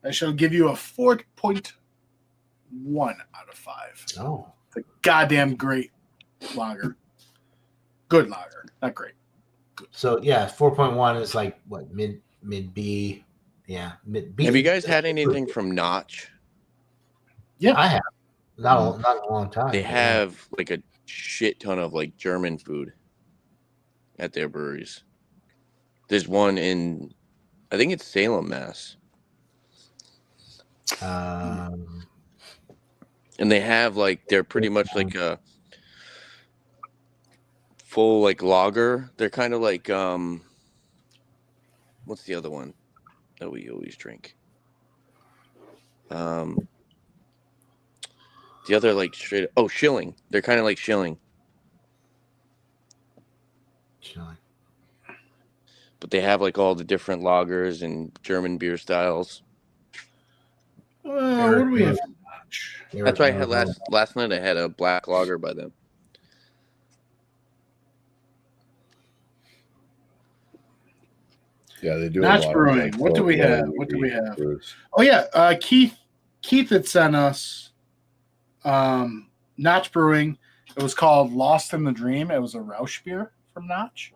I shall give you a 4.1 out of 5. Oh, It's a goddamn great lager. Good lager, not great. Good. so yeah, 4.1 is like what mid B. Yeah, mid B. Have you guys had anything from Notch? Yeah, I have not in a long time. They have like a shit ton of like German food at their breweries. There's one in, I think it's Salem, Mass. And they have like, they're pretty much like a full like lager. They're kind of like what's the other one that we always drink? The other like straight Schilling. They're kind of like Schilling. But they have like all the different lagers and German beer styles. what do we have? That's why I had last night. I had a black lager by them. Yeah, they do. Notch a lot Brewing. of What do we have? What do we have? Oh yeah, Keith had sent us Notch Brewing. It was called Lost in the Dream. It was a Rausch beer from Notch.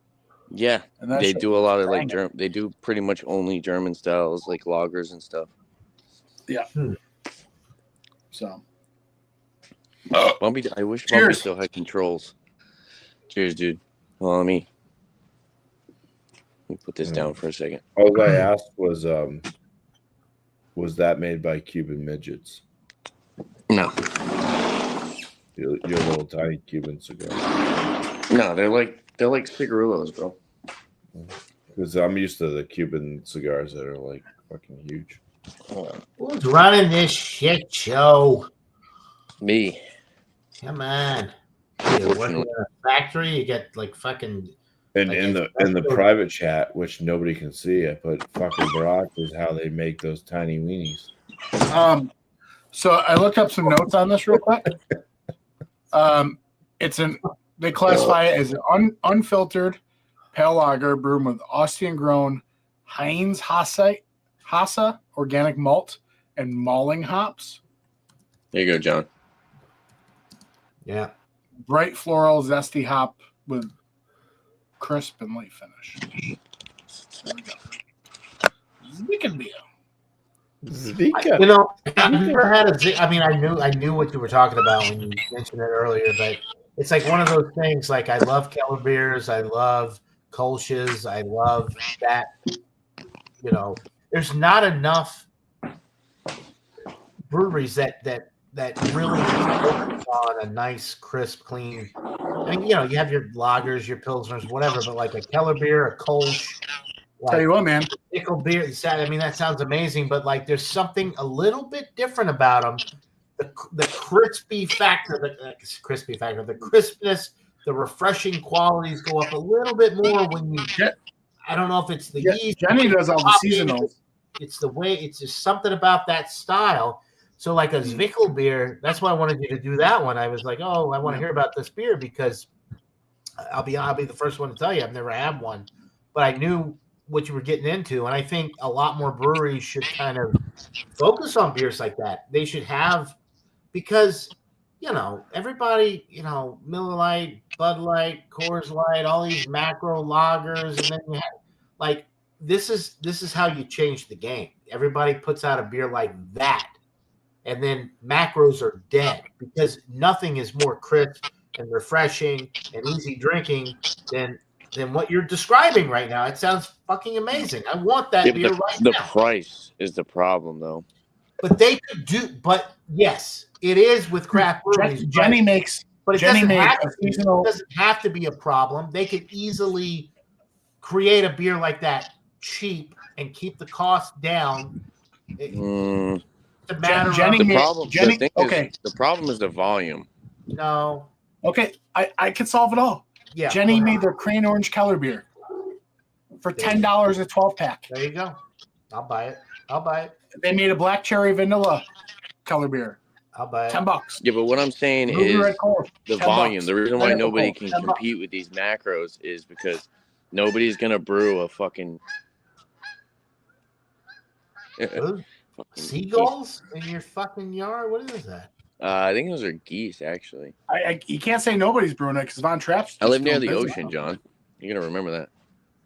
Yeah, And they do a lot of like they do pretty much only German styles like lagers and stuff. Yeah. So. Bumpy, I wish Cheers. Bumpy still had controls. Cheers, dude. Well, let me put this down for a second. All I asked was that made by Cuban midgets? No, Your little tiny Cuban cigar. no, they're like cigarillos, bro. Because I'm used to the Cuban cigars that are like fucking huge. Who's running this shit show? Me. Come on. You're working in a factory, you get like fucking. And Like in the private chat, which nobody can see, I put fucking Barack is how they make those tiny weenies. So I looked up some notes on this real quick. They classify it as an unfiltered pale lager brewed with Austrian-grown Heinz Hassa organic malt and malling hops. There you go, John. Yeah. Bright floral zesty hop with crisp and light finish. There we go. Zwickelbier. You know, I've never had I mean, I knew what you were talking about when you mentioned it earlier, but it's like one of those things. Like I love Keller beers, I love Kolsch's, I love that. You know, there's not enough breweries that really focus on a nice, crisp, clean. I mean, you know, you have your lagers, your pilsners, whatever, but like a Keller beer, a Kolsch. Like, Tell you what, man. Pickle beer. I mean, that sounds amazing, but like, there's something a little bit different about them. The crispy factor, the crispness, the refreshing qualities go up a little bit more when you. Yeah. I don't know if it's the yeast. Jenny does all the seasonals. It's the way. It's just something about that style. So, like a Zwickel beer, that's why I wanted you to do that one. I was like, oh, I want to hear about this beer because I'll be the first one to tell you I've never had one, but I knew what you were getting into, and I think a lot more breweries should kind of focus on beers like that. They should have, because you know everybody, you know, Miller Lite, Bud Light, Coors Light, all these macro lagers, and then you have like this is how you change the game. Everybody puts out a beer like that, and then macros are dead because nothing is more crisp and refreshing and easy drinking than than what you're describing right now. It sounds fucking amazing. I want that Yeah, beer but right the now. price is the problem, though. But they could do. But yes, it is with craft breweries. Jenny makes. But it Jenny doesn't made have a to be. It seasonal. doesn't have to be a problem. They could easily create a beer like that cheap and keep the cost down. Mm, It's a matter Jenny of made- Jenny- the thing okay. is, the problem is the volume. no. Okay, I could solve it all. Yeah. Jenny made their Crane Orange Keller beer for $10 a 12-pack. There you go. I'll buy it. I'll buy it. They made a black cherry vanilla Keller beer, I'll buy it. $10. Yeah, but what I'm saying Ruby is Red Cola, the $10. volume. The reason why Pineapple nobody Cola, can $10. compete with these macros is because nobody's gonna brew a fucking. Ooh, seagulls in your fucking yard? What is that? I think those are geese, actually. You can't say nobody's brewing it because Von Trapp's. I just live near doing the business. ocean, John. You're gonna remember that.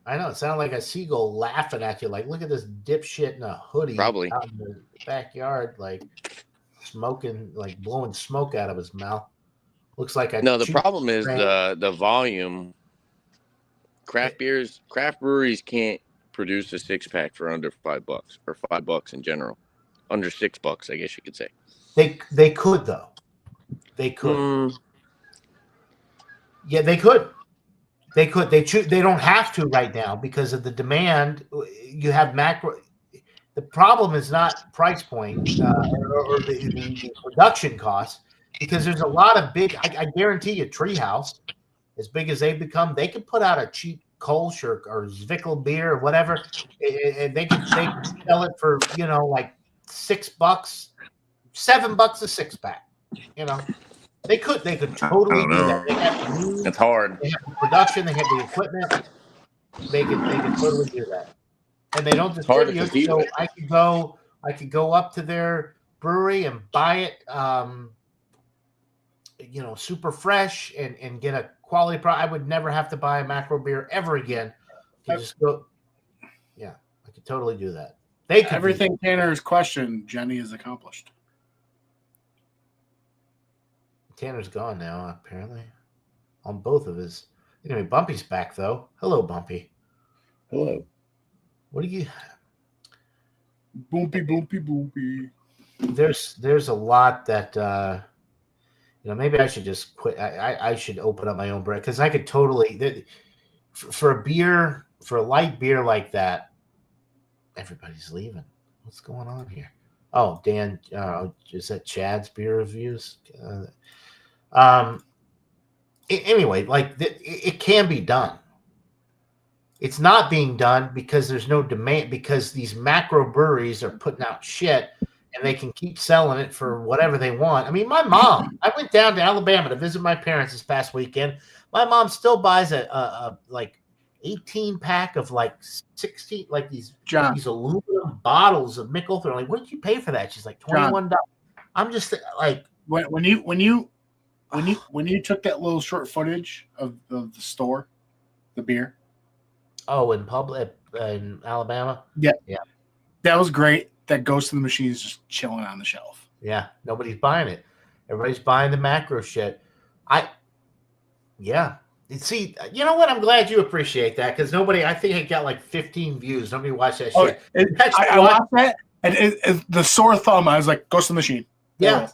I know. It sounded like a seagull laughing at you, like, look at this dipshit in a hoodie Probably. out in the backyard, like smoking, like blowing smoke out of his mouth. Looks like a No, the cheap problem is train. the volume. Craft breweries can't produce a 6-pack for under $5 or $5 in general, under $6, I guess you could say. They could though. They could. Mm, Yeah, they could. They could. They don't have to right now because of the demand. You have macro. The problem is not price point or the production costs, because there's a lot of big. I guarantee you, Treehouse, as big as they've become, they could put out a cheap Kolsch or Zwickel beer or whatever, and they could sell it for like $6, $7 a 6-pack. They could totally I don't do know. that. They have the means, it's hard. they have the production, they have the equipment. They could totally do that, and they don't It's hard to distribute. compete So with. I could go up to their brewery and buy it, super fresh and get a quality product. I would never have to buy a macro beer ever again. I just go. Yeah, I could totally do that. They could Everything Tanner's questioned, Jenny has accomplished. Tanner's gone now, apparently. On both of his. Anyway, Bumpy's back though. Hello, Bumpy. Hello. What do you? Boopy, boopy, boopy. There's a lot that maybe I should just quit. I should open up my own brand, because I could totally for a light beer like that. Everybody's leaving. What's going on here? Oh, Dan, is that Chad's beer reviews? Anyway, it can be done. It's not being done because there's no demand, because these macro breweries are putting out shit and they can keep selling it for whatever they want. I mean, my mom, I went down to Alabama to visit my parents this past weekend. My mom still buys a 18-pack of 16, these aluminum bottles of Mick Ultra. Like, what did you pay for that? She's like, $21. I'm just like, when you took that little short footage of the store, the beer. Oh, in public in Alabama? Yeah. That was great. That Ghost in the Machine is just chilling on the shelf. Yeah, nobody's buying it. Everybody's buying the macro shit. See, you know what? I'm glad you appreciate that, because I think I got 15 views. Nobody watched that shit. I watched that, and the sore thumb, I was like, Ghost in the Machine. Yeah.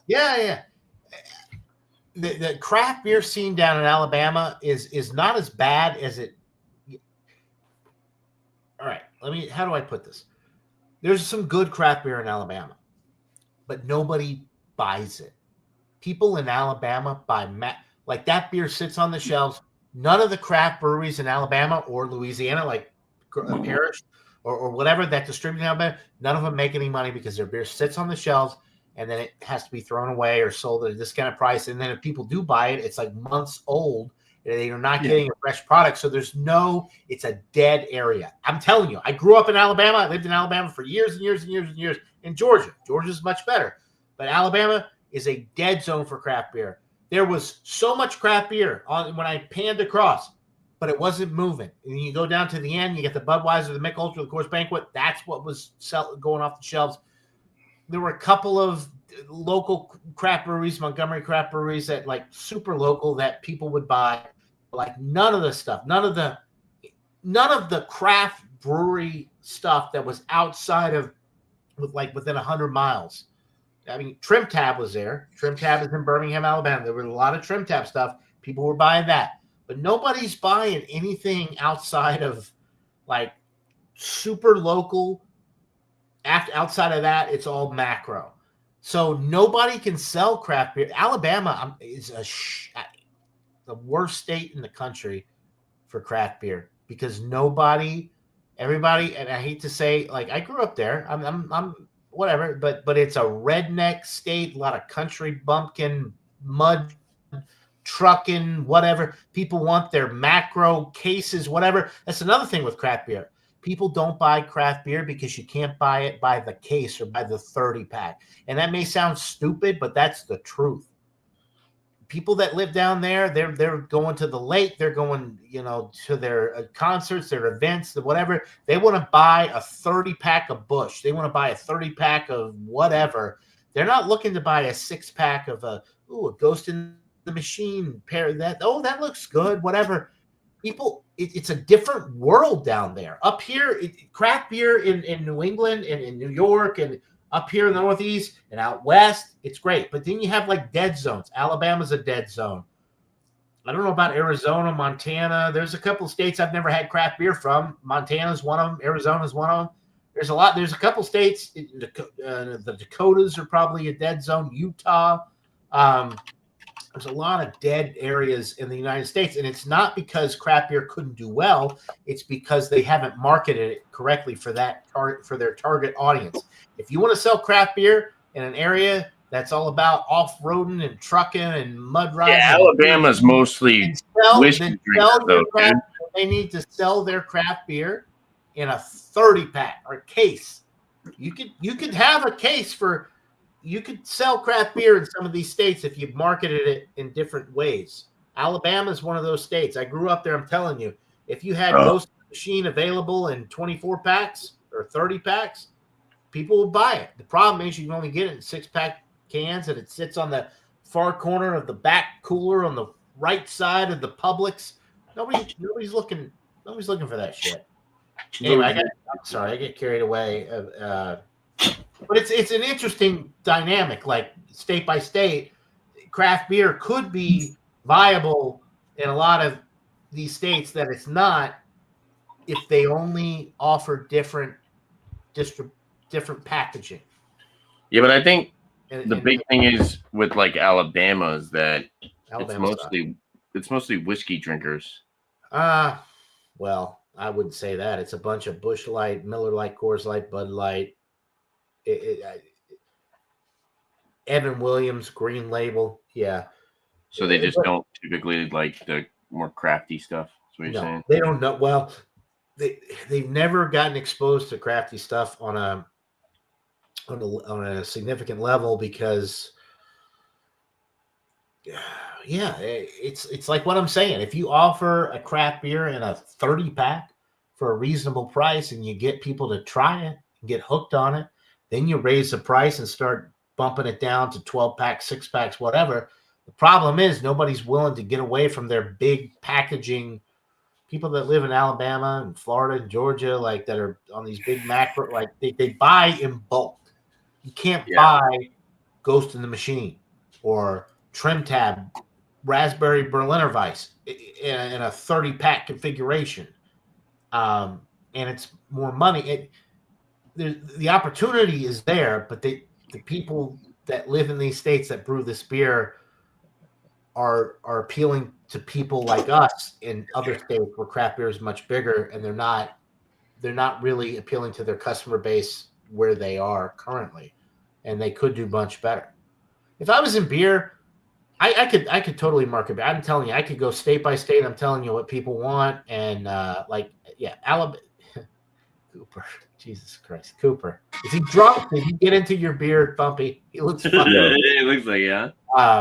The craft beer scene down in Alabama is not as bad as it. All right, how do I put this? There's some good craft beer in Alabama, but nobody buys it. People in Alabama buy that beer sits on the shelves. None of the craft breweries in Alabama or Louisiana, like Parish or whatever that distribute in Alabama, none of them make any money because their beer sits on the shelves and then it has to be thrown away or sold at a discounted price. And then if people do buy it, it's months old. They are not getting a fresh product. So it's a dead area. I'm telling you, I grew up in Alabama. I lived in Alabama for years and years and years and years. In Georgia. Georgia's much better. But Alabama is a dead zone for craft beer. There was so much craft beer when I panned across, but it wasn't moving. And you go down to the end, you get the Budweiser, the Mick Ultra, the Coors Banquet. That's what was going off the shelves. There were a couple of local craft breweries, Montgomery craft breweries, that super local that people would buy. None of the stuff, none of the none of the craft brewery stuff that was outside of within 100 miles. I mean, Trim Tab was there. Trim Tab is in Birmingham, Alabama. There were a lot of Trim Tab stuff. People were buying that. But nobody's buying anything outside of like super local. Outside of that, it's all macro. So nobody can sell craft beer. Alabama is the worst state in the country for craft beer because everybody, and I hate to say, like I grew up there. I'm whatever, but it's a redneck state, a lot of country bumpkin, mud, trucking, whatever. People want their macro cases, whatever. That's another thing with craft beer. People don't buy craft beer because you can't buy it by the case or by the 30 pack. And that may sound stupid, but that's the truth. People that live down there, they're going to the lake, they're going, to their concerts, their events, whatever. They want to buy a 30 pack of Busch. They want to buy a 30 pack of whatever. They're not looking to buy a 6 pack of a Ghost in the Machine pair. That looks good, whatever. People, it's a different world down there. Up here, craft beer in New England and in New York and up here in the Northeast and out West, it's great. But then you have like dead zones. Alabama's a dead zone. I don't know about Arizona, Montana. There's a couple of states I've never had craft beer from. Montana's one of them. Arizona's one of them. There's a couple states. The Dakotas are probably a dead zone. Utah. There's a lot of dead areas in the United States, and it's not because craft beer couldn't do well. It's because they haven't marketed it correctly for their target audience. If you want to sell craft beer in an area that's all about off-roading and trucking and mud riding, Alabama's mostly whiskey drinkers, though. They need to sell their craft beer in a 30 pack or a case. You could have a case for. You could sell craft beer in some of these states if you marketed it in different ways. Alabama is one of those states. I grew up there. I'm telling you, if you had Ghost Machine available in 24 packs or 30 packs, people will buy it. The problem is you can only get it in 6-pack cans, and it sits on the far corner of the back cooler on the right side of the Publix. Nobody's looking for that shit. Anyway, I get carried away. But it's an interesting dynamic, like state by state. Craft beer could be viable in a lot of these states that it's not if they only offer different packaging. Yeah, but I think the big thing is with like Alabama is that it's mostly whiskey drinkers. Well, I wouldn't say that. It's a bunch of Busch Light, Miller Lite, Coors Light, Bud Light. Evan Williams, Green Label, yeah. So they just don't typically like the more crafty stuff. That's what you're saying. They don't know. Well, they've never gotten exposed to crafty stuff on a significant level because, yeah, it's like what I'm saying. If you offer a craft beer in a 30 pack for a reasonable price and you get people to try it and get hooked on it, then you raise the price and start bumping it down to 12 packs, 6 packs, whatever. The problem is nobody's willing to get away from their big packaging. People that live in Alabama and Florida and Georgia, like that are on these big macro, like they buy in bulk. You can't buy Ghost in the Machine or Trim Tab, Raspberry Berliner Weiss in a 30 pack configuration. And it's more money. The opportunity is there, but the people that live in these states that brew this beer are appealing to people like us in other states where craft beer is much bigger, and they're not really appealing to their customer base where they are currently, and they could do much better. If I was in beer, I could totally market beer. I'm telling you, I could go state by state. I'm telling you what people want, and Alabama. Cooper. Jesus Christ. Cooper. Is he drunk? Did he get into your beard, Bumpy? He looks funny. It looks like, yeah.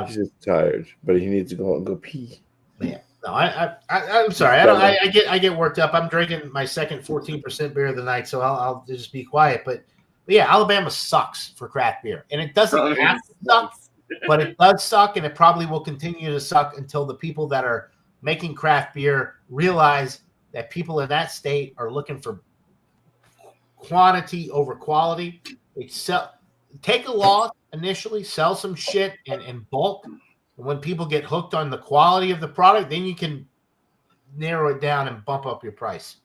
He's just tired, but he needs to go out and go pee. Man. No, I'm sorry. I get worked up. I'm drinking my second 14% beer of the night, so I'll just be quiet. But yeah, Alabama sucks for craft beer. And it doesn't have to suck, but it does suck, and it probably will continue to suck until the people that are making craft beer realize that people in that state are looking for quantity over quality. They take a loss initially, sell some shit in bulk. And when people get hooked on the quality of the product, then you can narrow it down and bump up your price.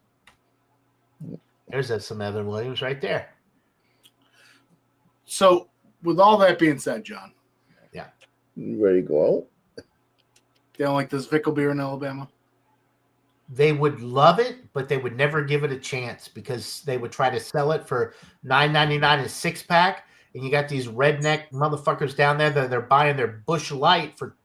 There's some Evan Williams right there. So, with all that being said, John, Ready to go out? they don't like this Vickle beer in Alabama. They would love it, but they would never give it a chance because they would try to sell it for $9.99 a six-pack, and you got these redneck motherfuckers down there that they're buying their Busch Light for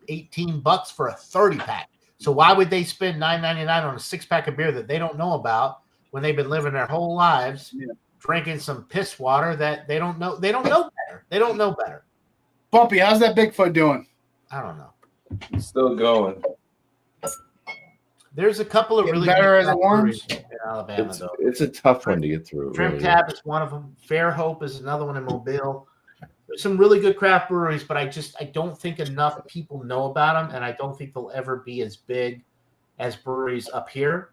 $18 for a 30-pack. So why would they spend $9.99 on a six-pack of beer that they don't know about when they've been living their whole lives drinking some piss water that they don't know? They don't know better. They don't know better. Bumpy, how's that Bigfoot doing? I don't know. It's still going. There's a couple of Getting really better good as it warms? breweries in Alabama, though. It's a tough one to get through. Trim really. Tab is one of them. Fairhope is another one in Mobile. There's some really good craft breweries, but I don't think enough people know about them, and I don't think they'll ever be as big as breweries up here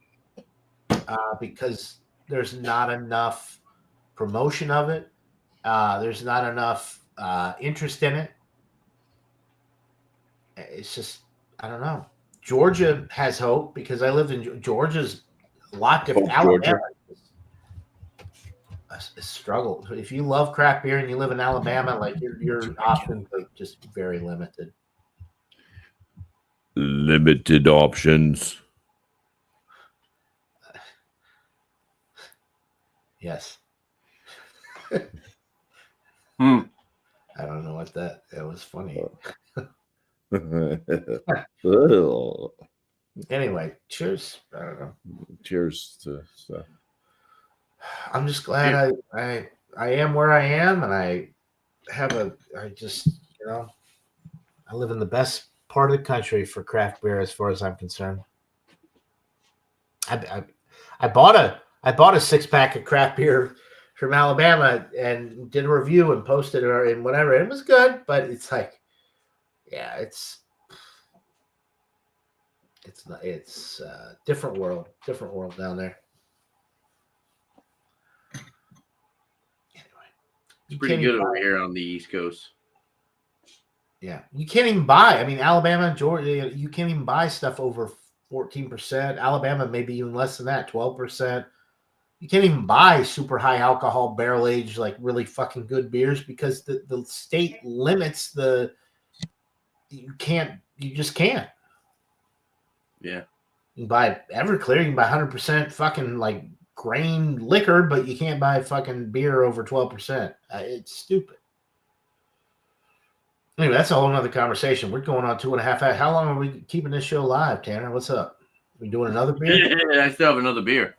because there's not enough promotion of it. There's not enough interest in it. It's just, I don't know. Georgia has hope because I lived in Georgia's a lot different. Alabama is a struggle. If you love craft beer and you live in Alabama, like your options are just very limited. Limited options. Yes. Hmm. I don't know what that was funny. Ugh. Anyway, cheers. I don't know. Cheers to stuff. I'm just glad I am where I am, and I live in the best part of the country for craft beer as far as I'm concerned. I bought a six-pack of craft beer from Alabama and did a review and posted it and whatever. It was good, but it's like, yeah, it's a different world down there. Anyway, It's pretty good over here on the East Coast. Yeah, you can't even buy. I mean, Alabama, Georgia, you can't even buy stuff over 14%. Alabama, maybe even less than that, 12%. You can't even buy super high alcohol barrel aged, like really fucking good beers because the state limits you just can't. Yeah. You can buy Everclear, you can buy 100% fucking like grain liquor, but you can't buy fucking beer over 12%. It's stupid. Anyway, that's a whole nother conversation. We're going on 2.5 hours. How long are we keeping this show live, Tanner? What's up? We doing another beer? Yeah, I still have another beer.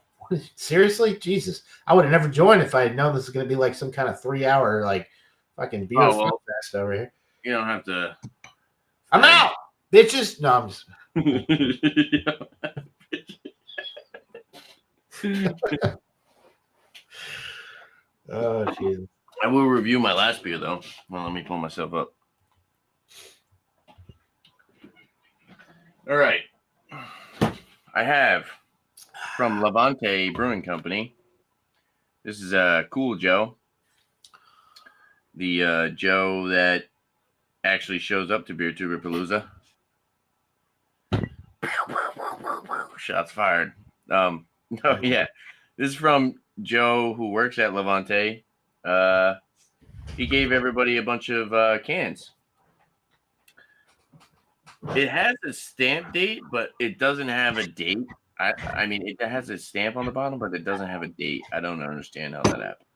Seriously? Jesus. I would have never joined if I had known this was going to be like some kind of 3-hour like fucking beer fest over here. You don't have to. I'm out, bitches. No, I'm just. Oh, Jesus. I will review my last beer though. Well, let me pull myself up. All right. I have from Levante Brewing Company. This is Cool Joe. The Joe that actually shows up to Beer Tuber Palooza. Shots fired. Oh yeah. This is from Joe who works at Levante. He gave everybody a bunch of cans. It has a stamp date, but it doesn't have a date. I mean, it has a stamp on the bottom, but it doesn't have a date. I don't understand how that happened.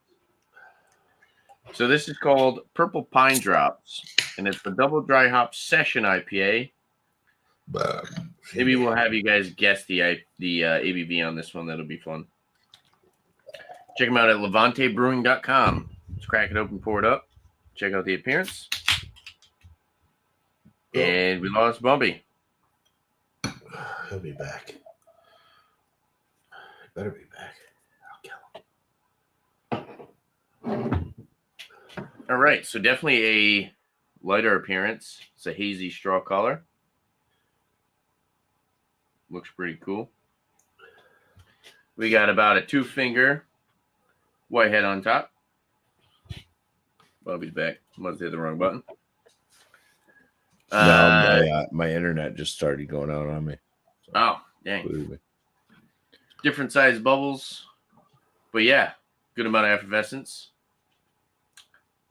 So this is called Purple Pine Drops, and it's the Double Dry Hop Session IPA. Maybe we'll have you guys guess the ABV on this one. That'll be fun. Check them out at levantebrewing.com. Let's crack it open, pour it up. Check out the appearance. And we lost Bumpy. He'll be back. Better be back. I'll kill him. All right, so definitely a lighter appearance. It's a hazy straw color. Looks pretty cool. We got about a 2-finger whitehead on top. Bobby's back. Must hit the wrong button. No, my internet just started going out on me. So, Oh, dang. believe me. Different size bubbles. But yeah, good amount of effervescence.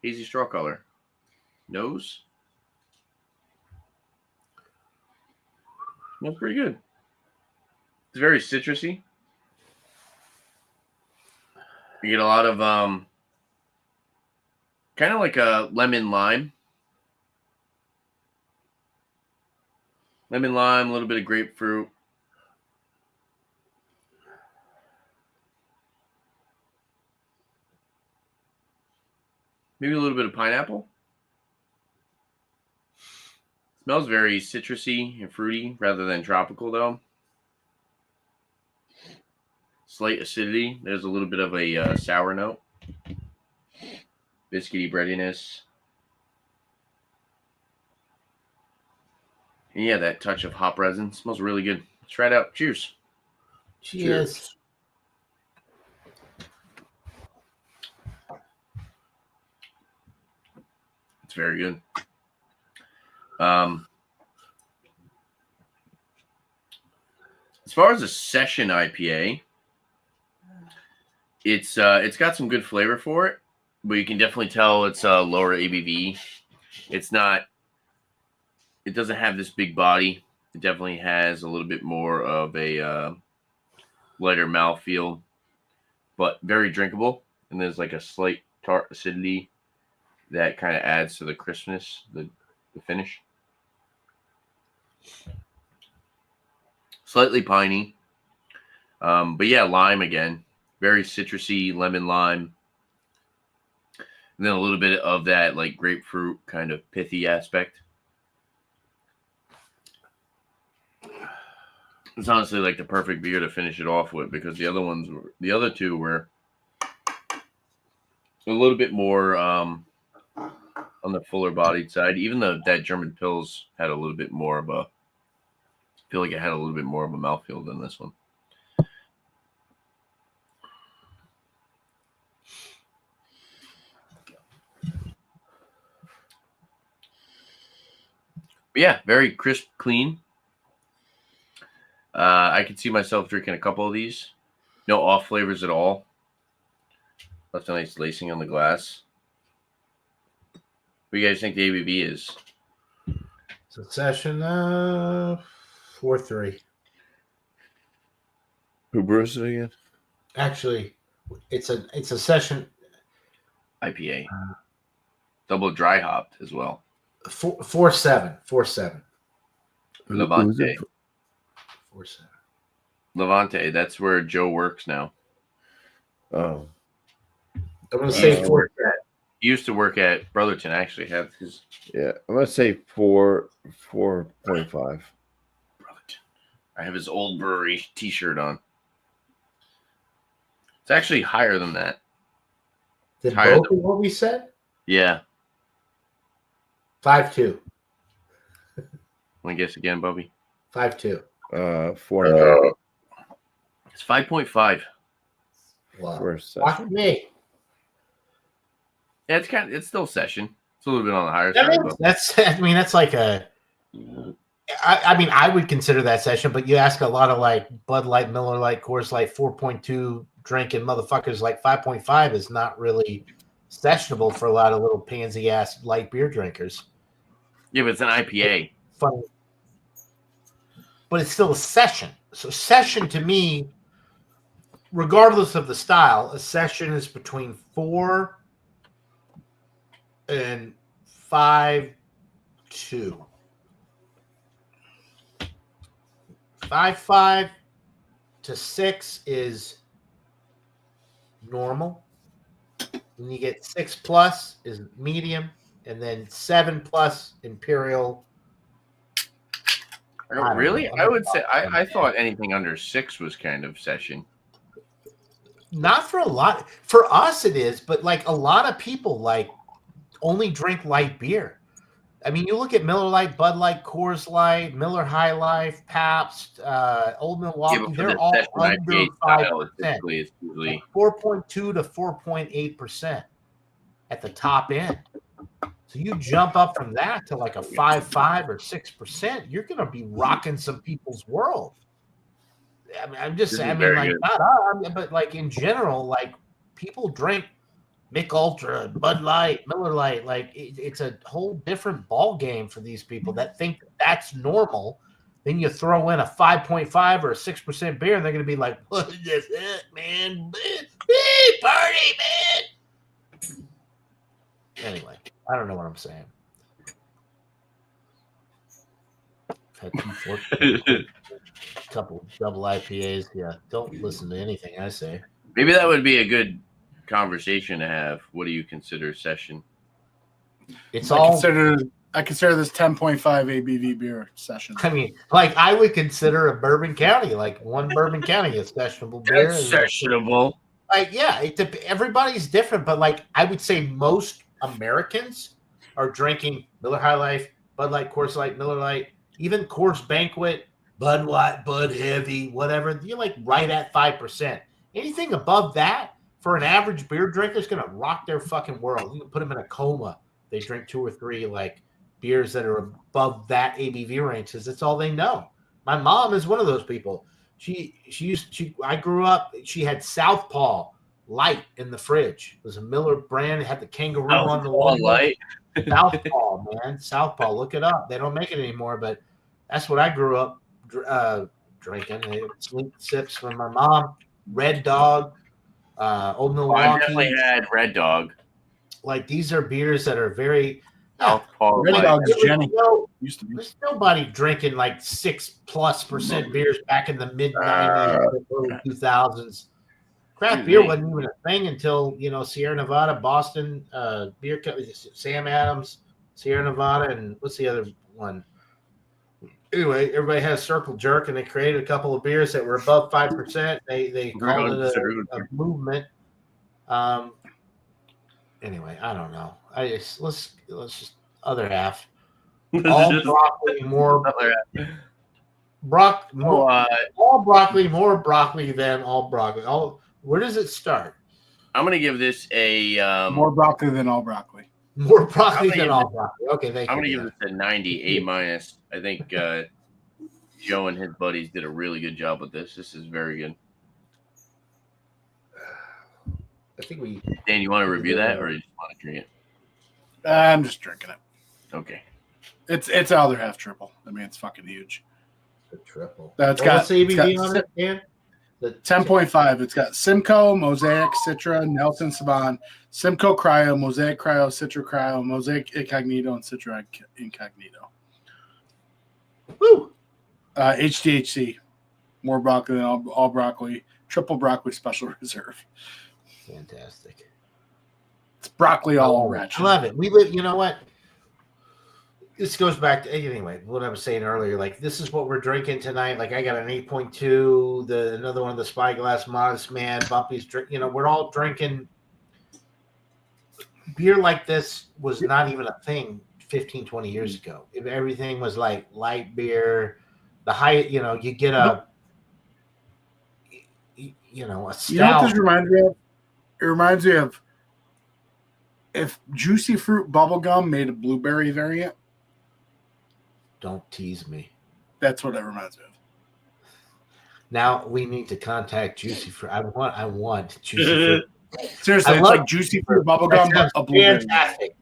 Hazy straw color. Nose. Smells pretty good. It's very citrusy. You get a lot of kind of like a lemon lime. Lemon lime, a little bit of grapefruit. Maybe a little bit of pineapple. Smells very citrusy and fruity rather than tropical, though. Slight acidity. There's a little bit of a sour note. Biscuity breadiness. And yeah, that touch of hop resin. Smells really good. Let's try it out. Cheers. Cheers. It's very good. As far as a session IPA, it's got some good flavor for it, but you can definitely tell it's a lower ABV. It doesn't have this big body. It definitely has a little bit more of a lighter mouthfeel, but very drinkable. And there's like a slight tart acidity that kind of adds to the crispness, the finish. Slightly piney. But yeah, lime again. Very citrusy, lemon lime. And then a little bit of that like grapefruit kind of pithy aspect. It's honestly like the perfect beer to finish it off with, because the other two were a little bit more on the fuller bodied side. Even though that German Pils had a little bit more of a, I feel like it had a little bit more of a mouthfeel than this one. But yeah, very crisp, clean. I could see myself drinking a couple of these. No off flavors at all. Left a nice lacing on the glass. What do you guys think the ABV is? So session 4.3. Who brews it again? Actually, it's a session IPA. Double dry hopped as well. 4.7. 4.7. Levante. 4.7. Levante. That's where Joe works now. Oh, I'm gonna say 4.7. He used to work at Brotherton. Actually, have his yeah. I'm gonna say 4.5. Brotherton. I have his old brewery T-shirt on. It's actually higher than that. Did Higher both of what we said? Yeah. 5.2. Want to guess again, Bubby? 5.2. 4.5. It's 5.5. Wow. 4.7. Watch me. Yeah, it's still session. It's a little bit on the higher side. But That's like a. I would consider that session, but you ask a lot of like Bud Light, Miller Light, Coors Light, 4.2 drinking motherfuckers like 5.5 is not really sessionable for a lot of little pansy ass light beer drinkers. Yeah, but it's an IPA. Funny. But it's still a session. So session to me, regardless of the style, a session is between 4 and 5.2. 5.5 to 6 is normal. When you get 6+ is medium, and then 7+ imperial. Really? I would say I thought anything under 6 was kind of session. Not for a lot. For us, it is, but like a lot of people like only drink light beer. I mean, you look at Miller Lite, Bud Light, Coors Light, Miller High Life, Pabst, Old Milwaukee. but for They're the all session under IPA 5%, style, it's usually 4.2 to 4.8% at the top end. So you jump up from that to like a 5.5 or 6%, you're going to be rocking some people's world. I mean, I'm just This saying, is I mean, very like, good. not us, but like in general, like people drink Mick Ultra, Bud Light, Miller Lite. Like it's a whole different ball game for these people that think that's normal. Then you throw in a 5.5 or a 6% beer, and they're going to be like, "What is this, man? Party, man!" Anyway, I don't know what I'm saying. Had a couple double IPAs. Yeah, don't listen to anything I say. Maybe that would be a good conversation to have. What do you consider session? It's I all. consider this 10.5 ABV beer session. I mean, like I would consider a Bourbon County, like one Bourbon County, a sessionable beer. That's sessionable. Like, yeah, everybody's different, but like I would say most Americans are drinking Miller High Life, Bud Light, Coors Light, Miller Light, even Coors Banquet, Bud Light, Bud Heavy, whatever. You're like right at 5%. Anything above that for an average beer drinker is going to rock their fucking world. You can put them in a coma. They drink 2 or 3 like beers that are above that ABV range because it's all they know. My mom is one of those people. I grew up. She had Southpaw Light in the fridge. It was a Miller brand. It had the kangaroo on the wall. Light. Southpaw, man. Southpaw. Look it up. They don't make it anymore, but that's what I grew up drinking. Sweet sips from my mom. Red Dog, Old Milwaukee. I definitely had Red Dog. Like these are beers that are very. Southpaw Red Light. Dog's Jenny. Used to be. There's nobody drinking like 6+% beers back in the mid 90s, early 2000s. Craft beer wasn't even a thing until Sierra Nevada, Boston, beer company, Sam Adams, Sierra Nevada, and what's the other one? Anyway, everybody has Circle Jerk, and they created a couple of beers that were above 5%. They called it a movement. Anyway, I don't know. Let's just other half. All broccoli, more all broccoli, more broccoli than all broccoli. Where does it start? I'm gonna give this a more broccoli than all broccoli. More broccoli than all broccoli. Okay, thank you. I'm gonna give this a 90, A-. I think Joe and his buddies did a really good job with this. This is very good. I think we. Dan, you want to review that, or you just want to drink it? I'm just drinking it. Okay. It's other half triple. I mean, it's fucking huge. The triple. That's what's the ABV on it, Dan? 10.5. It's got Simcoe, Mosaic, Citra, Nelson Saban, Simcoe Cryo, Mosaic Cryo, Citra Cryo, Mosaic Incognito, and Citra Incognito. Woo! HDHC, more broccoli than all broccoli, triple broccoli special reserve. Fantastic. It's broccoli all ratchet. I love it. We live. You know what? This goes back to anyway what I was saying earlier. Like this is what we're drinking tonight. Like I got an 8.2, another one of the Spyglass Modest Man, Bumpy's drink. We're all drinking beer like this was not even a thing 15, 20 years ago. If everything was like light beer, the high, you get a stout. You know what this reminds me of? It reminds me of if Juicy Fruit Bubblegum made a blueberry variant. Don't tease me. That's what it reminds me of. Now we need to contact Juicy Fruit. I want Juicy Fruit. Seriously, it's like Juicy Fruit Bubblegum, but a blueberry. Fantastic.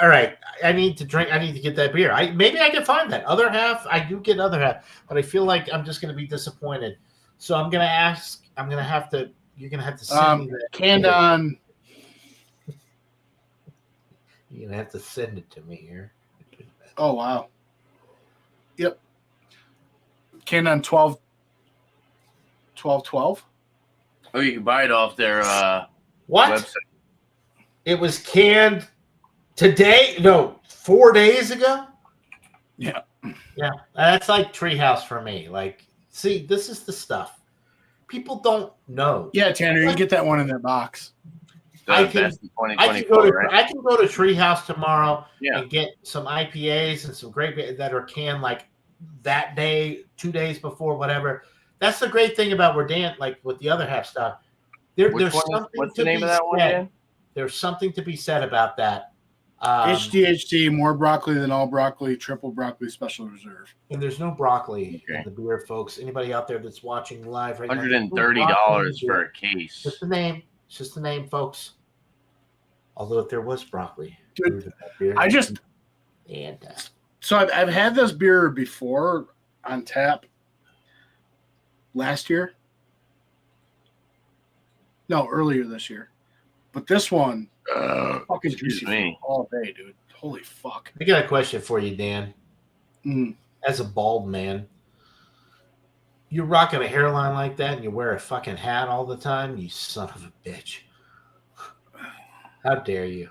All right, I need to get that beer. Maybe I can find that other half. I do get other half, but I feel like I'm just going to be disappointed. So I'm going to ask. I'm going to have to. You're going to have to send me that. Canned on. You're going to have to send it to me here. Oh wow. Yep. Canned on 12. Oh, you can buy it off their what? website. It was canned today? No, 4 days ago? Yeah. Yeah. That's like Treehouse for me. Like, see, this is the stuff. People don't know. Yeah, Tanner, you get that one in their box. I the can- best of I can go 2024, to right? I can go to Treehouse tomorrow Yeah. and get some IPAs and some great beer that are canned like that day, 2 days before, whatever. That's the great thing about where Dan, like with the other half stuff. There's something What's to the name be of that one, said. Dan? There's something to be said about that. HDHD, more broccoli than all broccoli, triple broccoli special reserve. And there's no broccoli Okay. in the beer, folks. Anybody out there that's watching live right now? $130 for a case. Just the name. It's just the name, folks. Although if there was broccoli, Dude, beer, I just and so I've had this beer before on tap last year. No, earlier this year. But this one, fucking excuse juicy me. all day, dude. Holy fuck. I got a question for you, Dan. Mm. As a bald man, you're rocking a hairline like that and you wear a fucking hat all the time, you son of a bitch. How dare you?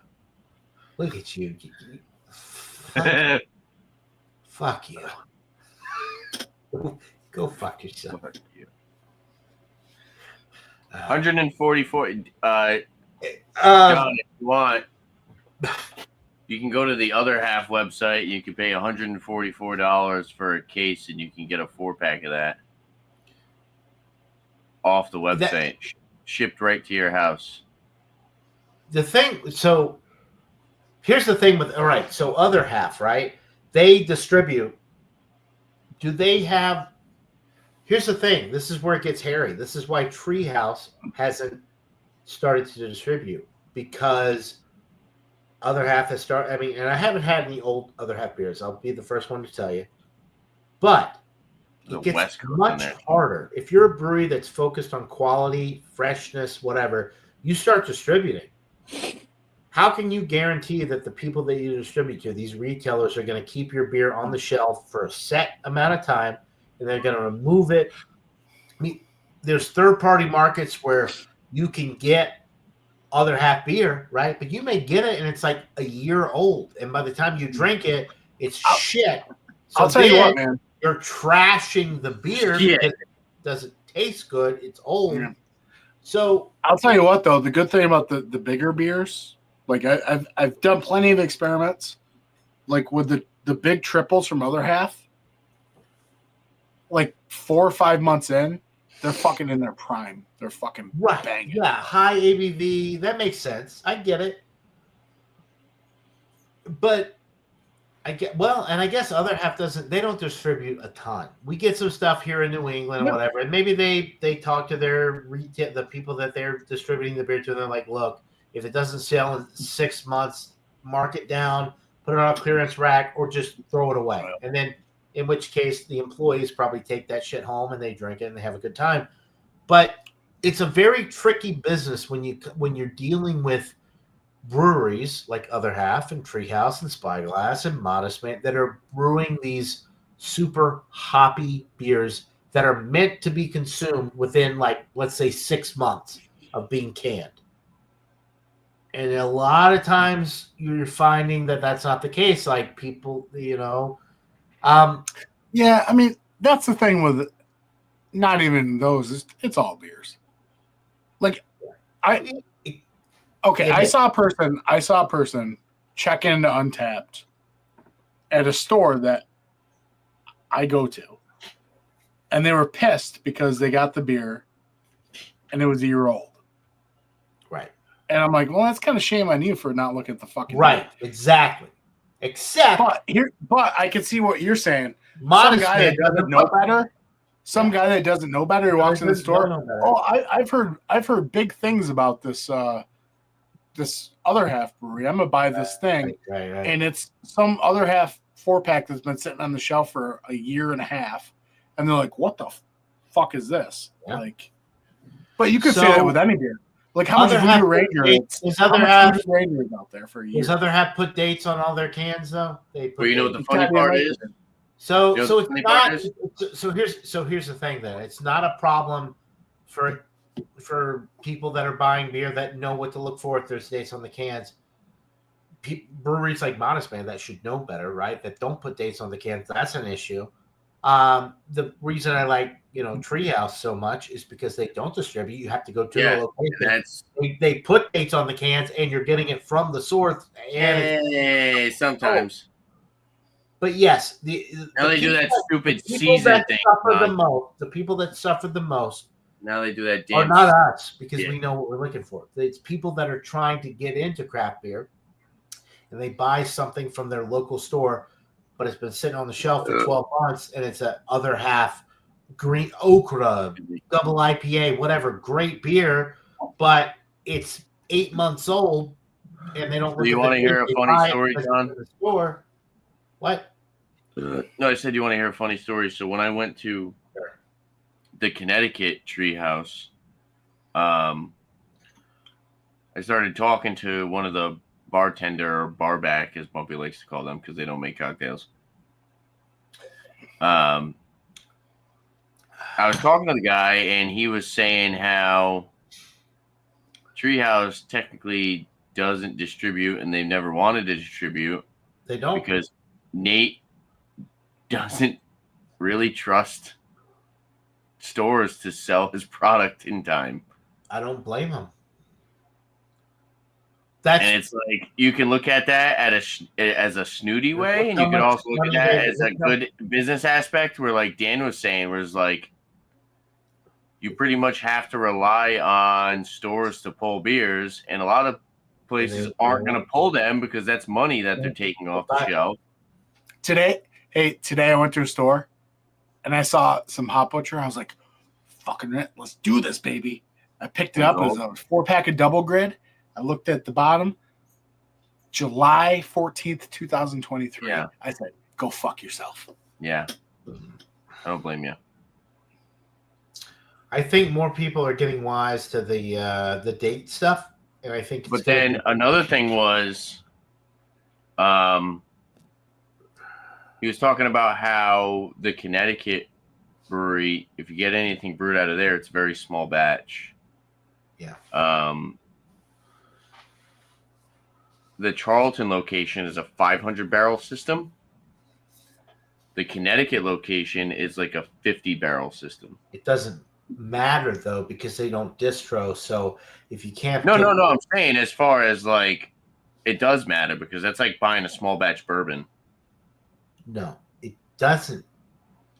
Look at you. Fuck you. Go fuck yourself. Fuck you. 144. John, if you want, you can go to the other half website. You can pay $144 for a case, and you can get a 4-pack of that off the website, shipped right to your house. The thing, so here's the thing with, all right, so other half, right? They distribute. Do they have, here's the thing. This is where it gets hairy. This is why Treehouse hasn't started to distribute, because other half has started. I mean, and I haven't had any old other half beers. I'll be the first one to tell you. But The it gets West Coast in much there. harder. If you're a brewery that's focused on quality, freshness, whatever, you start distributing. How can you guarantee that the people that you distribute to, these retailers, are going to keep your beer on the shelf for a set amount of time, and they're going to remove it? I mean, there's third-party markets where you can get other half beer, right? But you may get it, and it's like a year old, and by the time you drink it, it's shit. So I'll tell you then what, man. you're trashing the beer Yeah. because it doesn't taste good. It's old. Yeah. So I'll tell you what, though, the good thing about the bigger beers, like I've done plenty of experiments, like with the big triples from other half. Like 4 or 5 months in, they're fucking in their prime. They're fucking right, banging. yeah, high ABV. That makes sense. I get it. But I guess other half doesn't. They don't distribute a ton. We get some stuff here in New England and whatever, and maybe they talk to their retail, the people that they're distributing the beer to, and they're like, look, if it doesn't sell in 6 months, mark it down, put it on a clearance rack, or just throw it away. And then, in which case, the employees probably take that shit home and they drink it and they have a good time. But it's a very tricky business when you're dealing with breweries like Other Half and Treehouse and Spyglass and Modest Man that are brewing these super hoppy beers that are meant to be consumed within, like, let's say 6 months of being canned. And a lot of times you're finding that that's not the case. Like, people, Yeah, I mean, that's the thing with not even those. It's all beers. Like, I saw a person check into Untapped at a store that I go to, and they were pissed because they got the beer and it was a year old. right. And I'm like, well, that's kind of shame on you for not looking at the fucking Right, beer. exactly. Except But I can see what you're saying. Modest Some guy Man that doesn't know better. Some guy that doesn't know better, he walks in the store. Oh, I've heard big things about this this Other Half brewery. I'm gonna buy this thing, Right. and it's some Other Half 4-pack that's been sitting on the shelf for a year and a half, and they're like, "What the fuck is this?" Yeah. Like, but you could say So, that with any beer. Like, how much Other Half Voodoo Ranger? is How Other much Half? Voodoo Ranger is out there for a year? Does Other Half put dates on all their cans though? They put But you know what dates. the funny Goddamn part right. is? So You know so the it's funny not. part So here's the thing then. It's not a problem for people that are buying beer that know what to look for if there's dates on the cans. Breweries like Modest Man that should know better, right? That don't put dates on the cans. That's an issue. The reason I like Treehouse so much is because they don't distribute. You have to go to Yeah, the location. that's They put dates on the cans, and you're getting it from the source. And sometimes. but yes, Now they do that stupid people season that thing. suffer the most, the people that suffer the most Now they do that are damn. not us because Yeah. we know what we're looking for. It's people that are trying to get into craft beer, and they buy something from their local store, but it's been sitting on the shelf for 12 months, and it's a other half green okra, double IPA, whatever, great beer, but it's 8 months old, and they don't So look you at want to the hear date, a they funny buy it story, because John? it's in the store. What? No, I said you want to hear a funny story. So when I went to the Connecticut Treehouse, I started talking to one of the bartender or barback, as Bumpy likes to call them, because they don't make cocktails. I was talking to the guy, and he was saying how Treehouse technically doesn't distribute, and they've never wanted to distribute. They don't. Because Nate doesn't really trust stores to sell his product in time. I don't blame him. And it's like you can look at that as a snooty way, and you could also look at that as a good business aspect. Where, like Dan was saying, where it's like you pretty much have to rely on stores to pull beers, and a lot of places aren't going to pull them because that's money that they're taking off the shelf. Today I went to a store and I saw some Hop Butcher. I was like, fucking it, let's do this, baby. I picked it up. It was a 4-pack of Double Grid. I looked at the bottom, July 14th, 2023. Yeah. I said, go fuck yourself. Yeah. I don't blame you. I think more people are getting wise to the date stuff, and I think. But then another thing was, he was talking about how the Connecticut brewery, if you get anything brewed out of there, it's very small batch. Yeah. The Charlton location is a 500 barrel system. The Connecticut location is like a 50 barrel system. It doesn't matter though because they don't distro. So if you can't, No. I'm saying as far as like, it does matter because that's like buying a small batch bourbon. No, it doesn't.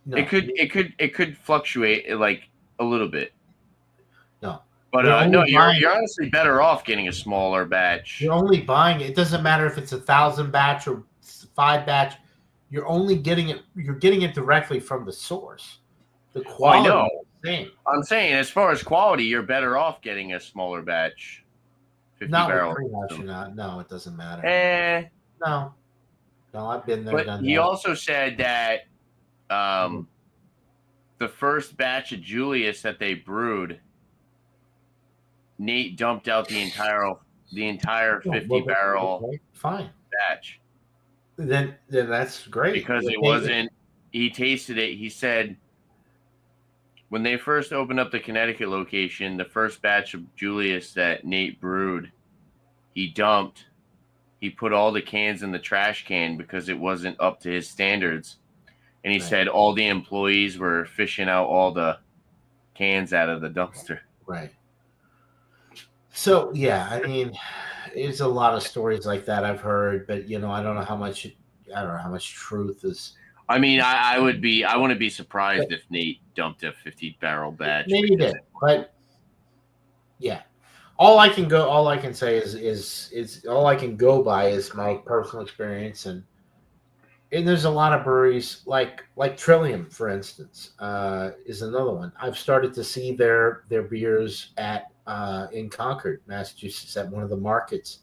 No. It could fluctuate like a little bit. No. But you're honestly better off getting a smaller batch. You're only buying it. It doesn't matter if it's 1,000 batch or 5 batch. You're only getting it. You're getting it directly from the source. The quality. I know. Is the same. I'm saying as far as quality, you're better off getting a smaller batch. 50 Not barrel. with Treehouse, you're not. No, it doesn't matter. No, I've been there. But he also said that the first batch of Julius that they brewed, Nate dumped out the entire 50 barrel batch. Then that's great because it wasn't. He tasted it. He said when they first opened up the Connecticut location, the first batch of Julius that Nate brewed, he dumped. He put all the cans in the trash can because it wasn't up to his standards. And he said all the employees were fishing out all the cans out of the dumpster. Right. So, yeah, I mean, there's a lot of stories like that I've heard, but, I don't know how much truth is. I mean, I wouldn't be surprised if Nate dumped a 50 barrel batch. Maybe he did, but yeah. All I can say is all I can go by is my personal experience, and there's a lot of breweries like Trillium, for instance, is another one. I've started to see their beers in Concord, Massachusetts, at one of the markets.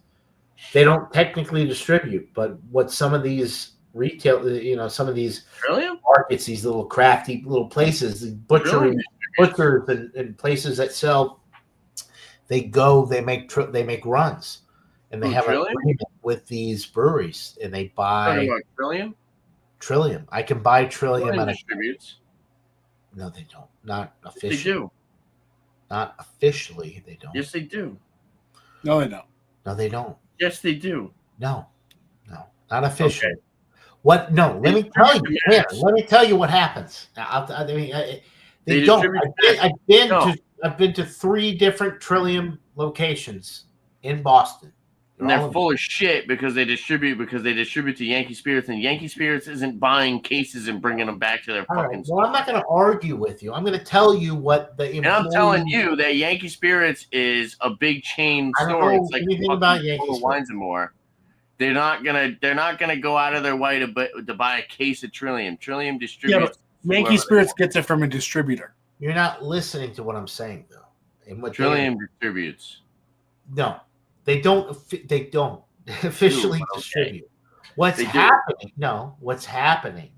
They don't technically distribute, but what some of these some of these Trillium markets, these little crafty little places, the butchers and places that sell. They make runs, and they have an agreement with these breweries, and they buy Trillium. I can buy Trillium at distributes. No, they don't. Not officially. They do. Not officially, they don't. Yes, they do. No, they don't. No, they don't. Yes, they do. No, not officially. Okay. What? No, let me tell you. Here, let me tell you what happens. They don't. I've been to 3 different Trillium locations in Boston. And they're full of shit because they distribute to Yankee Spirits, and Yankee Spirits isn't buying cases and bringing them back to their fucking store. Well, I'm not going to argue with you. I'm going to tell you what the And I'm telling you that Yankee Spirits is a big chain store. It's like anything about Yankee Wines and More. They're not gonna go out of their way to buy a case of Trillium. Trillium distributes. Yeah, Yankee Spirits gets it from a distributor. You're not listening to what I'm saying, though. And what Trillium distributes. No, they don't. They don't officially distribute. What's happening? No, what's happening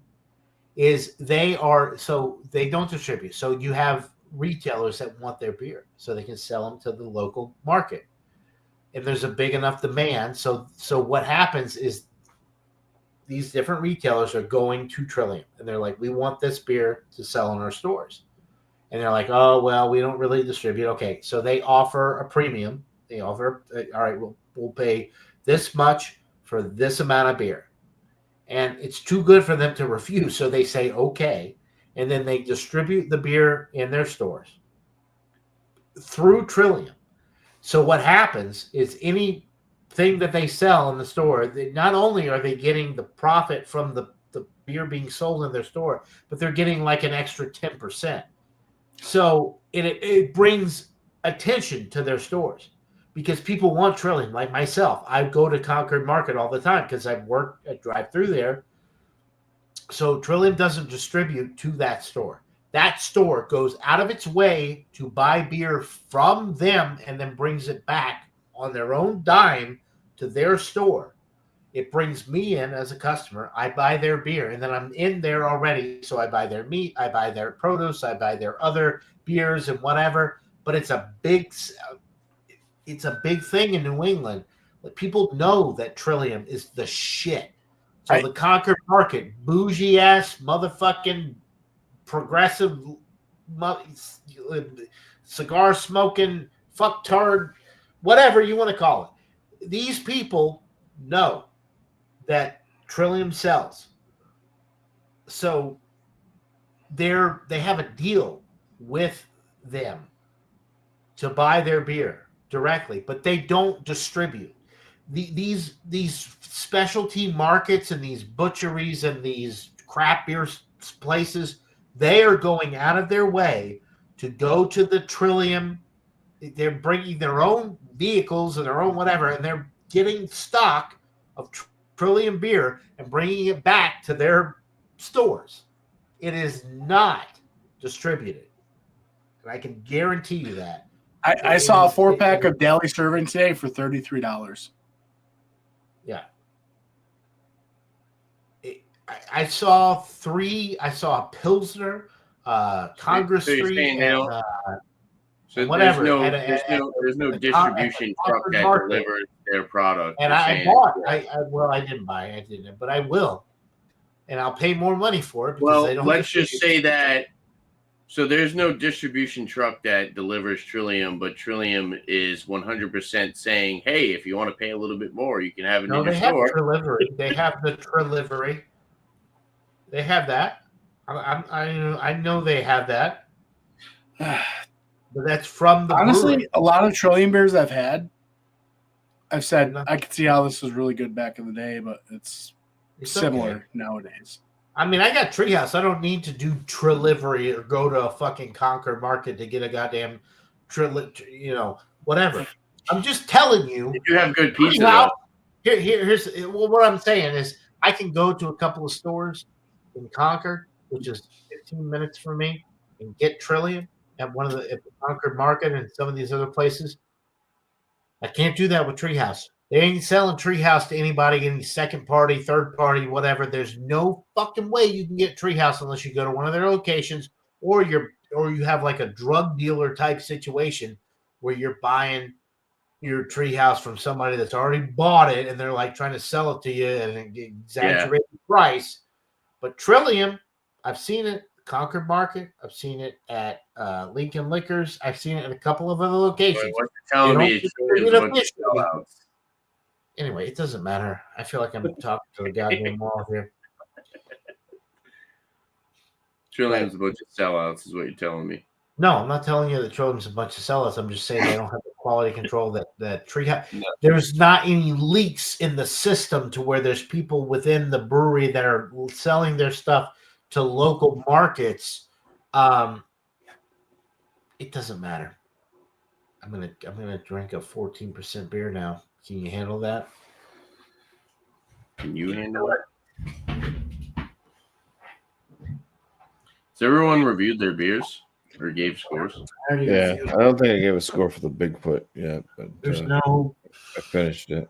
is they don't distribute. So you have retailers that want their beer, so they can sell them to the local market. And there's a big enough demand. So what happens is these different retailers are going to Trillium, and they're like, we want this beer to sell in our stores. And they're like, oh, well, we don't really distribute. Okay, so they offer a premium. They offer, all right, we'll pay this much for this amount of beer. And it's too good for them to refuse. So they say, okay. And then they distribute the beer in their stores through Trillium. So what happens is anything that they sell in the store, not only are they getting the profit from the beer being sold in their store, but they're getting like an extra 10%. So it brings attention to their stores because people want Trillium. Like myself, I go to Concord Market all the time because I drive through there. So Trillium doesn't distribute to that store. That store goes out of its way to buy beer from them and then brings it back on their own dime to their store. It brings me in as a customer. I buy their beer, and then I'm in there already. So I buy their meat, I buy their produce, I buy their other beers and whatever. But it's a big thing in New England. People know that Trillium is the shit. So the Concord Market, bougie ass motherfucking progressive cigar smoking fucktard, whatever you want to call it. These people know that Trillium sells. So they have a deal with them to buy their beer directly, but they don't distribute. These specialty markets and these butcheries and these craft beer places, they are going out of their way to go to the Trillium. They're bringing their own vehicles and their own whatever, and they're getting stock of Trillium beer and bringing it back to their stores. It is not distributed. And I can guarantee you that. I saw a 4-pack of Daily Serving today for $33. Yeah. I saw 3. I saw a Pilsner, Congress Street, so whatever. There's no distribution truck that delivers their product. And I bought. I didn't buy. I didn't, but I will, and I'll pay more money for it. Well, let's just say that. So there's no distribution truck that delivers Trillium, but Trillium is 100% saying, "Hey, if you want to pay a little bit more, you can have it in your store." Delivery. They have the delivery. They have that. I know they have that. But that's from the brewery. A lot of Trillium beers I've had, I've said I could see how this was really good back in the day, but it's similar nowadays. I mean, I got Treehouse. I don't need to do Trillivery or go to a fucking Concord Market to get a goddamn whatever. I'm just telling you. If you have good pizza, here's what I'm saying is I can go to a couple of stores in Concord, which is 15 minutes from me, and get Trillium at the Concord Market and some of these other places. I can't do that with Treehouse. They ain't selling Treehouse to anybody, any second party, third party, whatever. There's no fucking way you can get Treehouse unless you go to one of their locations or you have like a drug dealer type situation where you're buying your Treehouse from somebody that's already bought it and they're like trying to sell it to you at an exaggerated price. But Trillium, I've seen it. Concord Market. I've seen it at Lincoln Liquors. I've seen it in a couple of other locations. What you're telling me is anyway, it doesn't matter. I feel like I'm talking to the goddamn wall here. Trillium's a bunch of sellouts, is what you're telling me. No, I'm not telling you that Trillium's a bunch of sellouts. I'm just saying they don't have the quality control that Tree has. No. There's not any leaks in the system to where there's people within the brewery that are selling their stuff to local markets. It doesn't matter. I'm gonna drink a 14% beer now. Can you handle that? Can you handle it? So everyone reviewed their beers or gave scores? Yeah, I don't think I gave a score for the Bigfoot yet, but There's no. I finished it.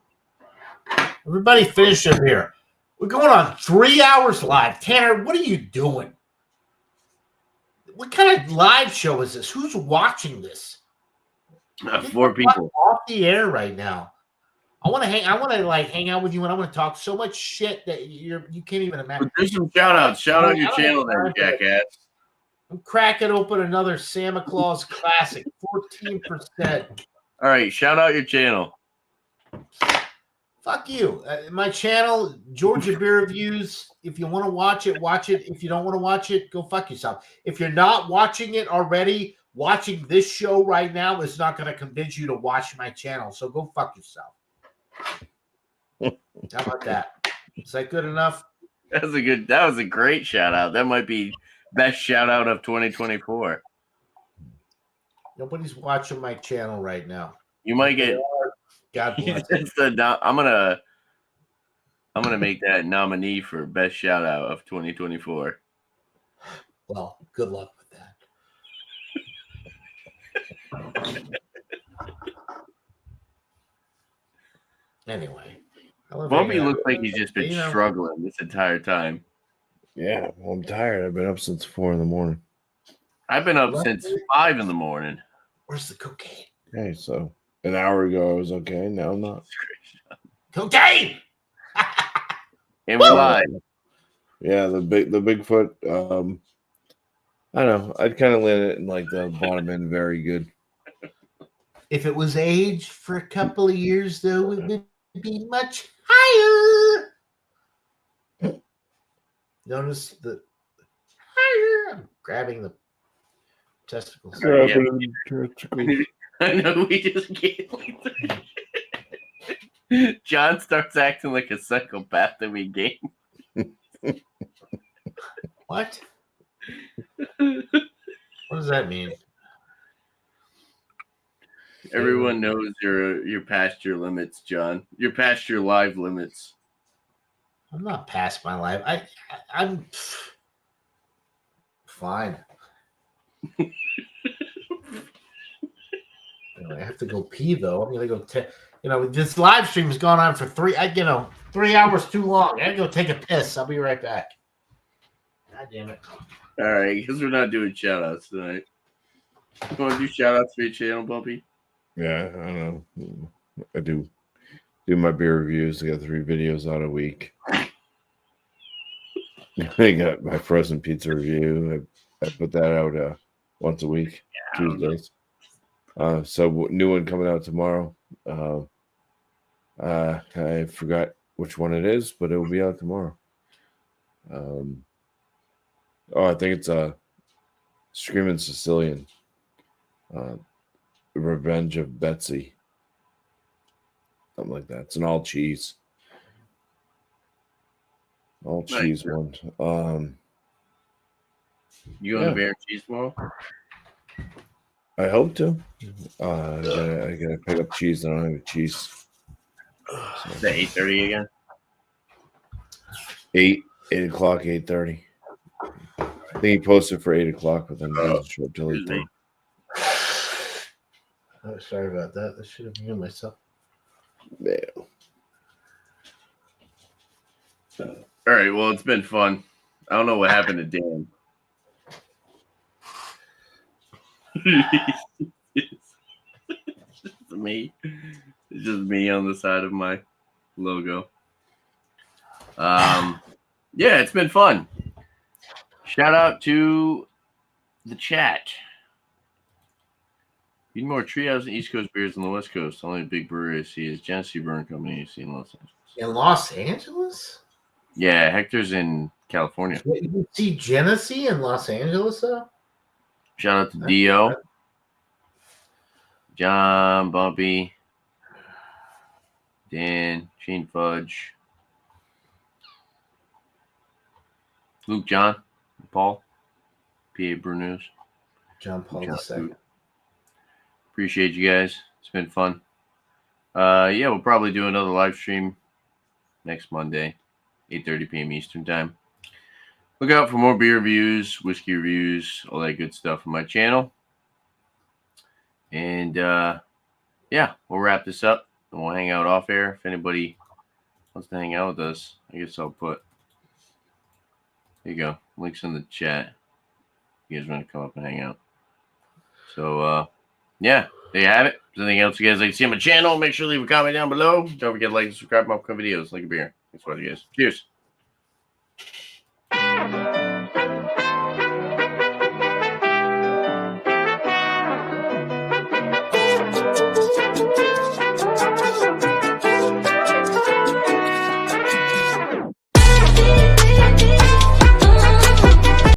Everybody finish their beer. We're going on 3 hours live. Tanner, what are you doing? What kind of live show is this? Who's watching this? 4 people. Off the air right now. I want to hang out with you, and I want to talk so much shit that you can't even imagine. Do some shout outs. Shout out your channel there, jackass. I'm cracking open another Santa Claus Classic, 14%. All right, shout out your channel. Fuck you. My channel, Georgia Beer Reviews. If you want to watch it, watch it. If you don't want to watch it, go fuck yourself. If you're not watching it already, watching this show right now is not going to convince you to watch my channel. So go fuck yourself. How about that? Is that good enough? That was a great shout out. That might be best shout out of 2024. Nobody's watching my channel right now. You might get. God bless. I'm gonna make that nominee for best shout out of 2024. Well, good luck with that. Anyway, Bumpy looks like he's just been struggling this entire time. Yeah, well, I'm tired. I've been up since 4 in the morning. I've been up since 5 in the morning. Where's the cocaine? Hey, so an hour ago I was okay. Now I'm not. Cocaine. And we lied. Yeah, the Bigfoot. I don't know. I'd kind of land it in like the bottom end. Very good. If it was aged for a couple of years, though, it would be much higher. Notice the higher. I'm grabbing the testicles. I know we just can't. John starts acting like a psychopath in we game. What? What does that mean? Everyone knows you're past your limits, John. You're past your live limits. I'm not past my life. I'm fine. I have to go pee though. I'm gonna go. This live stream has gone on for 3 hours too long. I gotta go take a piss. I'll be right back. God damn it! All right, because we're not doing shout outs tonight. You want to do shout outs for your channel, Bumpy? Yeah, I don't know. I do my beer reviews. I got 3 videos out a week. I got my frozen pizza review. I put that out once a week, Tuesdays. So new one coming out tomorrow. I forgot which one it is, but it will be out tomorrow. I think it's Screaming Sicilian. Revenge of Betsy. Something like that. It's an all cheese. All cheese one. You on the beer and cheese tomorrow? I hope to. I gotta pick up cheese. I don't have cheese. So. Is that 8:30 again? 8 o'clock, 8:30. I think he posted for 8 o'clock, but then he doesn't show up till 8:30. Oh, sorry about that. I should have muted myself. Yeah. All right. Well, it's been fun. I don't know what happened to Dan. It's me. It's just me on the side of my logo. Yeah, it's been fun. Shout out to the chat. Need more Treehouse and East Coast beers on the West Coast. The only big brewery I see is Genesee Brewing Company. You see in Los Angeles. In Los Angeles? Yeah, Hector's in California. You see Genesee in Los Angeles, though? Shout out to Dio, John, Bumpy, Dan, Shane Fudge, Luke, John, Paul, PA Brew News. John Paul II. Appreciate you guys. It's been fun. Yeah, we'll probably do another live stream next Monday, 8:30 p.m. Eastern time. Look out for more beer reviews, whiskey reviews, all that good stuff on my channel. And yeah, we'll wrap this up and we'll hang out off air. If anybody wants to hang out with us, I guess I'll put, there you go, links in the chat. You guys want to come up and hang out. So yeah, there you have it. If there's anything else you guys like to see on my channel, make sure to leave a comment down below. Don't forget to like and subscribe to my upcoming videos. Like a beer. Thanks for watching, guys. Cheers.